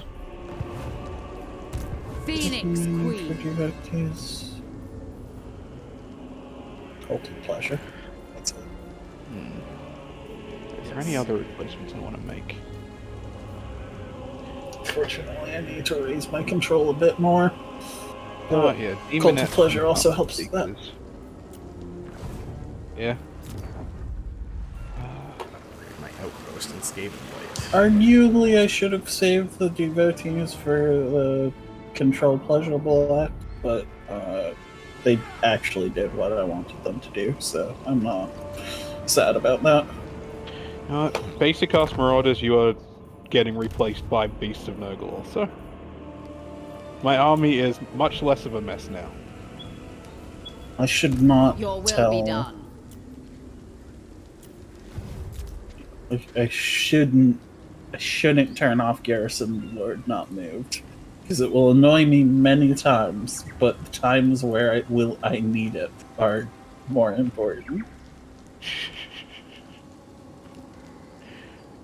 Phoenix Queen. His ultimate pleasure. That's it. Is there any other replacements I want to make? Fortunately, I need to raise my control a bit more. Oh, yeah. Cult of Demonette Pleasure also Pink helps with that. because- Yeah. My outpost in Skaven Blight. Arguably, I should have saved the devotees for the control pleasurable act, but they actually did what I wanted them to do, so I'm not sad about that. Basic Cast Marauders, you are getting replaced by Beasts of Nurgle also. My army is much less of a mess now. I should not Your will tell. be done. I shouldn't turn off Garrison Lord Not Moved, because it will annoy me many times, but the times where I need it are more important.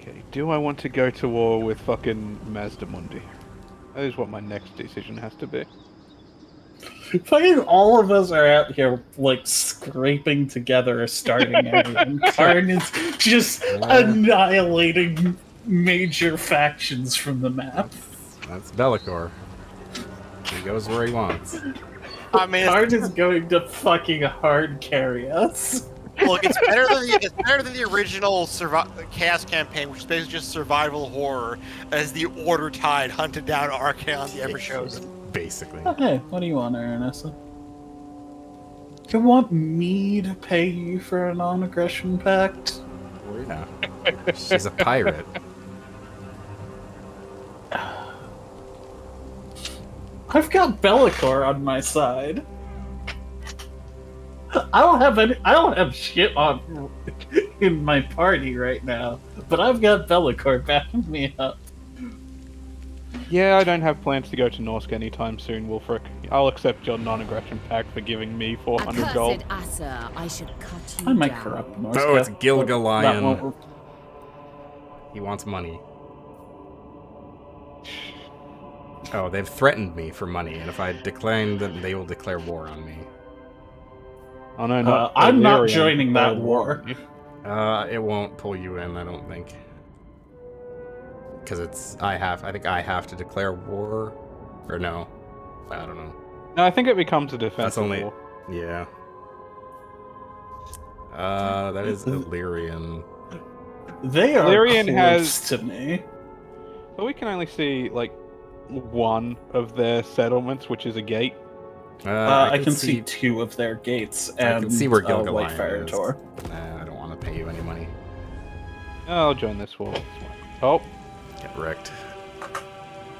Okay, do I want to go to war with fucking Mazdamundi? That is what my next decision has to be. Fucking all of us are out here, like, scraping together a starting area, and Karn is just annihilating major factions from the map. That's Bellicor. He goes where he wants. I mean, Karn is going to fucking hard carry us. look, it's better than the original Chaos campaign, which is basically just survival horror, as the Order Tide hunted down Archaon the Everchosen. Basically. Hey, what do you want, Aranessa? You want me to pay you for a non-aggression pact? Yeah. She's a pirate. I've got Bellicor on my side. I don't have shit on in my party right now, but I've got Bellicor backing me up. Yeah, I don't have plans to go to Norsk anytime soon, Wolfric. I'll accept your non-aggression pact for giving me 400 gold. Accursed Asa, I should cut you I might down. corrupt Norska. Oh, it's but Gilgalion. that won't- He wants money. Oh, they've threatened me for money, and if I decline them, they will declare war on me. Oh no, not I'm not Illyrian, joining that but war. It won't pull you in, I don't think. Because I think I have to declare war, or no, I don't know. No, I think it becomes a That's defensive only, war. yeah. That is Illyrian. They are Illyrian close has- to me. But we can only see, like, one of their settlements, which is a gate. I can see two of their gates, and I can see where Gilgalion Whitefire is. Tor. Nah, I don't want to pay you any money. I'll join this war. Oh, Get wrecked.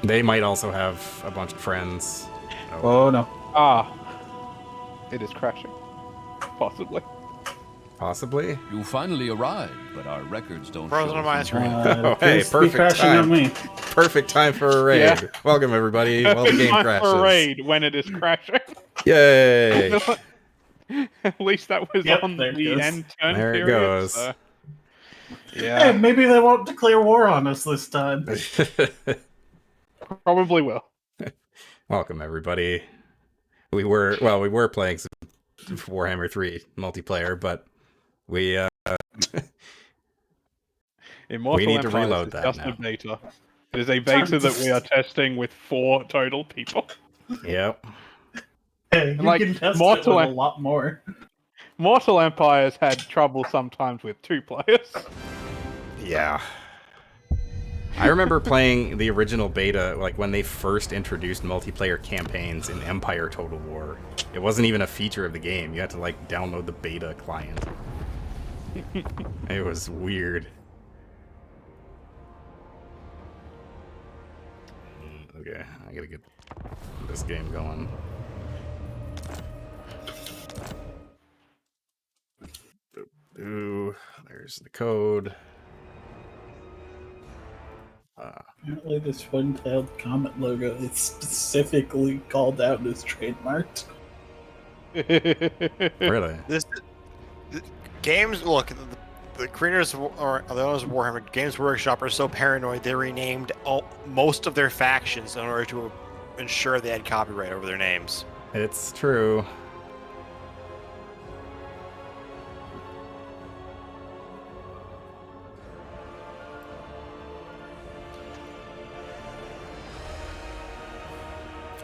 They might also have a bunch of friends. Oh no. it is crashing. Possibly. Possibly. You finally arrived, but our records don't Frozen show. on my screen. Oh, hey, Just be perfect crashing time. on me. Perfect time for a raid. Yeah. Welcome, everybody. While the game Not crashes. parade when it is crashing. Yay! At least that was Yep, on there it the goes. end turn There it period. goes. So. Hey, Yeah, maybe they won't declare war on us this time. probably will. Welcome, everybody. We were playing some Warhammer 3 multiplayer, but we Immortal need to Empires reload is that just now. a beta. It is a beta that we are testing with 4 total people. Yep. Hey, you like, can test Mortal it with a lot more. Mortal Empires had trouble sometimes with 2 players. Yeah. I remember playing the original beta, like when they first introduced multiplayer campaigns in Empire Total War. It wasn't even a feature of the game. You had to like download the beta client. It was weird. Okay, I gotta get this game going. Ooh, there's the code. Apparently, this one-tailed comet logo is specifically called out as trademarked. Really? The games, look, the creators or the owners of Warhammer Games Workshop are so paranoid they renamed most of their factions in order to ensure they had copyright over their names. It's true.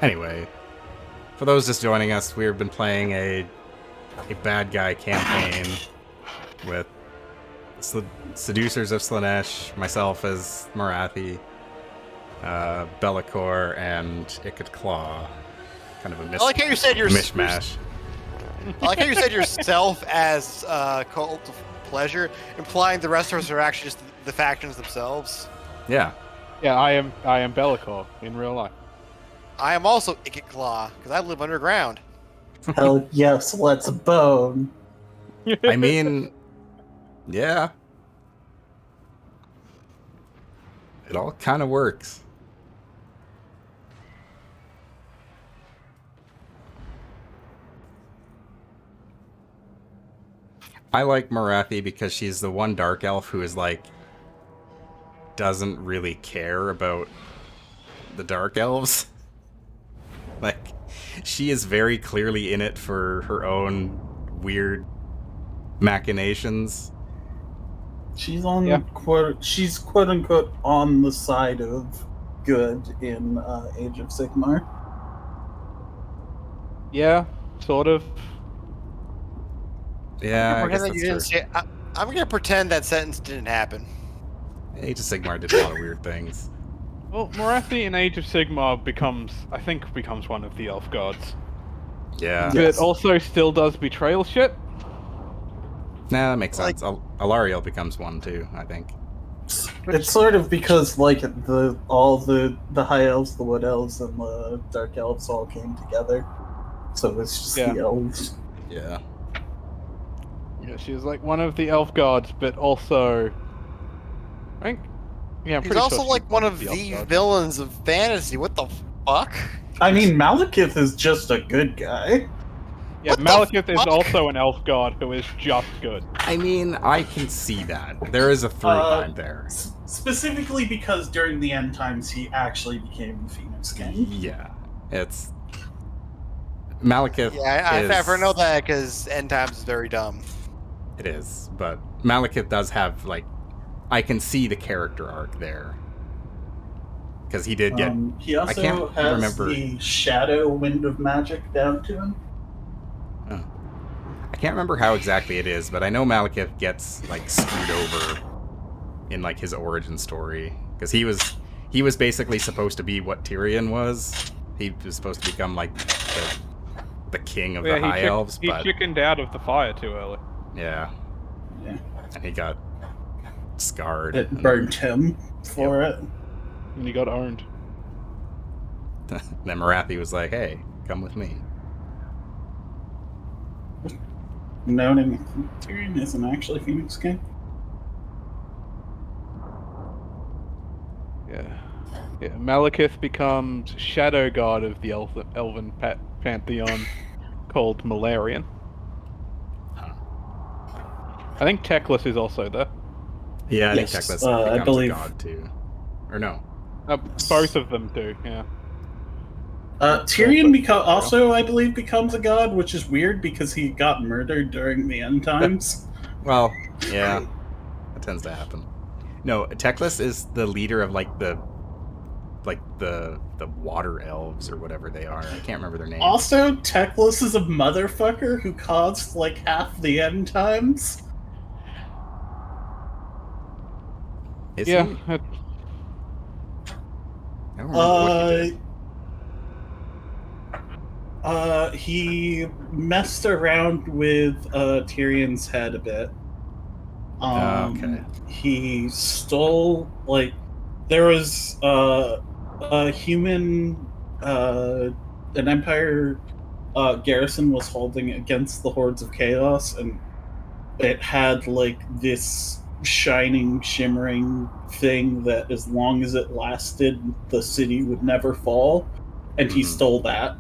Anyway, for those just joining us, we've been playing a bad guy campaign with Seducers of Slaanesh, myself as Morathi, Bellicor, and Ikit Claw. Kind of a I like how you said mishmash. I like how you said yourself as Cult of Pleasure, implying the rest of us are actually just the factions themselves. Yeah. Yeah, I am Bellicor in real life. I am also Ikit Claw, because I live underground. Hell yes, let's bone. I mean, yeah. It all kind of works. I like Morathi because she's the one dark elf who is like doesn't really care about the dark elves. Like, she is very clearly in it for her own weird machinations. She's she's quote unquote on the side of good in Age of Sigmar. Yeah, sort of. Yeah, I guess Pretend that that's you true. didn't see it. I'm gonna pretend that sentence didn't happen. Age of Sigmar did a lot of weird things. Well, Morathi in Age of Sigmar becomes one of the elf gods. Yeah. But it also still does betrayal shit. Nah, that makes Like- sense. Alariel becomes one too, I think. It's sort of because like all the high elves, the wood elves, and the dark elves all came together. So it's just Yeah. the elves. Yeah. Yeah, she was like one of the elf gods, but also, I think, yeah, I'm He's pretty also sure she's like one of elf the gods. villains of fantasy. What the fuck? I mean, Malekith is just a good guy. Yeah, What the Malekith is fuck? also an elf god who is just good. I mean, I can see that. There is a through line there. Specifically because during the end times he actually became the Phoenix King. Yeah. It's... Malekith Yeah, I is... never know that because end times is very dumb. It is, but Malekith does have, like... I can see the character arc there. Because he did get... He also can't has remember. the shadow wind of magic down to him. Oh. I can't remember how exactly it is, but I know Malekith gets, like, screwed over in, like, his origin story. Because he was basically supposed to be what Tyrion was. He was supposed to become, like, the king of the High Elves, he but... chickened out of the fire too early. Yeah. Yeah. And he got scarred. It and burnt him for it. And he got owned. then Morathi was like, hey, come with me. Noting Tyrion isn't actually Phoenix King. Yeah. Yeah, Malekith becomes shadow god of the elven pantheon called Malarian. Huh. I think Teclis is also there. Yeah, I Yes, think Teclis I becomes believe- a god, too. Or no. Both of them do, yeah. Tyrion also, I believe, becomes a god, which is weird because he got murdered during the end times. Well, yeah. That tends to happen. No, Teclis is the leader of, like, the water elves or whatever they are. I can't remember their names. Also, Teclis is a motherfucker who caused like half the end times. Is Yeah, he? I don't remember what he did. He messed around with Tyrion's head a bit. Okay. He stole, like, there was a human, an Empire garrison was holding against the hordes of chaos, and it had, like, this shining, shimmering thing that as long as it lasted, the city would never fall, and he stole that.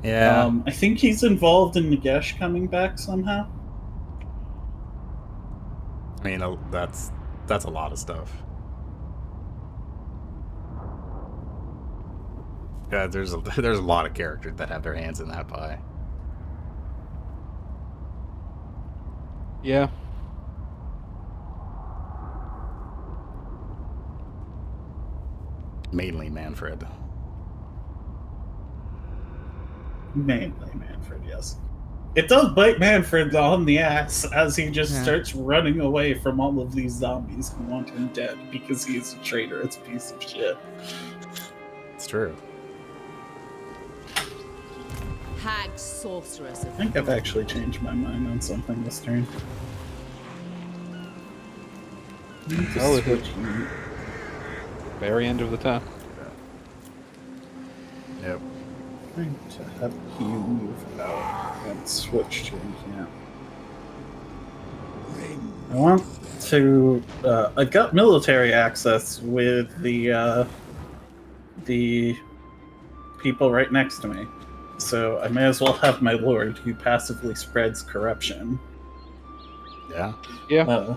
Yeah. I think he's involved in Nagesh coming back somehow. I mean, that's a lot of stuff. Yeah, there's a lot of characters that have their hands in that pie. yeah. Mainly Manfred. Mainly Manfred, yes. It does bite Manfred on the ass as he just starts running away from all of these zombies who want him dead because he's a traitorous piece of shit. It's true. Hag sorceress I of think I've actually changed my mind on something this turn. Oh, is it? Very end of the turn. Yep. Trying to have you move out and switch to camp. I want I've got military access with the people right next to me, so I may as well have my lord who passively spreads corruption. Yeah. Yeah.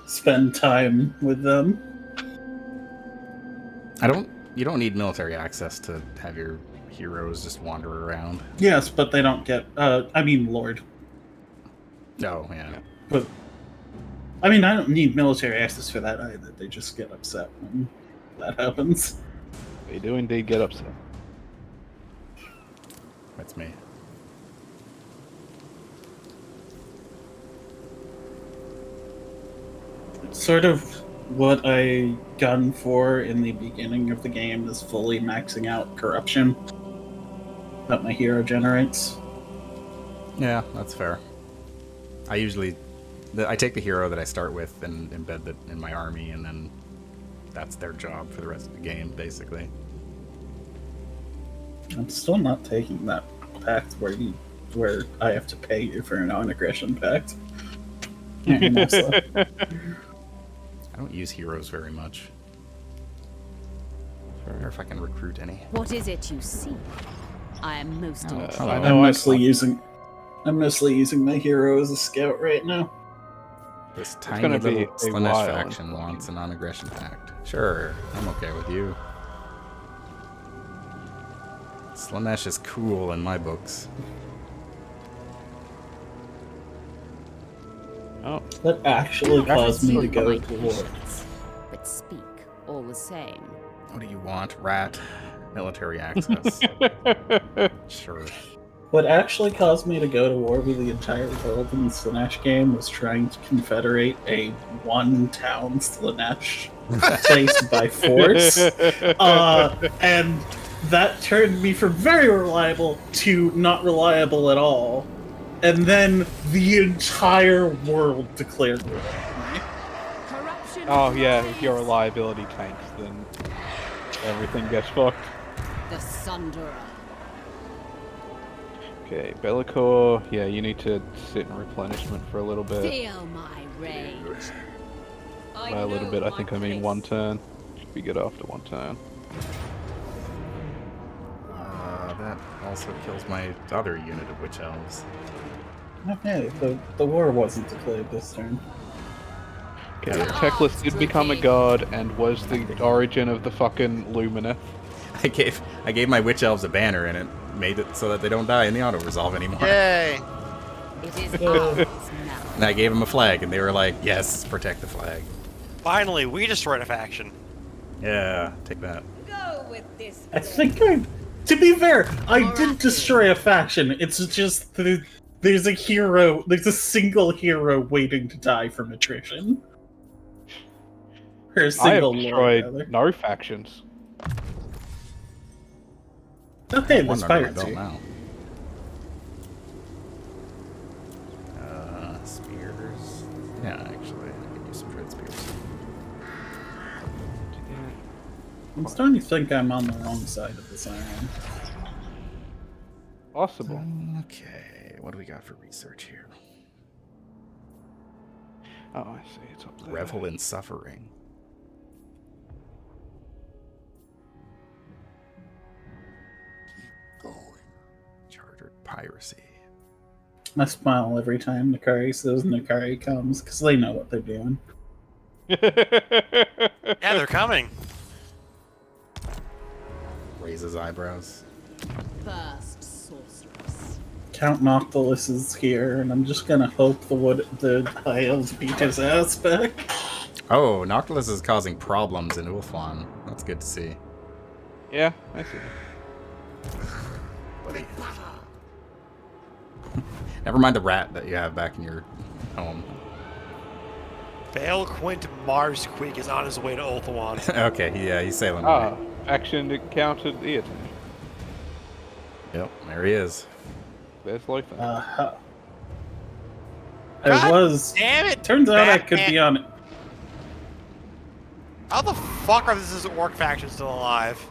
Spend time with them. You don't need military access to have your heroes just wander around. Yes, but they don't get. I mean, lord. Oh, yeah. But I mean, I don't need military access for that either. They just get upset when that happens. They do indeed get upset. That's me. Sort of what I gun for in the beginning of the game is fully maxing out corruption that my hero generates. Yeah, that's fair. I take the hero that I start with and embed that in my army, and then that's their job for the rest of the game, basically. I'm still not taking that pact where I have to pay you for a non-aggression pact. I don't use heroes very much. I wonder if I can recruit any. What is it you see? I am most intrigued. I'm mostly using my hero as a scout right now. This tiny little Slaanesh faction wants a non-aggression pact. Sure, I'm okay with you. Slaanesh is cool in my books. Oh. That actually caused me to go to war. But speak all the same. What do you want, rat? Military access. Sure. What actually caused me to go to war with the entire world in the Slaanesh game was trying to confederate a one-town Slaanesh place by force. And that turned me from very reliable to not reliable at all. And then the entire world declared war on me. Oh yeah, if your reliability tanks, then everything gets fucked. The Sunderer. Okay, Bellicor, yeah, you need to sit in replenishment for a little bit. Feel my rage. By a little bit, I think I mean 1 turn. Should be good after 1 turn. That also kills my other unit of witch elves. Okay, the war wasn't declared this turn. Okay, Teclis did become a god and was the origin of the fucking Lumineth. I gave my witch elves a banner, and it made it so that they don't die in the auto resolve anymore. Yay! It is ours now. And I gave them a flag, and they were like, "Yes, protect the flag." Finally, we destroyed a faction. Yeah, take that. Go with this. I think to be fair, I did destroy a faction. It's just there's a single hero waiting to die from attrition. Or a I have single destroyed lord, no factions. oh, hey, One there's under my pirates belt here. now. Spears. Yeah, actually, I could use some dread spears. I'm starting to think I'm on the wrong side of this island. Possible. Okay, what do we got for research here? Oh, I see. It's up there. Revel in suffering. Chartered piracy. I smile every time Nakari says Nakari comes, because they know what they're doing. Yeah, they're coming. Raises eyebrows. First sorceress. Count Noctilus is here, and I'm just gonna hope the High Elves beat his ass back. Oh, Noctilus is causing problems in Ulthuan. That's good to see. Yeah, I see. Never mind the rat that you have back in your home. Vale Quint Marsqueak is on his way to Ulthuan. Okay, yeah, he's sailing Ah, away. action encountered Iat. Yep, there he is. There's Lothar. Damn it! Turns out I could Batman. be on it. How the fuck are this orc faction still alive?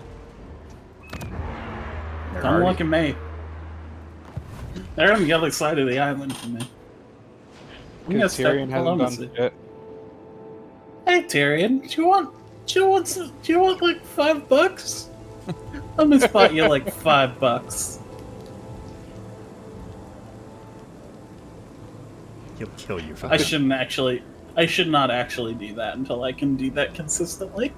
They're Don't already- look at me. They're on the other side of the island from me. I'm gonna Because start Tyrion hasn't done diplomacy. shit. Hey Tyrion, do you want like $5? I'm gonna spot you like $5. He'll kill you for I that. should not actually do that until I can do that consistently.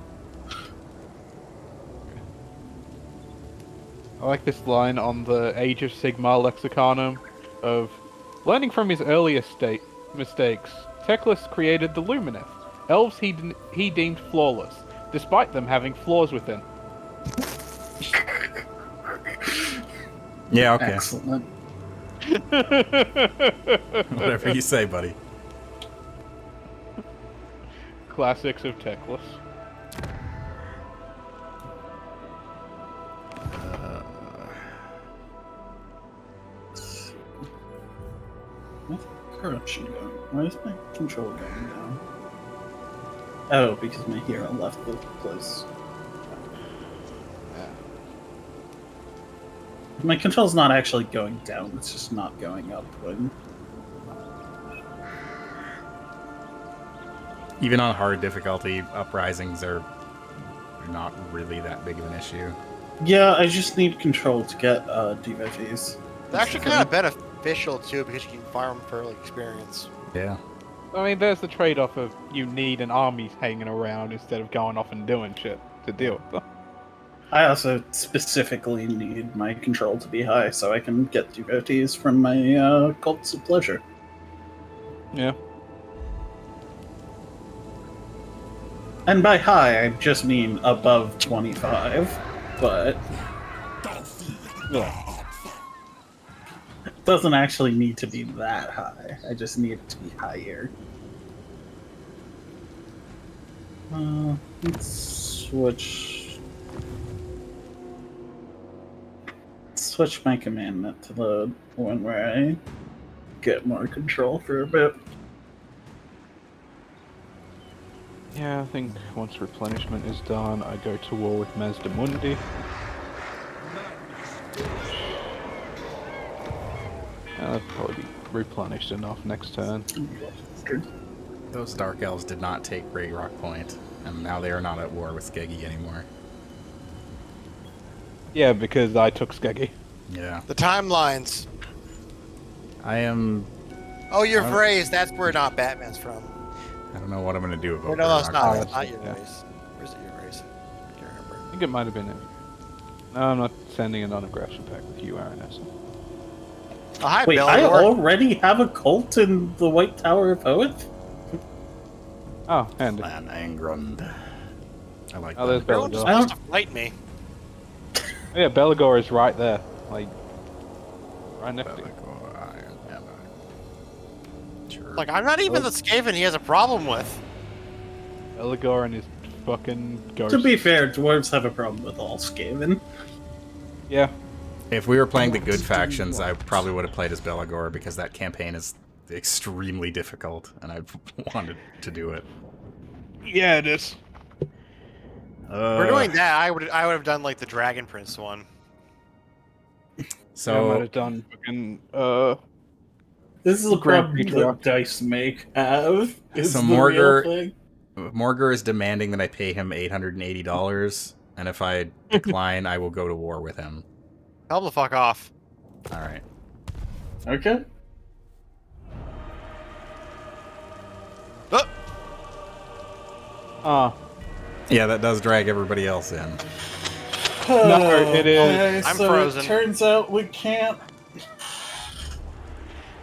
I like this line on the Age of Sigmar lexiconum of learning from his earlier mistakes. Teclis created the Lumineth. Elves he deemed flawless, despite them having flaws within. Yeah, okay. Excellent. Whatever you say, buddy. Classics of Teclis. Where's corruption going? Why is my control going down? Oh, because my hero left the place. My control's not actually going down, it's just not going up when... Even on hard difficulty, uprisings are not really that big of an issue. Yeah, I just need control to get devotees. It's actually kind of beneficial too because you can farm for like, experience. Yeah. I mean, there's the trade-off of you need an army hanging around instead of going off and doing shit to deal with them. I also specifically need my control to be high so I can get devotees from my cults of pleasure. Yeah. And by high, I just mean above 25, but... Yeah. It doesn't actually need to be that high. I just need it to be higher. Let's switch my commandment to the one where I get more control for a bit. Yeah, I think once replenishment is done, I go to war with Mazdamundi. I'll probably be replenished enough next turn. Those Dark Elves did not take Grey Rock Point, and now they are not at war with Skeggy anymore. Yeah, because I took Skeggy. Yeah. The timelines. I am... Oh, you're Vrays. That's where not Batman's from. I don't know what I'm going to do about No, that's Grey not. Rock That's Point. not your Yeah. race. Where's it your race? I can't remember. I think it might have been it. No, I'm not sending a non-aggression pack with you, Aranessa. Oh, hi, Wait, I Bellador. already have a cult in the White Tower of Hoeth? Oh, handy. Lan Angrund. I like Oh, there's that. Everyone's Bellador. supposed to fight me. Oh, yeah, Belagor is right there. Like, right next to you. Sure. Like, I'm not even the Skaven he has a problem with. Belagor and his fucking ghost. To be fair, dwarves have a problem with all Skaven. Yeah. If we were playing the good factions, I probably would have played as Belagor because that campaign is extremely difficult, and I wanted to do it. Yeah, it is. We're doing that. I would have done like the Dragon Prince one. I might So have done fucking, This is a Grand problem that Patriarch. dice make have. Is So the real Morgar- thing. Morgar is demanding that I pay him $880, and if I decline, I will go to war with him. Tell him to fuck off. All right. Okay. Oh, Yeah, that does drag everybody else in. No, it is. I'm so frozen. It turns out we can't.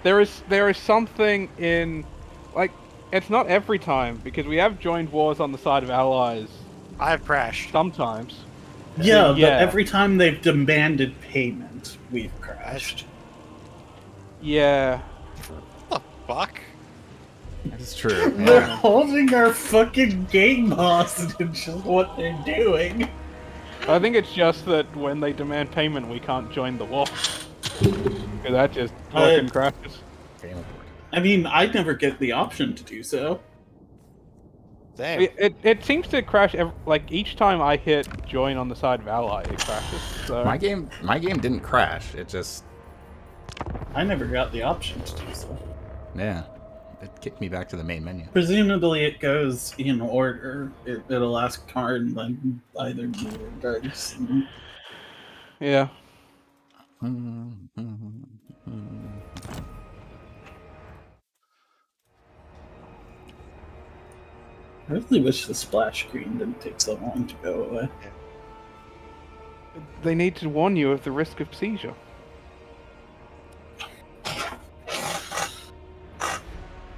There is something in, like, it's not every time, because we have joined wars on the side of allies I've crashed. sometimes. Yeah, Yeah. but every time they've demanded payment, we've crashed. Yeah. What the fuck? That is true. They're Yeah. holding our fucking game hostage, is what they're doing. I think it's just that when they demand payment, we can't join the war. Because that just fucking crashes. Game over. I mean, I never get the option to do so. Damn. It seems to crash, like, each time I hit join on the side of ally, it crashes. So. My game didn't crash. It just I never got the option to do so. yeah. it kicked me back to the main menu. Presumably it goes in order. It'll ask Karn, then either me or Darks. Yeah. I really wish the splash screen didn't take so long to go away. They need to warn you of the risk of seizure.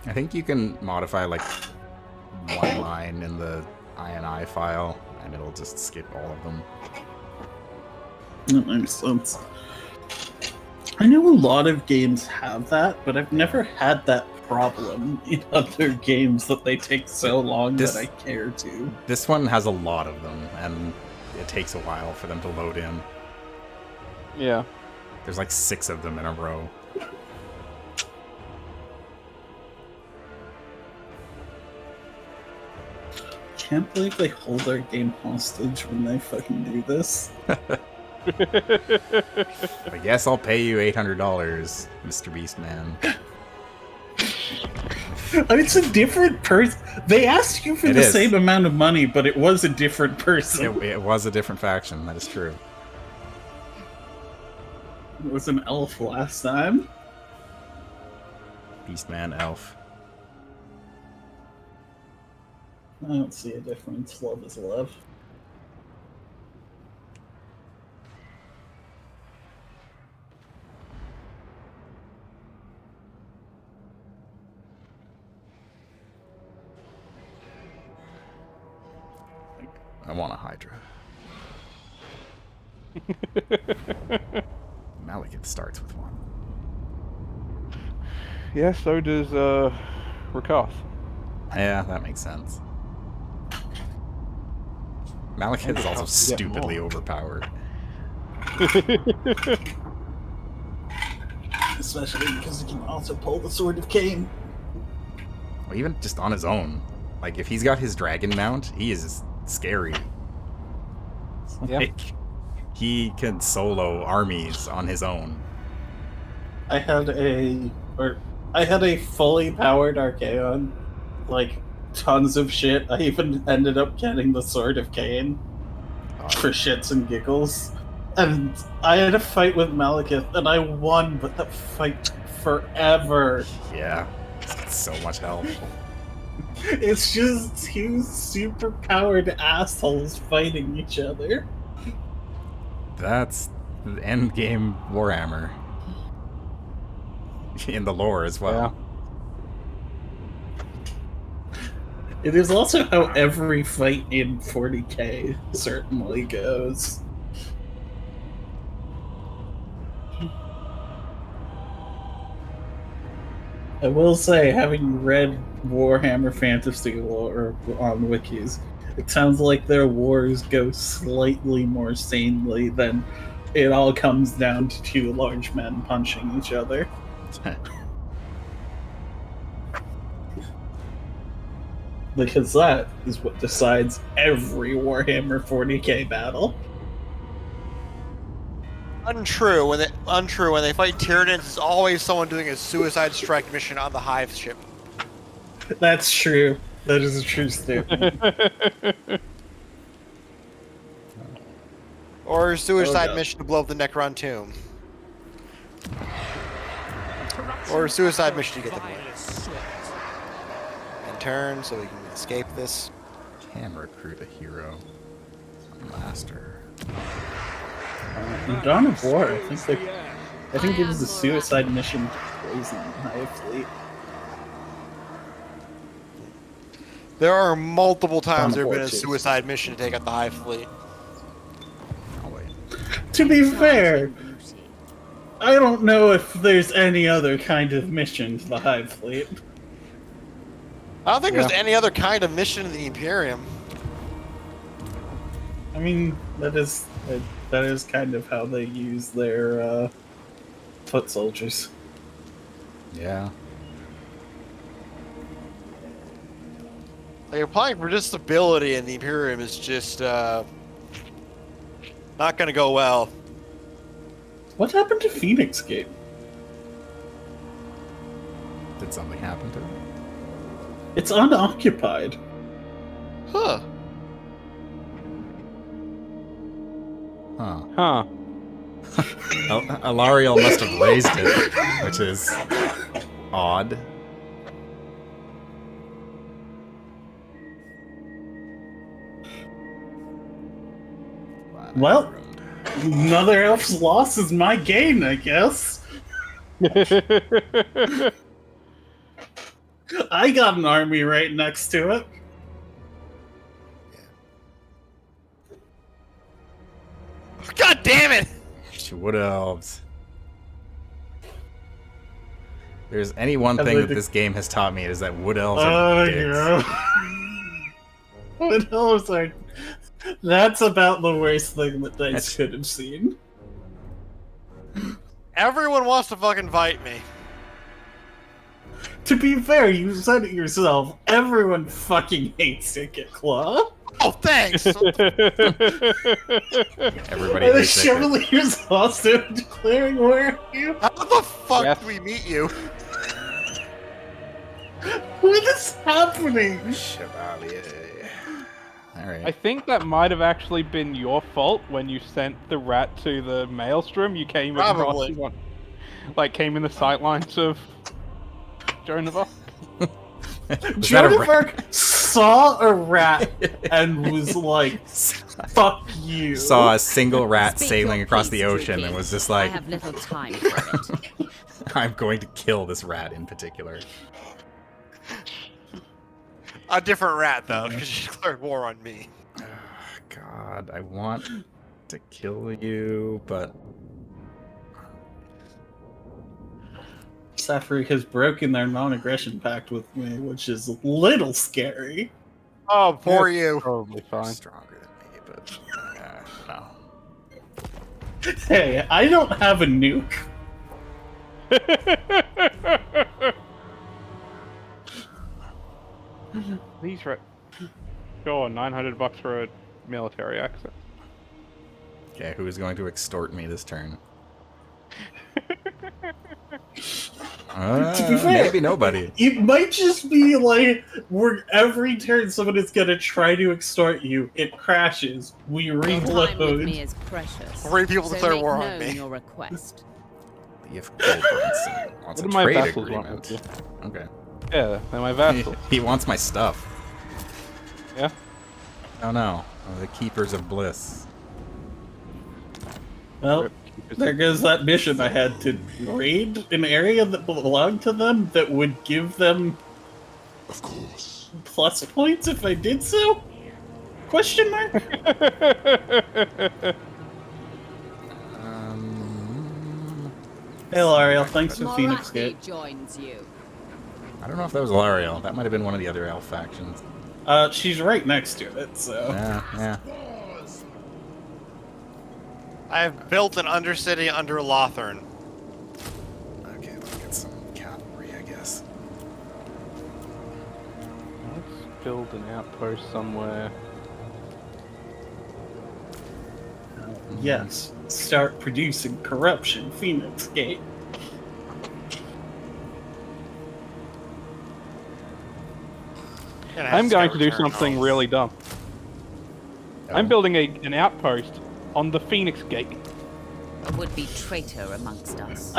I think you can modify like one line in the INI file, and it'll just skip all of them. That makes sense. I know a lot of games have that, but I've never had that problem in other games that they take so long that I care to. This one has a lot of them, and it takes a while for them to load in. Yeah. There's like 6 of them in a row. Can't believe they hold our game hostage when they fucking do this. I guess I'll pay you $800, Mr. Beastman. I mean, it's a different person. They asked you for the same amount of money, but it was a different person. It was a different faction, that is true. It was an elf last time. Beastman elf. I don't see a difference. Love is love. I want a Hydra. Malekith starts with one. Yeah, so does Rakoth. Yeah, that makes sense. Malekith is also stupidly overpowered. Especially because he can also pull the Sword of Cain. Well, even just on his own. Like, if he's got his dragon mount, he is scary. Yeah. Like, he can solo armies on his own. I had a fully powered Archaeon, like tons of shit. I even ended up getting the Sword of Cain for shits and giggles. And I had a fight with Malekith, and I won, but that fight took forever. Yeah, it's so much health. It's just two super powered assholes fighting each other. That's the end game Warhammer. In the lore as well. Yeah. It is also how every fight in 40k certainly goes. I will say, having read Warhammer Fantasy lore on wikis, it sounds like their wars go slightly more sanely than it all comes down to two large men punching each other. Because that is what decides every Warhammer 40k battle. Untrue. When they fight Tyranids, it's always someone doing a suicide strike mission on the Hive ship. That's true. That is a true statement. Or a suicide mission to blow up the Necron tomb. Or a suicide mission to get them away. And turn so we can escape this. Can recruit a hero. Master. In Dawn of War, I think it was a suicide mission to poison the Hive Fleet. There are multiple times there have been a suicide mission to take out the Hive Fleet. Oh, wait. To be fair, I don't know if there's any other kind of mission to the Hive Fleet. I don't think there's any other kind of mission in the Imperium. I mean, that is kind of how they use their foot soldiers. Yeah. Like, applying for disability in the Imperium is just not gonna go well. What happened to Phoenix Gate? Did something happen to him? It's unoccupied. Huh. Huh. Huh. Alariel must have raised it, which is odd. Well, another elf's loss is my gain, I guess. I got an army right next to it. God damn it! Wood elves. There's any one thing that this game has taught me is that wood elves are dicks. Yeah. Wood elves are. That's about the worst thing that Dice could have seen. Everyone wants to fucking fight me. To be fair, you said it yourself. Everyone fucking hates Ikit Claw. Oh, thanks! Everybody And the hates Ikit. Chevalier's also declaring war on you. How the fuck Yes. do we meet you? What is happening? Chevalier. I Alright. think that might have actually been your fault when you sent the rat to the maelstrom. You came Probably. across, came in the sightlines of Jonah. Jonah saw a rat and was like, fuck you. Saw a single rat Speak sailing your across the piece, ocean Ikit. and was just I like, have little time for it. I'm going to kill this rat in particular. A different rat, though, because she declared war on me. God, I want to kill you, but Safri has broken their non-aggression pact with me, which is a little scary. Oh, poor you. Probably you're fine. stronger than me, but no. Hey, I don't have a nuke. These right. Sure, $900 for a military access. Okay, who is going to extort me this turn? To be fair, Maybe nobody. it might just be like where every turn someone is gonna try to extort you, it crashes, we Your time with me reload. is precious. 3 people So declare make war on known me. your request. If Goldbranson wants What a do my trade vassals want agreement. with you? Okay. Yeah, they're my vassals. He wants my stuff. Yeah? Oh no. Oh, the Keepers of Bliss. Well, there goes that mission I had to raid an area that belonged to them that would give them Of course. plus points if I did so? Question mark? Hey L'Ariel, thanks for Phoenix Morathi Gate. joins you. I don't know if that was Alariel. That might have been one of the other elf factions. She's right next to it, so. Yeah. I have built an undercity under Lothern. Okay, let's get some cavalry, I guess. Let's build an outpost somewhere. Yes, start producing corruption, Phoenix Gate. I'm going to do something really dumb. I'm building an outpost on the Phoenix Gate. A would-be traitor amongst us.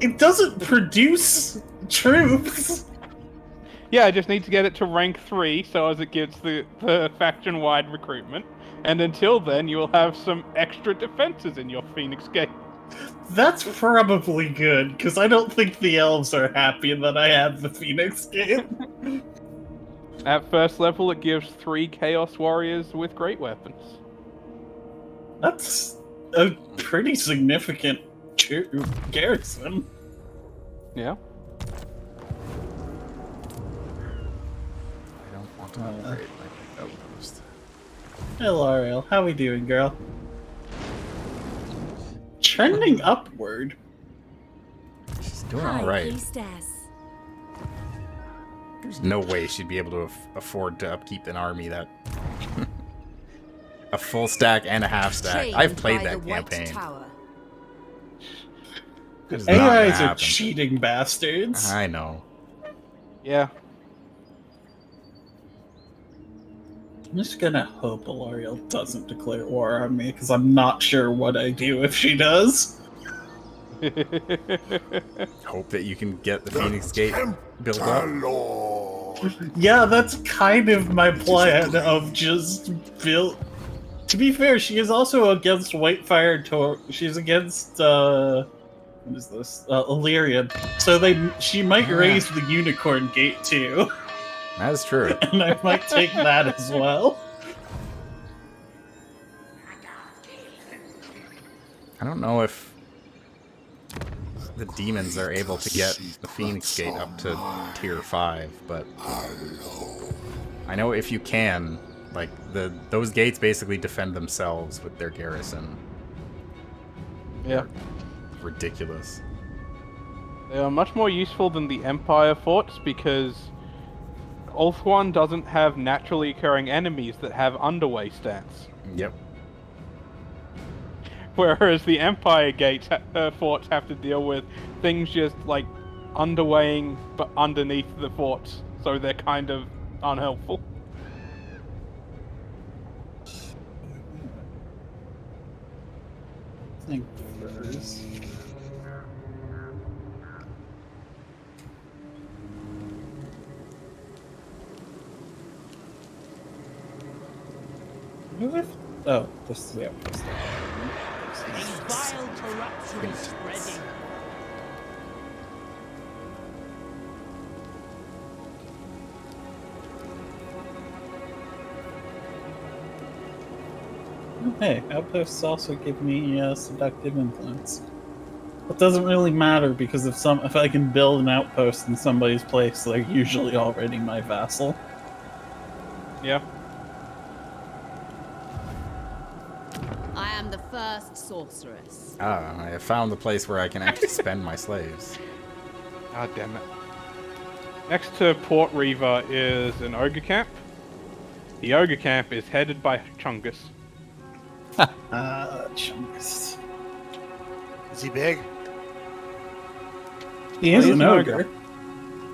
It doesn't produce troops. Yeah, I just need to get it to rank 3 so as it gets the faction-wide recruitment. And until then, you will have some extra defenses in your Phoenix Gate. That's probably good, because I don't think the elves are happy that I have the Phoenix Gate. At first level, it gives 3 Chaos Warriors with great weapons. That's a pretty significant garrison. Yeah. I don't want to upgrade my outpost. Hey L'Ariel, how we doing, girl? Trending upward. She's doing alright. Priestess. There's no way she'd be able to afford to upkeep an army that... a full stack and a half stack. Trained I've played by that the White campaign. Tower. It's not gonna AIs are happen. cheating bastards. I know. Yeah. I'm just gonna hope Alariel doesn't declare war on me, because I'm not sure what I do if she does. Hope that you can get the Phoenix Gate built up. Yeah, that's kind of my plan of just build. To be fair, she is also against Whitefire She's against what is this? Illyrian. So she might raise the Unicorn Gate too. That is true. And I might take that as well. I don't know if the demons are able to get the Phoenix Gate up to tier 5, but I know if you can, like, those gates basically defend themselves with their garrison. Yeah. They're ridiculous. They are much more useful than the Empire forts because Ulthuan doesn't have naturally occurring enemies that have underway stance. Yep. Whereas the Empire gates forts have to deal with things just like underwaying but underneath the forts, so they're kind of unhelpful. Think first. Oh, this is the outpost. Vile corruption spreading. Hey, outposts also give me seductive influence. It doesn't really matter because if I can build an outpost in somebody's place, they're usually already my vassal. Yeah. I am the first sorceress. I have found the place where I can actually spend my slaves. God damn it. Next to Port Reaver is an ogre camp. The ogre camp is headed by Chungus. Chunks. Is he big? He is an ogre.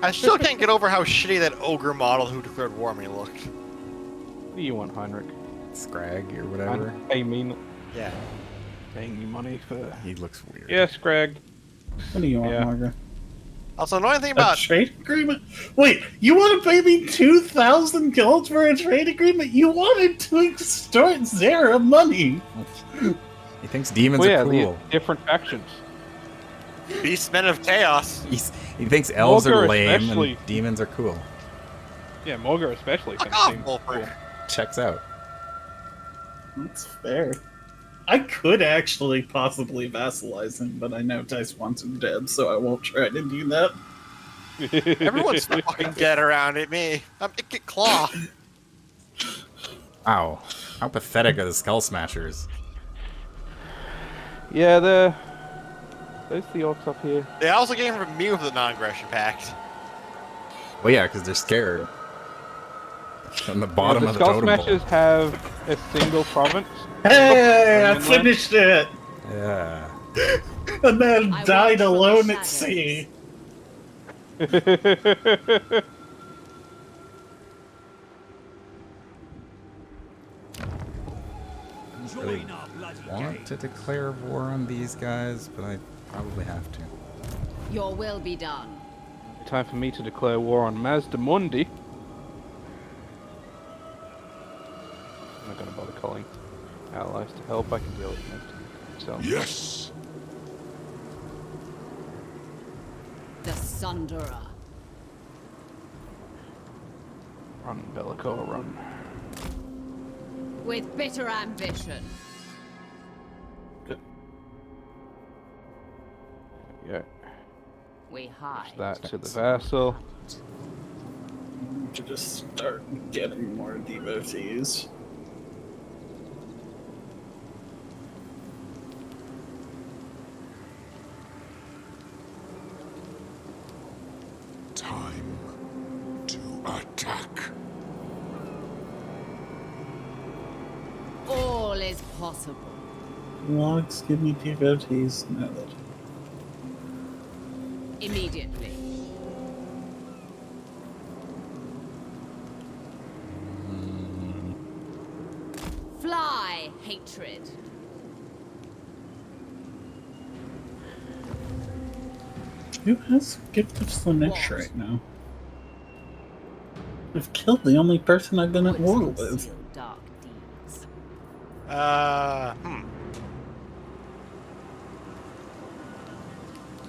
I still can't get over how shitty that ogre model who declared war on me looked. What do you want, Heinrich? Scrag or whatever. Pay me. Yeah. Paying you money for. He looks weird. Yeah, Scrag. What do you want, Yeah. Margaret? Also, annoying thing A about trade agreement? Wait, you want to pay me 2,000 gold for a trade agreement? You wanted to extort Zara money! He thinks demons Well, yeah, are cool. the different factions. Beastmen of Chaos. He thinks elves are Morgar lame especially. and demons are cool. Yeah, Morgar especially Fuck thinks off, seems Wolfric. cool. Checks out. That's fair. I could actually possibly vassalize him, but I know Dice wants him dead, so I won't try to do that. Everyone's fucking dead around it. Me. I'm Ikit Claw. Wow. How pathetic are the Skull Smashers? Yeah, those the orcs up here. They also came from me with the non-aggression pact. Well, yeah, because they're scared. On the bottom the of the Skull totem Smashers pole. have a single province. Hey, I Inland. finished it! Yeah. And then I died watch from the alone at shadows. sea. Really Join our bloody want game. to declare war on these guys, but I probably have to. Your will be done. Time for me to declare war on Mazdamundi. I'm not gonna bother calling allies to help. I can deal with Mazdamundi myself. Yes. The Sunderer. Run, Bellico, run. With bitter ambition. Yeah, We hide. that to the vassal. To just start getting more devotees. Time to attack. All is possible. Logs give me devotees. No, that. Immediately. my hatred. Who has Gift of Slaanesh right now? I've killed the only person I've been at war with. Dark deeds.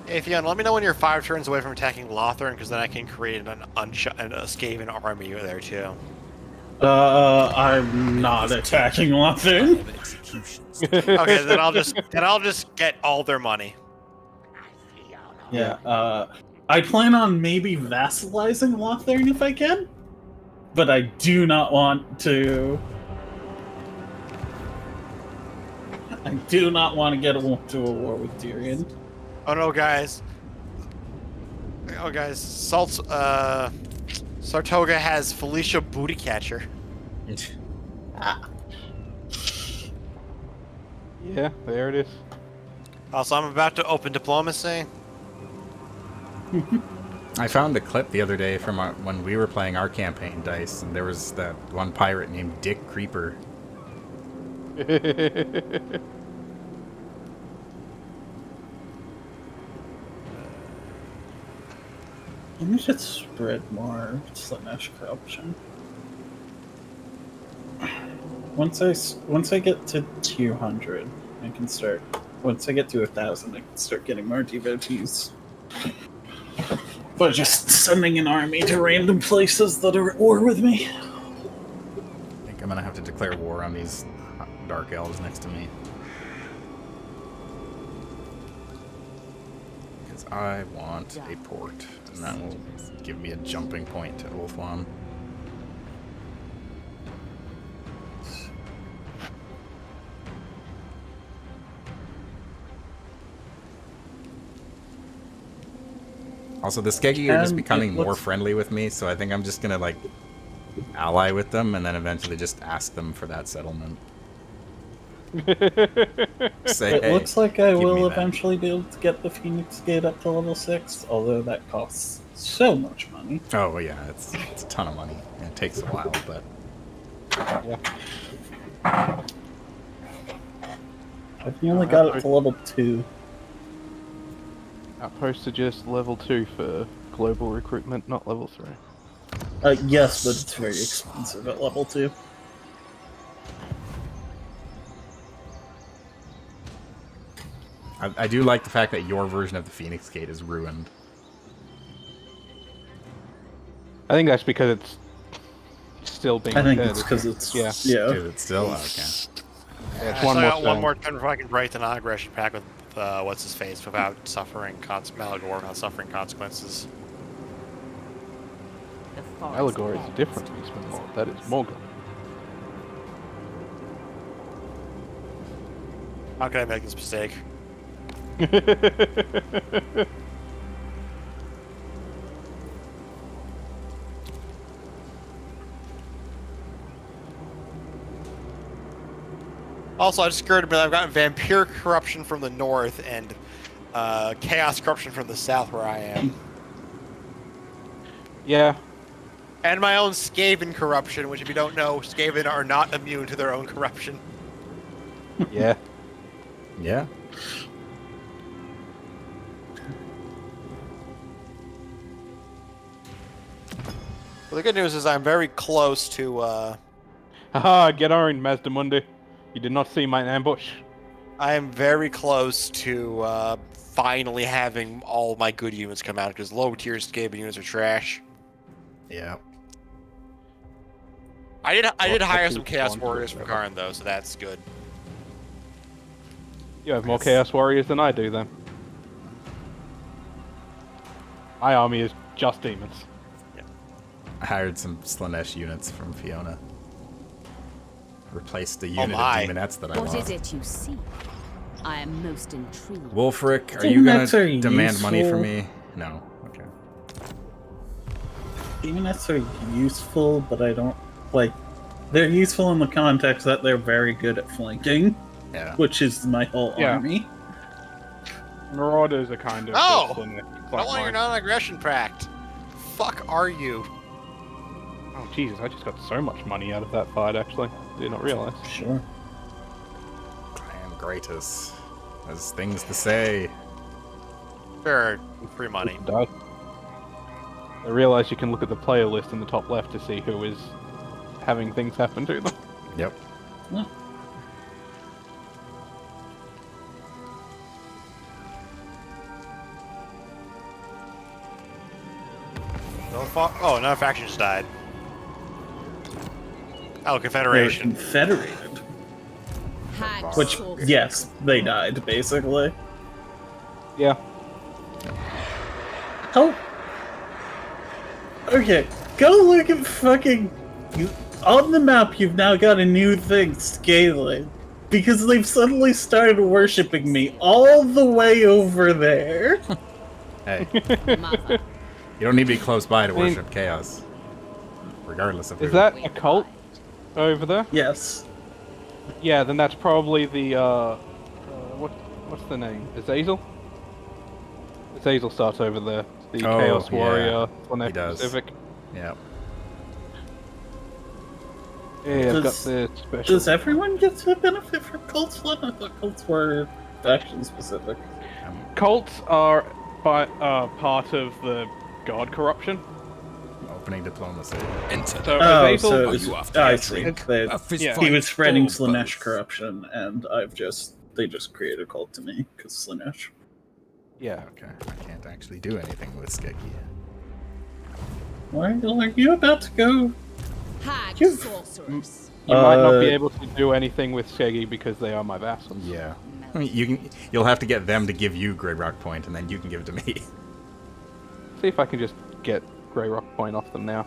Hey, Fiona, let me know when you're 5 turns away from attacking Lothern, because then I can create a Skaven army there too. I'm not attacking Lothern. Okay, then I'll just get all their money. Yeah, I plan on maybe vassalizing Lothern if I can, but I do not want to. I do not want to get into a war with Tyrion. Oh no, guys! Sartoga has Felicia Bootycatcher. Yeah, there it is. Also, I'm about to open diplomacy. I found a clip the other day from when we were playing our campaign dice, and there was that one pirate named Dick Creeper. Let me just spread more Slaanesh corruption. Once I get to 200, I can start. Once I get to 1,000, I can start getting more devotees. But just sending an army to random places that are at war with me. I think I'm gonna have to declare war on these dark elves next to me. Because I want a port, and that will give me a jumping point to Ulthuan. Also, the Skeggy are just becoming more friendly with me, so I think I'm just gonna, like, ally with them and then eventually just ask them for that settlement. Say, It hey, looks like I give me will that. eventually be able to get the Phoenix Gate up to level 6, although that costs so much money. Oh, yeah, it's a ton of money. And it takes a while, but... I've only got it to level 2. Outposts are just level 2 for global recruitment, not level 3. Yes, but it's very expensive at level 2. I do like the fact that your version of the Phoenix Gate is ruined. I think that's because it's still being I think repaired, it's because isn't it's... it? Yeah. Is it still? Okay. Yeah, it's I one still more got one turn. more turn before I can break the non-aggression pact with what's his face without suffering Malagor without suffering consequences. The forest Allegory is a bends. different beast from Lord. That is Morgan. How could I make this mistake? Also, I just scared me. I've gotten vampire corruption from the north and chaos corruption from the south, where I am, Yeah. and my own Skaven corruption. Which, if you don't know, Skaven are not immune to their own corruption. Yeah. Yeah. Well, the good news is I'm very close to. Haha, get owned, Mazdamundi. You did not see my ambush. I am very close to finally having all my good units come out, because low tier Skaven units are trash. Yeah. I did hire that's some who's Chaos on Warriors from forever. Karn though, so that's good. You have more Chaos Warriors than I do, then. My army is just demons. I hired some Slaanesh units from Fiona. Replaced the unit of my. demonettes that I What is lost. it you seek? I am most intrigued. Wulfric, are you gonna Demonettes are demand money from useful. me? No. Okay. Demonettes are useful, but I don't... Like, they're useful in the context that they're very good at flanking, Yeah. which is my whole Yeah. army. Marauders are kind of... Oh! just in I don't want your non-aggression pact. Fuck are you? Oh, Jesus, I just got so much money out of that fight, actually. Did not realize. Sure. Gratus has things to say. Sure, free money. Died. I realize you can look at the player list in the top left to see who is having things happen to them. Yep. Yeah. Oh, another faction just died. Oh, They're Confederation. confederated. Hag Which, sorceress. yes, they died, basically. Yeah. How? Okay, go look at fucking... On the map, you've now got a new thing, scaling. Because they've suddenly started worshipping me all the way over there. Hey, Mother. you don't need to be close by to worship chaos. Regardless of Is who. that a cult over there? Yes. Yeah, then that's probably the, what's the name? Azazel? Azazel starts over there. The Oh, Chaos yeah, Warrior, he Slaanesh does. Pacific. Yep. Yeah, I've got Does- the special. Does everyone get to benefit from cults? I thought cults were faction specific. Cults are part of the god corruption. Opening diplomacy. Enter. So Oh, Azazel, so Are you after I a see. drink? They- A fist Yeah. fight He was spreading or Slaanesh both? corruption, and they just created a cult to me because Slaanesh. yeah. Okay, I can't actually do anything with Skeggy. Why are you about to go? Hag You- sorceress. You might not be Uh, able to do anything with Skeggy because they are my vassals. Yeah. I mean, you'll have to get them to give you Grey Rock Point, and then you can give it to me. See if I can just get Grey Rock Point off them now.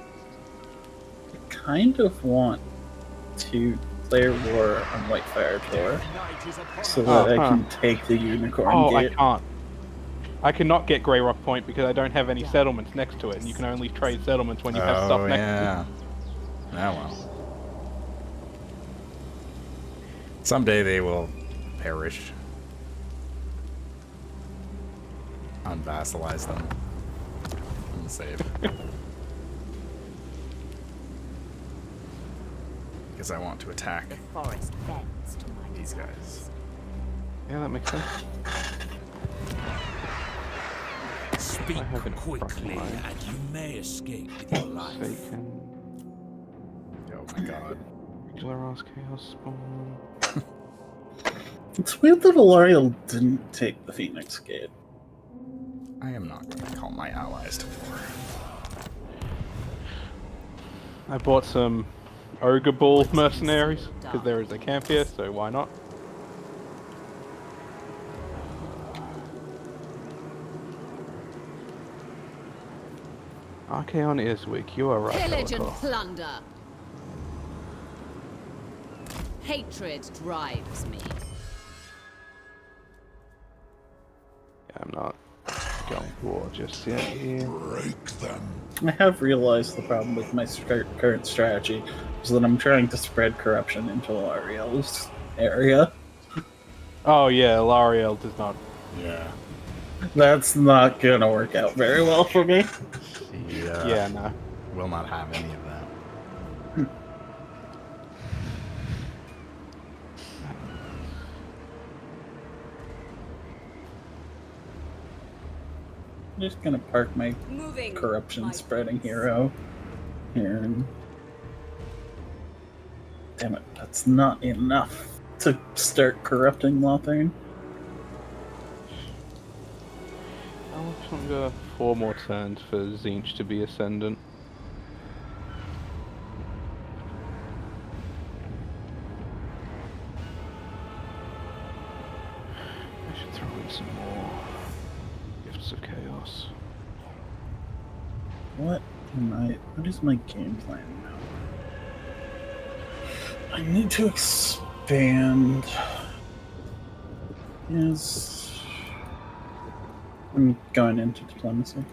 I kind of want to declare war on Whitefire Tor so that I can take the Unicorn Oh, I Gate. can't. I cannot get Grey Rock Point because I don't have any settlements next to it, and you can only trade settlements when you have stuff next to yeah. Oh well. Someday they will perish. Unvassalize them. And save. Because I want to attack The forest bends to my these desires. guys. it. Yeah, that makes sense. Speak I have it quickly, front line. and you may escape with your life. Vacant. Oh my god. Glarus Chaos Spawn. It's weird that Alariel didn't take the Phoenix Gate. I am not going to call my allies to war. I bought some Ogre Bull mercenaries because there is a camp here, so why not? Archaon is weak. You are right. Pillage and Bellator. plunder. Hatred drives me. Yeah, I'm not going to war just yet here. Break them. I have realized the problem with my current strategy is that I'm trying to spread corruption into Alariel's area. Oh yeah, Lariel does not. Yeah. That's not gonna work out very well for me. Yeah, no. Will not have any of that. I'm just gonna park my Moving. corruption my spreading friends. hero here. And... Damn it, that's not enough to start corrupting Lothern. How much longer? 4 more turns for Zinch to be ascendant. I should throw in some more Gifts of Chaos. What is my game plan now? I need to expand. Yes. I'm going into diplomacy.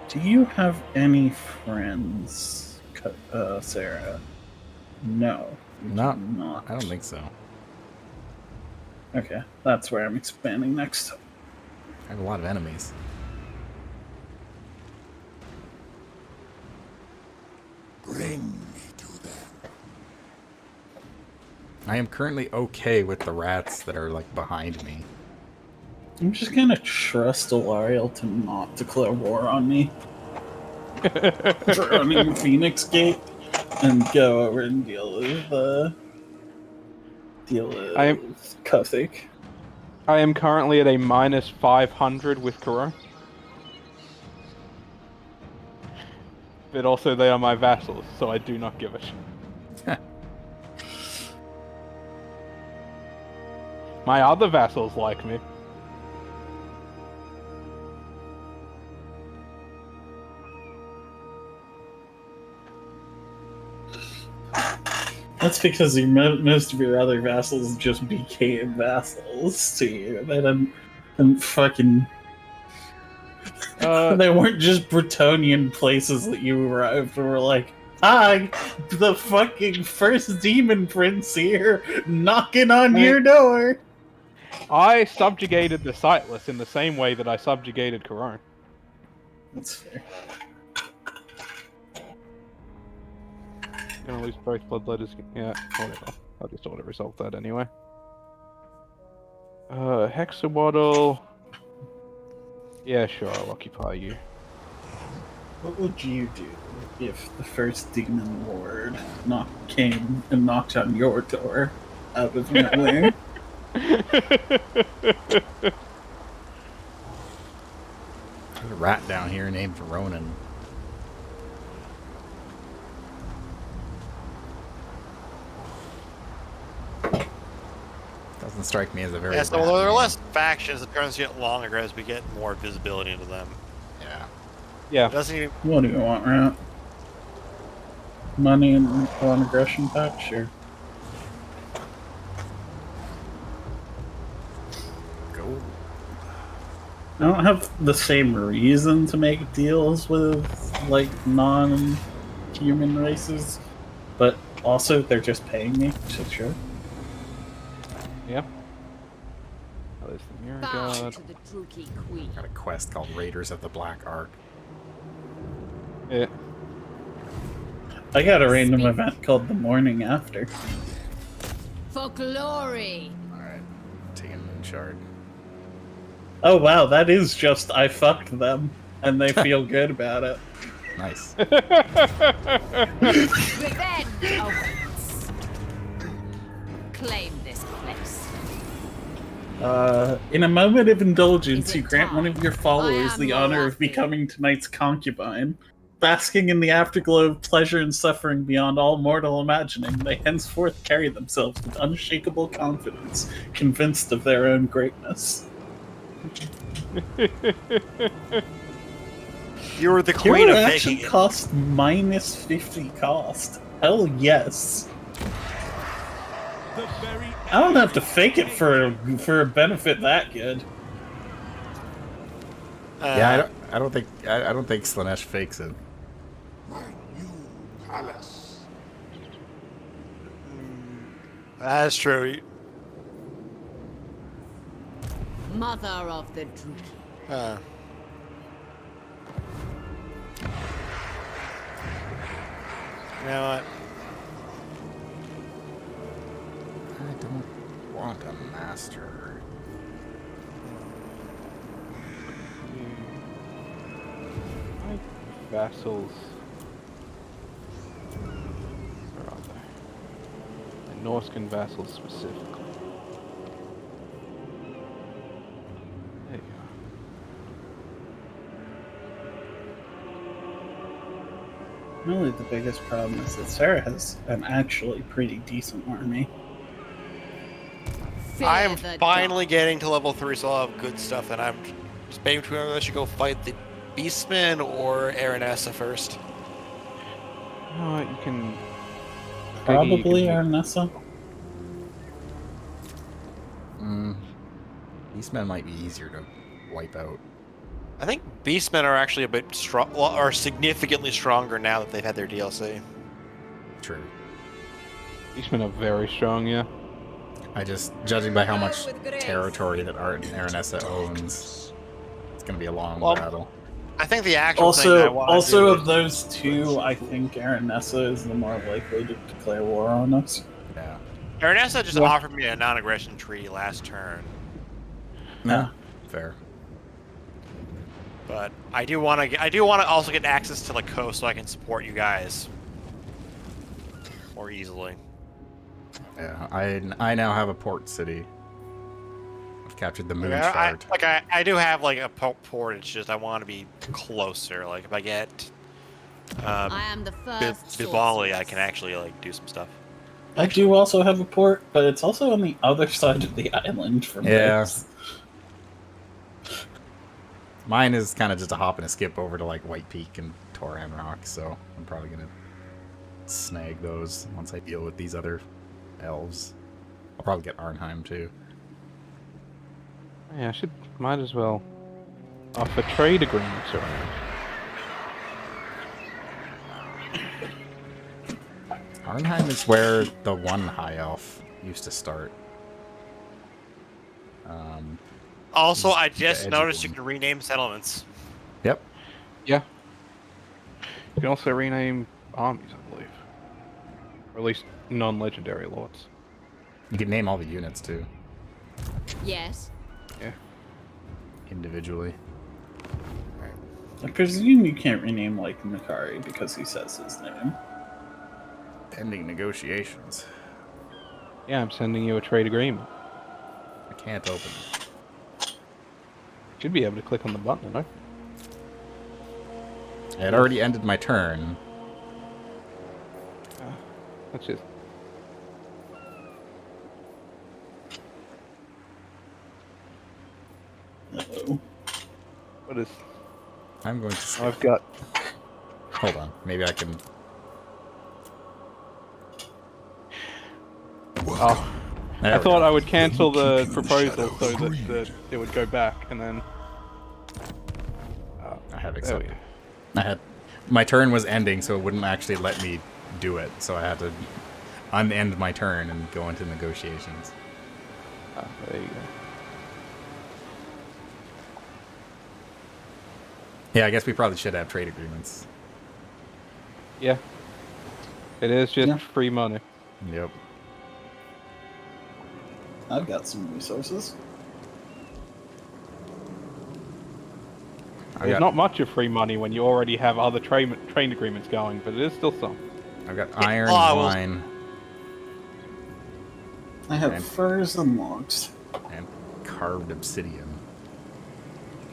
Do you have any friends, Sarah? No. you do Not. not. I don't think so. Okay, that's where I'm expanding next. I have a lot of enemies. Bring me to them. I am currently okay with the rats that are like behind me. I'm just gonna trust Alariel to not declare war on me for running Phoenix Gate and go over and deal with Kuthic. I am currently at a minus 500 with Kuro. But also they are my vassals, so I do not give a shit. My other vassals like me. That's because most of your other vassals just became vassals to you. They didn't fucking. They weren't just Bretonnian places that you arrived and were like, "Hi, the fucking first demon prince here, knocking on your door." I subjugated the Sightless in the same way that I subjugated Corone. That's fair. Gonna lose both bloodletters. Yeah, whatever. I'll just auto resolve that anyway. Hexawaddle. Yeah, sure, I'll occupy you. What would you do if the first demon lord came and knocked on your door out of nowhere? There's a rat down here named Ronan. Doesn't strike me as a very. Yeah, so although there are less factions, the turns get longer as we get more visibility into them. Yeah. Yeah. Doesn't even. What do you want, rat? Money and one aggression pack? Sure. Go. I don't have the same reason to make deals with, like, non-human races, but also they're just paying me, so sure. Yeah. Oh, there's the Mirror Bow God. to the Druki Queen. Got a quest called Raiders of the Black Ark. Yeah. I got a random event called the Morning After. For glory. Alright. Taking Moonshard. Oh wow, that is just I fucked them, and they feel good about it. Nice. Revenge awaits. Claim this place. In a moment of indulgence, Is it you grant one of your time? followers I am the honor of Morathi. becoming tonight's concubine. Basking in the afterglow of pleasure and suffering beyond all mortal imagining, they henceforth carry themselves with unshakable confidence, convinced of their own greatness. You're the queen Hero of action making it. cost minus 50 cost. Hell yes. The very I don't have to fake it for a benefit that good. Yeah, I don't think Slaanesh fakes it. My new palace. That's true. Mother of the Druki. You know what? I don't want a master. My vassals. Where are they? My Norscan vassals specifically. There you go. Really, the biggest problem is that Sarah has an actually pretty decent army. Fear I am the finally getting to level 3, so I'll have good stuff, and I'm just debating between whether I should go fight the Beastmen or Aranessa first. You can. Probably you can- Arnessa. Beastmen might be easier to wipe out. I think Beastmen are actually a bit strong, are significantly stronger now that they've had their DLC. True. Beastmen are very strong, yeah. I just, judging by how much With grace. territory that Aranessa owns, it's gonna be a long Well, battle. I think the actual thing that I want Also to do of those two, I think Aranessa is the more likely to declare war on us. Yeah. Karneios just Yeah. offered me a non-aggression treaty last turn, Yeah, fair. but I do want to also get access to the coast so I can support you guys more easily. Yeah, I now have a port city. I've captured the moon Yeah, shard. I do have like a port. It's just I want to be closer. Like if I get I am the first Bibali, I sorceress. can actually like do some stuff. I do also have a port, but it's also on the other side of the island from Yeah. base. Mine is kind of just a hop and a skip over to like White Peak and Toran Rock, so I'm probably gonna snag those once I deal with these other elves. I'll probably get Arnheim too. Yeah, might as well offer trade agreements around. Arnheim is where the one high elf used to start. Also, I the just edge noticed of you can rename settlements. Yep. Yeah. You can also rename armies, I believe. Or at least non-legendary lords. You can name all the units too, Yes. Yeah. individually. I presume you can't rename like Nakari because he says his name. Pending negotiations. Yeah, I'm sending you a trade agreement. I can't open it. Should be able to click on the button, no? I had already ended my turn. That's just... Uh-oh. What is... I'm going to skip. I've got... Hold on. Maybe I can... Oh. There I we thought go. I would cancel the Keep you in the proposal shadow so of greed. that it would go back, and then... I have There we accepted. go. I had... My turn was ending, so it wouldn't actually let me do it. So I had to unend my turn and go into negotiations. Ah, there you go. Yeah, I guess we probably should have trade agreements. Yeah. It is just Yeah. free money. Yep. I've got some resources. I've There's got, not much of free money when you already have other trade agreements going, but it is still some. I've got iron, I will- wine, I have And- furs and logs. and carved obsidian.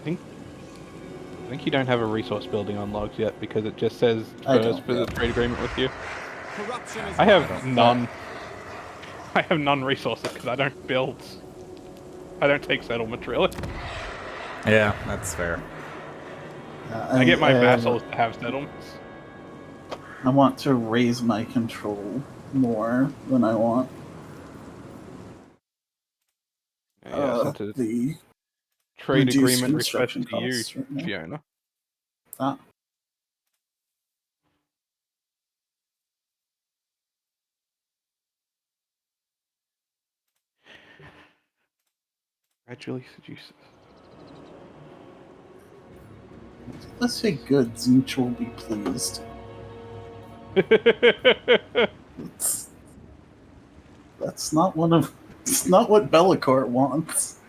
I think you don't have a resource building on logs yet because it just says I first don't, for the yeah. trade agreement with you. Corruption is I have right. none. I have none resources because I don't build. I don't take settlement really. Yeah, that's fair. I get my I vassals to have settlements. I want to raise my control more than I want. Yeah, I sent a The trade reduced agreement request construction to you, costs right now. Fiona. Ah, Gradually seduces. let's say good. Zinch will be pleased. That's not one of. It's not what Bellicourt wants.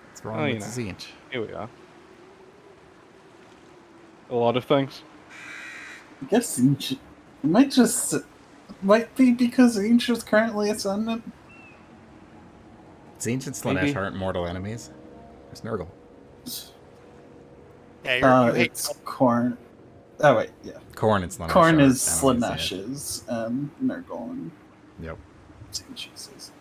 What's wrong Oh, you with know. Zinch? Here we are. A lot of things. I guess Zinch. It might just. Might be because Zinch is currently ascendant. Zinch and Slaanesh Maybe. aren't mortal enemies. There's Nurgle. Yeah, you hate It's Korn. Oh wait, yeah. Khorne and Slaanesh Korn are is enemies, yeah. Slaanesh's and Nurgle and Yep. Zinch's.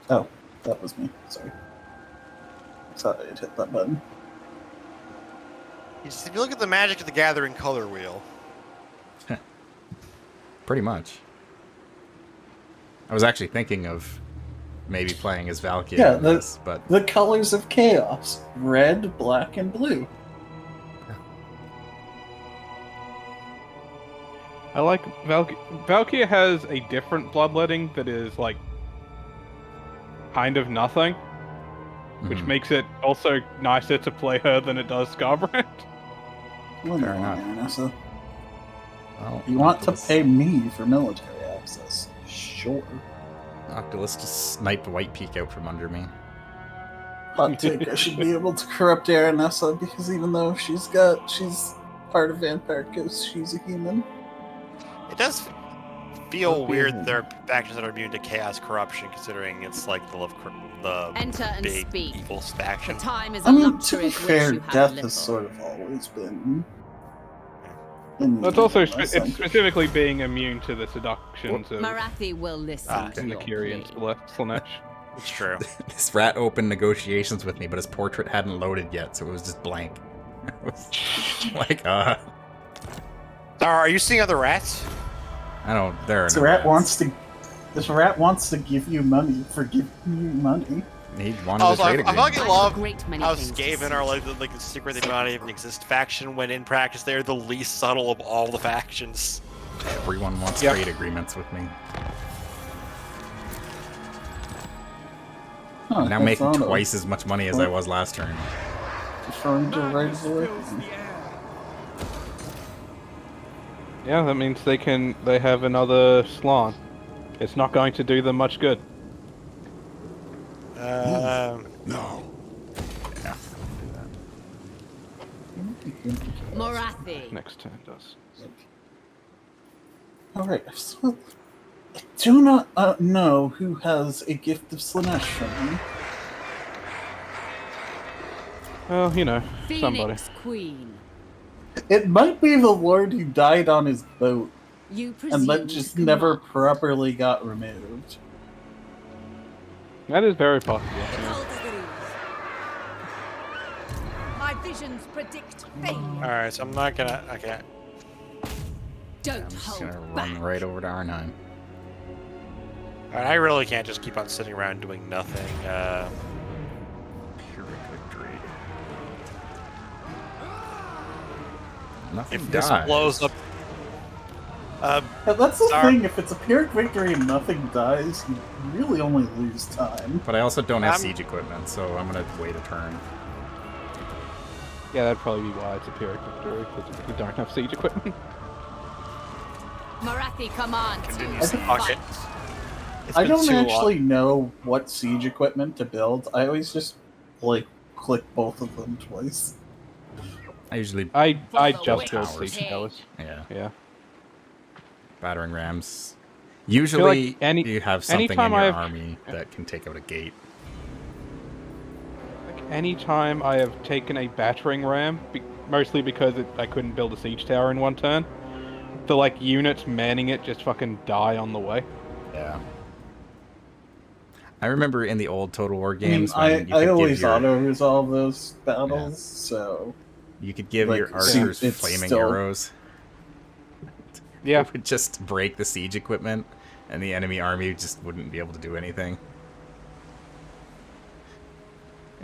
Oh, that was me. Sorry. Thought I'd hit that button. if you look at the Magic of the Gathering color wheel, Pretty much. I was actually thinking of maybe playing as Valkyrie Yeah, in this, but The colors of chaos: red, black, and blue. I like Valkyria has a different bloodletting that is like kind of nothing, which Mhm. makes it also nicer to play her than it does Scarbrand. Well, Fair no, enough. Anessa. Well, You want to Octolus- pay me for military access? Sure. Octolus just sniped White Peak out from under me. Hot take, I should be able to corrupt Aranessa because even though she's part of Vampire Coast, she's a human. It does feel weird that there are factions that are immune to chaos corruption, considering it's like the Enter and big speak. evil The faction. time is I a mean, to luxury be of which fair, you have death little. has sort of always been. That's also I it's think. specifically being immune to the seductions of Marathi will listen to your Nakiri and plea. Slaanesh. It's true. This rat opened negotiations with me, but his portrait hadn't loaded yet, so it was just blank. I was like, Zara, are you seeing other rats? I don't. There are This no rat rats. wants to. This rat wants to give you money for giving you money. He wanted Also, a I trade fucking agreement. I have love a great many how things to Skaven say. are like the secret they do not even exist faction, when in practice they're the least subtle of all the factions. Everyone wants Yep. trade agreements with me. Huh, I'm now that's making not a- twice as much money as I was last turn. Referring to right Madness away. fills the air. Yeah, that means they have another Slaan. It's not going to do them much good. No. Yeah. Morathi. Next turn does. Alright, so I do not know who has a gift of Slaanesh from me. Well, you know, somebody. Phoenix Queen. It might be the Lord who died on his boat You presume and then to just never command. properly got removed. That is very possible. Yeah. My visions predict failure. Alright, so I'm not gonna. Okay. Don't I'm just hold gonna back. run right over to Arnheim. Alright, I really can't just keep on sitting around doing nothing. Pyrrhic victory. Nothing If this dies. blows up. Yeah, that's the Sorry. thing, if it's a Pyrrhic victory and nothing dies, you really only lose time. But I also don't have I'm- siege equipment, so I'm gonna wait a turn. Yeah, that'd probably be why it's a Pyrrhic victory, because we don't have siege equipment. Marathi command. Continues to to fuck it. fight. It's I been don't too long. actually know what siege equipment to build. I always just, like, click both of them twice. I usually I the just witch build towers. siege towers. yeah, Yeah. battering rams. Usually any- you have something in anytime your I have- army that can take out a gate. Like, anytime I have taken a battering ram, mostly because I couldn't build a siege tower in one turn, the like units manning it just fucking die on the way. Yeah. I remember in the old Total War I mean, games when I you could always give your, auto-resolve those battles, so... you could give like, your archers it's flaming still- arrows. Yeah. It would just break the siege equipment, and the enemy army just wouldn't be able to do anything.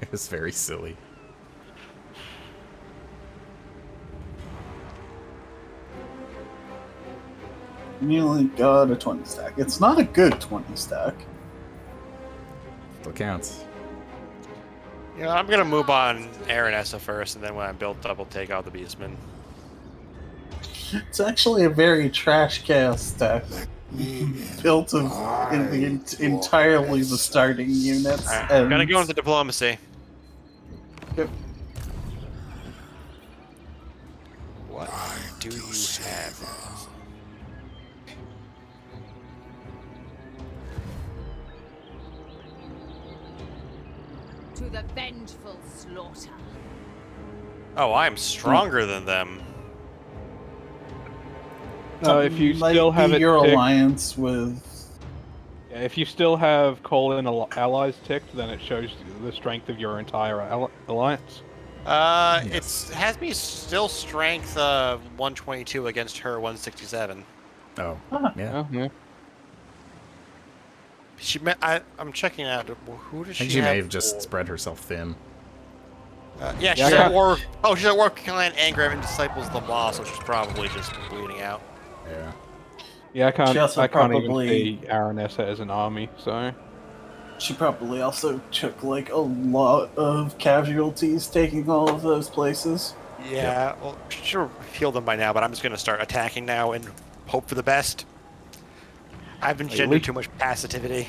It was very silly. You only got a 20 stack. It's not a good 20 stack. Still counts. Yeah, I'm gonna move on Aranessa first, and then when I'm built up, I'll take out the Beastmen. It's actually a very trash chaos stack. Built of entirely the starting units. Alright, and I'm gonna go into diplomacy. Yep. What do you have? To the vengeful slaughter. Oh, I'm stronger than them. If you might still have be it your ticked, alliance with... yeah, if you still have Colin allies ticked, then it shows the strength of your entire alliance. It has me still strength 122 against her 167. Oh, Huh. yeah. Oh, yeah. I'm checking out. Who does I think she she have? may have just spread herself thin. Yeah, she's Yeah, at war. Oh, she's at war clan and Graven disciples the law, so she's probably just bleeding out. Yeah. Yeah, I can't. She also I can't even probably- see Aranessa as an army. So She probably also took, like, a lot of casualties taking all of those places. Yeah, well, should have healed them by now, but I'm just gonna start attacking now and hope for the best. I've engendered too much passivity.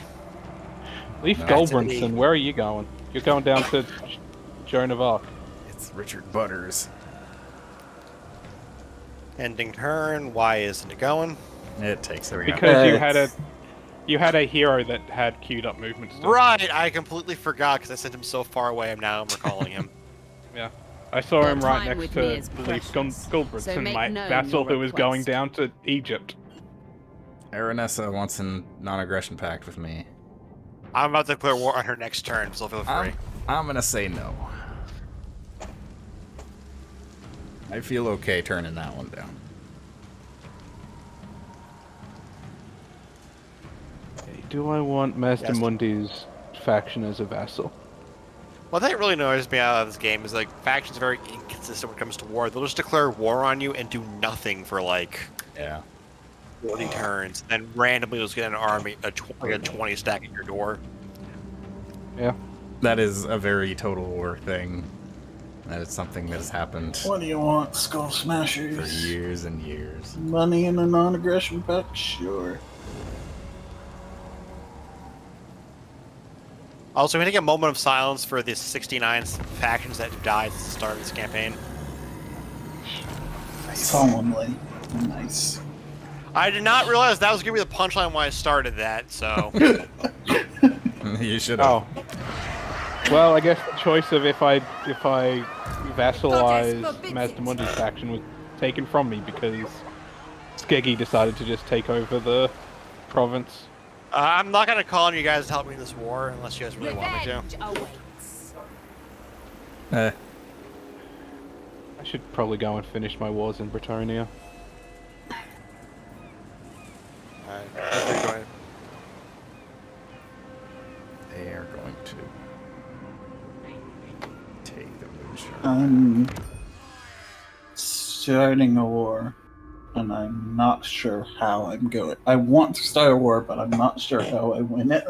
Leaf Goldbrinson, where are you going? You're going down to Joan of Arc. It's Richard Butters. Ending turn. Why isn't it going? It takes every Because you had a hero that had queued up movement still. Right, I completely forgot because I sent him so far away. Now I'm recalling him. Yeah. I saw him right time next with me to is Leaf precious, Goldbrinson, so make my known vassal your who was going request. down to Egypt. Aranessa wants a non-aggression pact with me. I'm about to declare war on her next turn, so feel free. I'm gonna say no. I feel okay turning that one down. Okay, do I want Mazdamundi's faction as a vassal? One thing that really annoys me out of this game is like factions are very inconsistent when it comes to war. They'll just declare war on you and do nothing for like 40 turns, and then randomly just get an army, a 20 stack at your door. Yeah. That is a very Total War thing. That is something that has happened What do you want, Skull Smashers? for years and years. Money in a non-aggression pact? Sure. Also, we take a moment of silence for the 69 factions that died since the start of this campaign. Solemnly. Nice. I did not realize that was going to be the punchline when I started that, so... You should have. Oh. Well, I guess the choice of if I vassalize Mazdamundi's faction was taken from me because Skeggy decided to just take over the province. I'm not going to call on you guys to help me in this war unless you guys really want me to. awaits. I should probably go and finish my wars in Bretonnia. Alright, They are going to take the moonshine. I'm starting a war, and I'm not sure how I'm going. I want to start a war, but I'm not sure how I win it.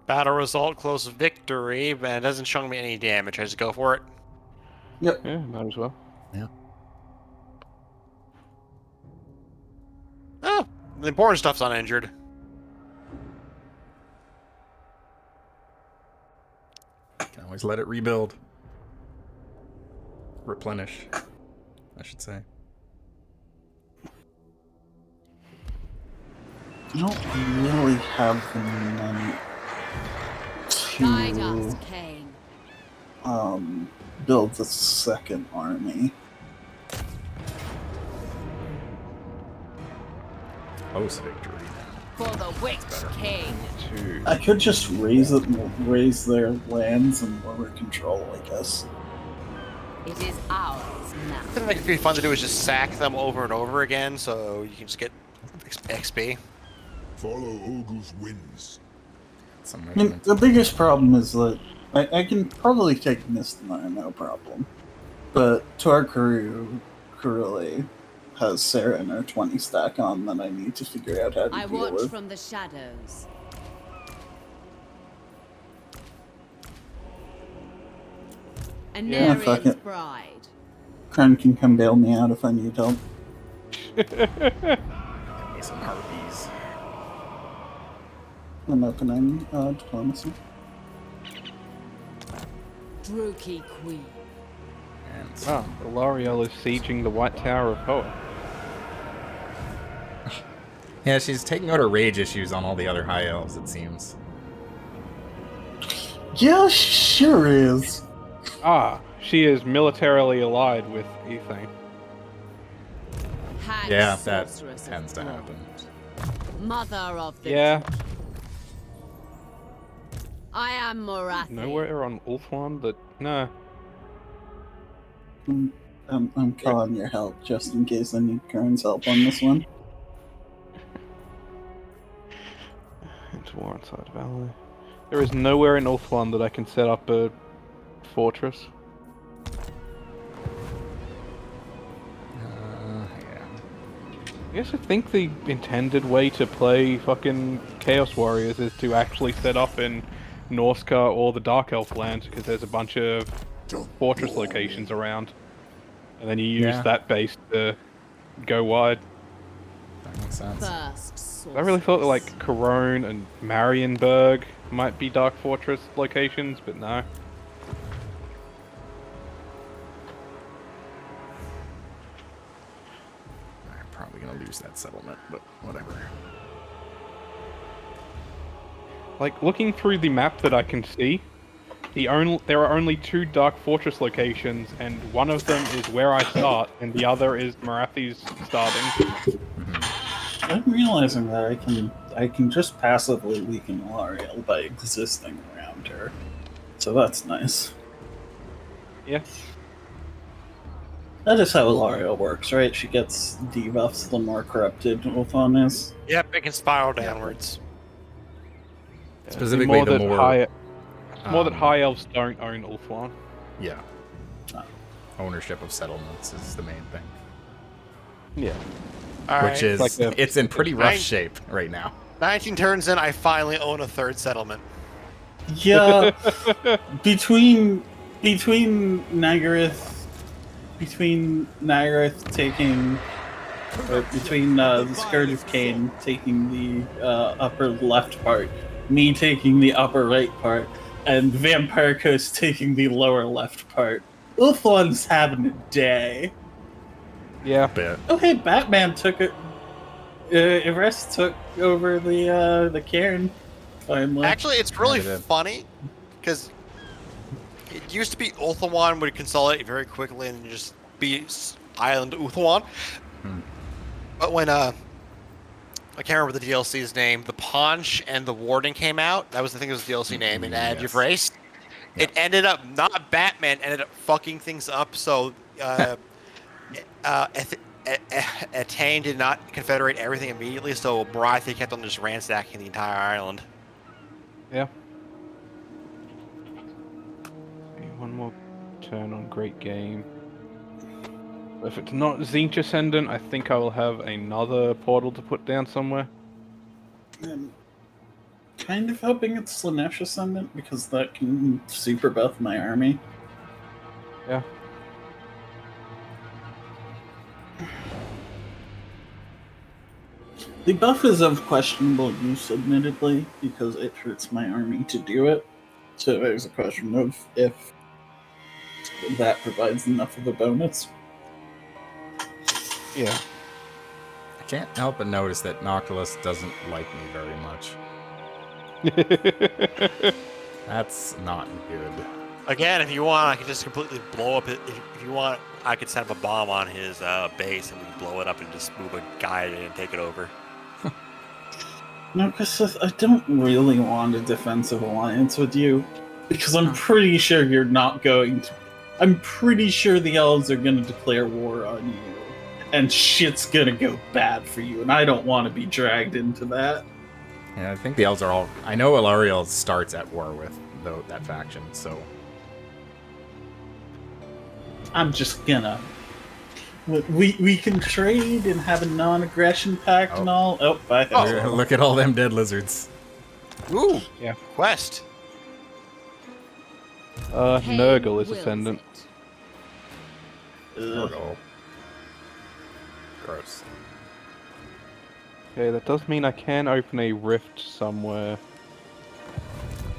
Battle result, close victory, but it doesn't show me any damage. I just go for it. Yep. Yeah, might as well. Yeah. Oh, the important stuff's uninjured. Can always let it rebuild. Replenish, I should say. I don't really have the money Guide us, to Kane. build the second army. Post victory. For the Witch King. I could just raise their lands and lower control, I guess. It is ours now. I think it'd be fun to do is just sack them over and over again, so you can just get XP. Follow Ogle's winds. Some I mean, regiments. the biggest problem is that I can probably take Mistmire, no problem. But Torkaru currently has Sarah and her 20 stack on that I need to figure out how to I deal watch with. from the shadows. Yeah, fuck Anarian's it. bride. Kren can come bail me out if I need help. Give me some harpies. I'm opening diplomacy. Druki Queen. And Oh, L'Oreal is sieging the White Tower of Hoa. yeah, she's taking out her rage issues on all the other high elves, it seems. Yeah, she sure is. Ah, she is militarily allied with Ethane. Hag Yeah, that sorceress of tends to blood. happen. Mother of the Yeah, I am Morathi. nowhere on Ulthuan that... No. I'm calling your help just in case I need Kren's help on this one. Into war inside of ally. There is nowhere in Ulthuan that I can set up a fortress. Yeah. I guess I think the intended way to play fucking Chaos Warriors is to actually set up in Norsca or the Dark Elf lands because there's a bunch of fortress locations around, and then you use that base to go wide. That makes sense. I really thought that like Corone and Marienburg might be Dark Fortress locations, but no. I'm probably gonna lose that settlement, but whatever. Like looking through the map that I can see, there are only 2 Dark Fortress locations, and one of them is where I start, and the other is Morathi's starting. I'm realizing that I can just passively weaken Alariel by existing around her, so that's nice. Yeah. That is how Alariel works, right? She gets debuffs the more corrupted Ulthuan is. Yep, it can spiral downwards. Specifically, more that high elves don't own Ulthuan. Yeah. Ownership of settlements is the main thing. Yeah. Which is, it's in pretty rough shape right now. 19 turns in, I finally own a 3rd settlement. Yeah, between Nagaroth taking, or between the Scourge of Cain taking the upper left part, me taking the upper right part, and Vampire Coast taking the lower left part, Ulthuan's having a day. Yeah. Oh hey, Batman took it. Everest took over the cairn. Finally. Actually, it's really funny because it used to be Ulthuan would consolidate very quickly and just be Island Ulthuan. But when I can't remember the DLC's name, the Paunch and the Warden came out. That was, I think it was the DLC name in Edge of Race. It ended up not Batman ended up fucking things up. So Attain did not confederate everything immediately, so Morathi kept on just ransacking the entire island. Yeah. One more turn on Great Game. If it's not Zinch Ascendant, I think I will have another portal to put down somewhere. I'm kind of hoping it's Slaanesh Ascendant, because that can super buff my army. Yeah. The buff is of questionable use, admittedly, because it hurts my army to do it. So there's a question of if that provides enough of a bonus. Yeah. I can't help but notice that Noctilus doesn't like me very much. That's not good. Again, if you want, I can just completely blow up it. If you want, I could set up a bomb on his base and we can blow it up and just move a guy in and take it over. No, because I don't really want a defensive alliance with you, because I'm pretty sure you're not going to. I'm pretty sure the elves are going to declare war on you, and shit's going to go bad for you, and I don't want to be dragged into that. Yeah, I think the elves are all. I know Alariel starts at war with that faction, so I'm just gonna. We can trade and have a non-aggression pact and all. Oh, bye. Look at all them dead lizards. Ooh, yeah. Quest. Nurgle is Ascendant. Nurgle. Gross. Okay, that does mean I can open a rift somewhere.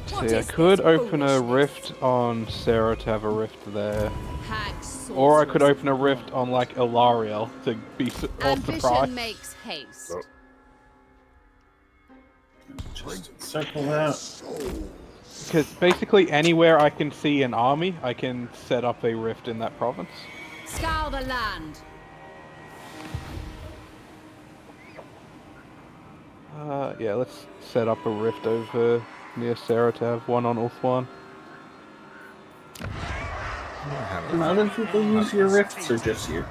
See, I could open a rift on Sarah to have a rift there. Or I could open a rift on, like, Ilariel to be off the price. Makes haste. Just circle out. Because basically anywhere I can see an army, I can set up a rift in that province. Scour the land. Yeah, let's set up a rift over near Sarah to have one on Ulthuan. Can other people use your rifts or just you?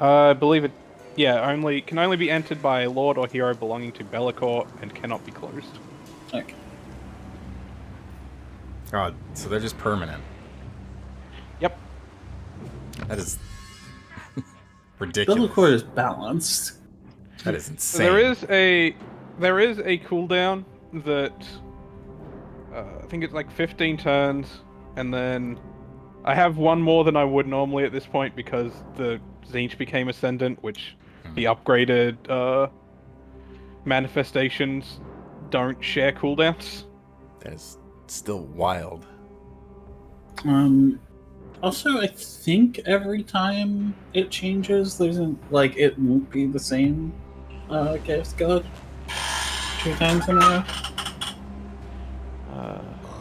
I believe it. Yeah, can only be entered by a lord or hero belonging to Be'lakor and cannot be closed. Okay. God, so they're just permanent. Yep. That is ridiculous. Be'lakor is balanced. That is insane. There is a cooldown that I think it's like 15 turns, and then I have one more than I would normally at this point because the Tzeentch became Ascendant, which the upgraded manifestations don't share cooldowns. That is still wild. Also, I think every time it changes, it won't be the same Chaos God 2 times in a row.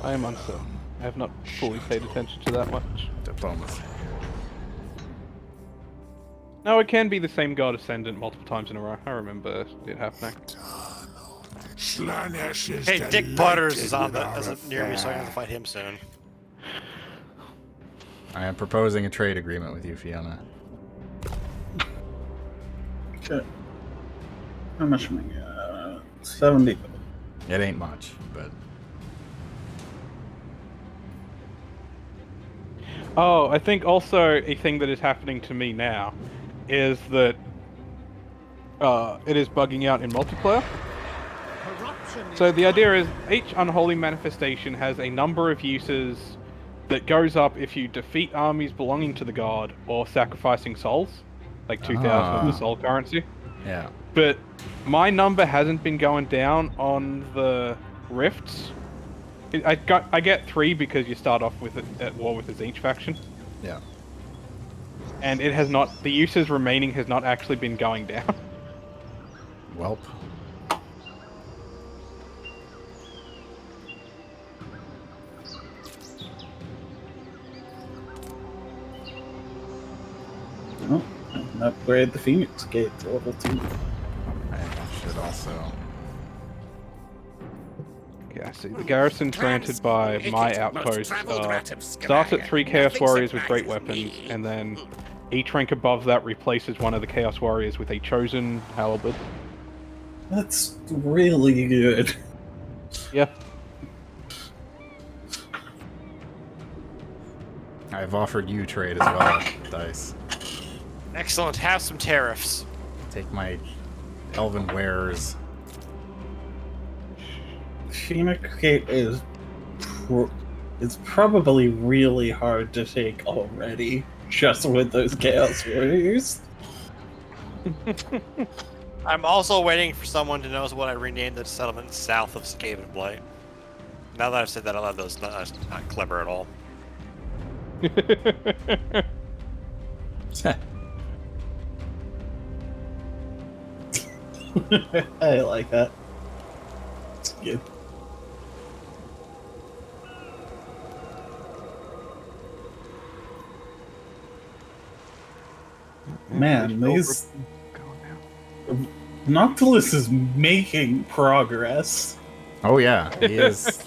I am uncertain. I have not fully paid attention to that much. Diplomacy. No, it can be the same God Ascendant multiple times in a row. I remember it happening. Slaanesh is Hey, Dick delighted Butters is with our near me, so I affair. have to fight him soon. I am proposing a trade agreement with you, Fiona. Okay. How much am I 70. It ain't much, but Oh, I think also a thing that is happening to me now is that it is bugging out in multiplayer. So the idea is each unholy manifestation has a number of uses that goes up if you defeat armies belonging to the god or sacrificing souls, like 2,000 of the soul currency. yeah. But my number hasn't been going down on the rifts. I get 3 because you start off with it at war with the Tzeentch faction, Yeah. and it has not. The uses remaining has not actually been going down. Welp. Oh, I can upgrade the Phoenix Gate to level 2. I should also. Yeah, see, the garrisons granted by my outpost starts at 3 Chaos Warriors with great weapons, and then each rank above that replaces one of the Chaos Warriors with a chosen halberd. That's really good. Yeah. I've offered you trade as well, Dice. Excellent. Have some tariffs. Take my elven wares. Phoenix Gate is it's probably really hard to take already, just with those Chaos Warriors. I'm also waiting for someone to know what I renamed the settlement south of Skaven Blight. Now that I've said that, I love those. That's not clever at all. I like that. It's good. Man, these Noctilus is making progress. Oh yeah, he's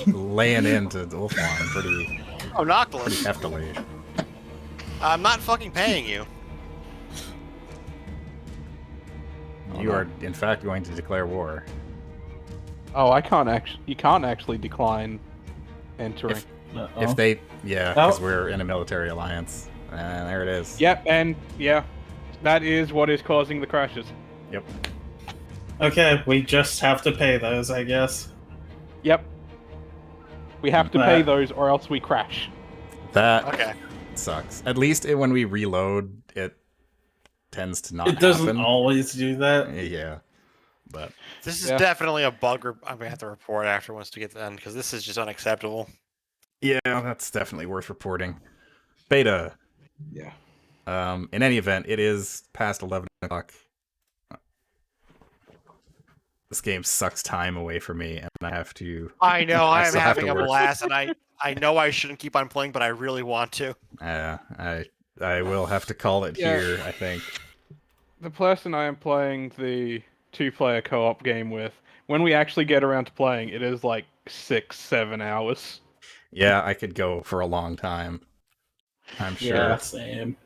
laying into Ulthuan pretty Oh, Noctilus. heftily. I'm not fucking paying you. You are in fact going to declare war. Oh, I can't actually. You can't actually decline entering. If they, because we're in a military alliance, and there it is. Yep, and yeah, that is what is causing the crashes. Yep. Okay, we just have to pay those, I guess. Yep. We have to pay those, or else we crash. That sucks. At least when we reload, it tends to not It doesn't happen. always do that. Yeah, but This is definitely a bug. I'm gonna have to report after once we get to the end because this is just unacceptable. yeah, that's definitely worth reporting. Beta. Yeah. In any event, it is past 11 o'clock. This game sucks time away from me, and I have to. I know I'm still have having to a work. blast, and I know I shouldn't keep on playing, but I really want to. I will have to call it here, I think. The person I am playing the 2-player co-op game with, when we actually get around to playing, it is like 6-7 hours. Yeah, I could go for a long time. I'm sure. Yeah, same.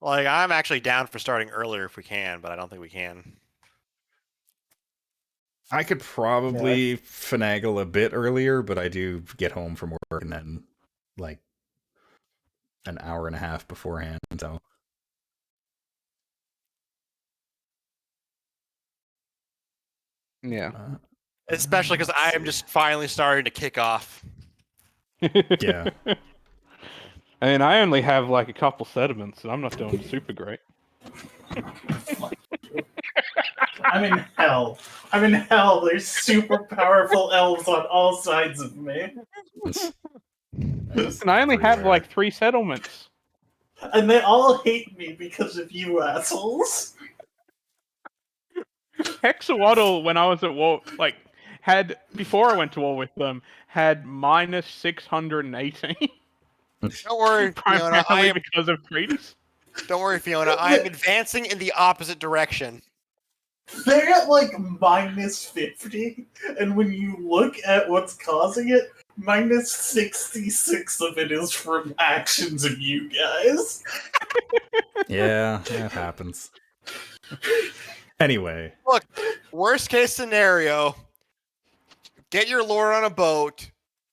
Like, I'm actually down for starting earlier if we can, but I don't think we can. I could probably finagle a bit earlier, but I do get home from work and then, like, an hour and a half beforehand, so. Yeah. Especially because I am just finally starting to kick off. Yeah. And I only have like a couple sediments, and I'm not doing super great. I'm in hell. I'm in hell. There's super powerful elves on all sides of me. And I only have like 3 settlements. And they all hate me because of you assholes. Hexawaddle, when I was at war, like, before I went to war with them, had minus 618. Don't worry, Fiona. Primarily because of treaties. Don't worry, Fiona. I am advancing in the opposite direction. They're at like minus 50, and when you look at what's causing it, minus 66 of it is from actions of you guys. Yeah, that happens. Anyway. Look, worst case scenario, get your lord on a boat,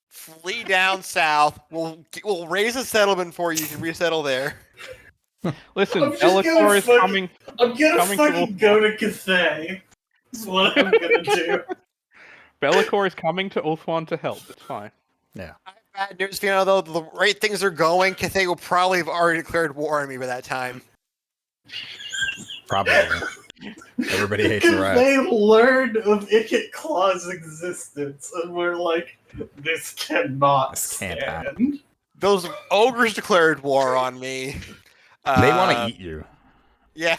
flee down south, we'll raise a settlement for you, you can resettle there. Listen, Bellator is coming. I'm gonna fucking go to Cathay. That's what I'm gonna do. Bellator is coming to Ulthuan to help. It's fine. Yeah. I have bad news, Fiona, though. The rate things are going, Cathay will probably have already declared war on me by that time. Probably. Everybody hates the rat. They learned of Ikit Claw's existence, and we're like, this cannot can't stand. happen. Those ogres declared war on me. They want to eat you. Yeah.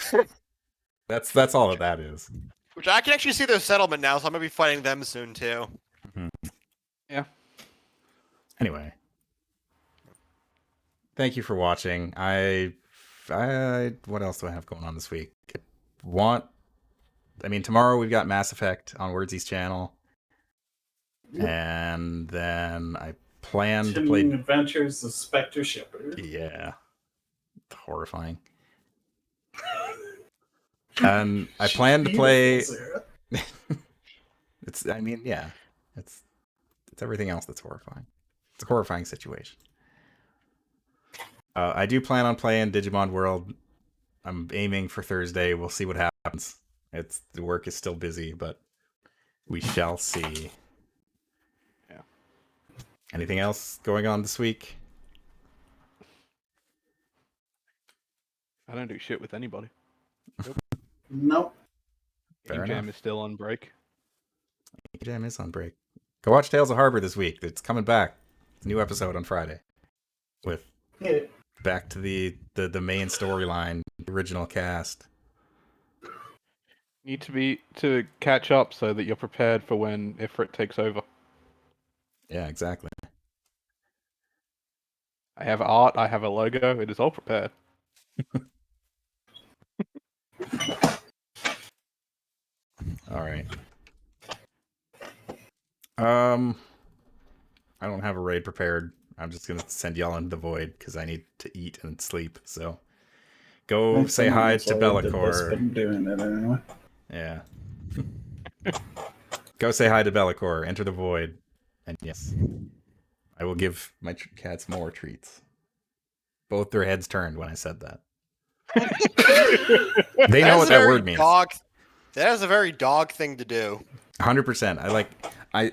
That's all that is. Which I can actually see their settlement now, so I'm going to be fighting them soon, too. Mm-hmm. Yeah. Anyway. Thank you for watching. What else do I have going on this week? Tomorrow we've got Mass Effect on Wordsy's channel. And then I plan to play Adventures of Spectre Shepherd. Yeah. Horrifying. And I plan to play It's everything else that's horrifying. It's a horrifying situation. I do plan on playing Digimon World. I'm aiming for Thursday. We'll see what happens. The work is still busy, but we shall see. Yeah. Anything else going on this week? I don't do shit with anybody. Nope. Fair Jam enough. is still on break. Jam is on break. Go watch Tales of Harbor this week. It's coming back. It's a new episode on Friday. Back to the main storyline, the original cast. Need to catch up so that you're prepared for when Ifrit takes over. Yeah, exactly. I have art, I have a logo, it is all prepared. All right. I don't have a raid prepared. I'm just gonna send y'all into the void because I need to eat and sleep. So go say hi to Bellator. I'm doing it anyway. Yeah. Go say hi to Bellator. Enter the void, and yes, I will give my cats more treats. Both their heads turned when I said that. They know what that word means. That is a very dog thing to do. 100%.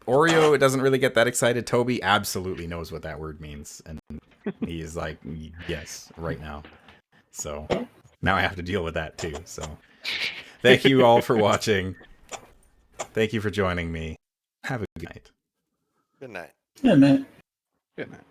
Oreo doesn't really get that excited. Toby absolutely knows what that word means, and he is like, yes, right now. So now I have to deal with that too. So thank you all for watching. Thank you for joining me. Have a good night. Good night. Good night. Good night.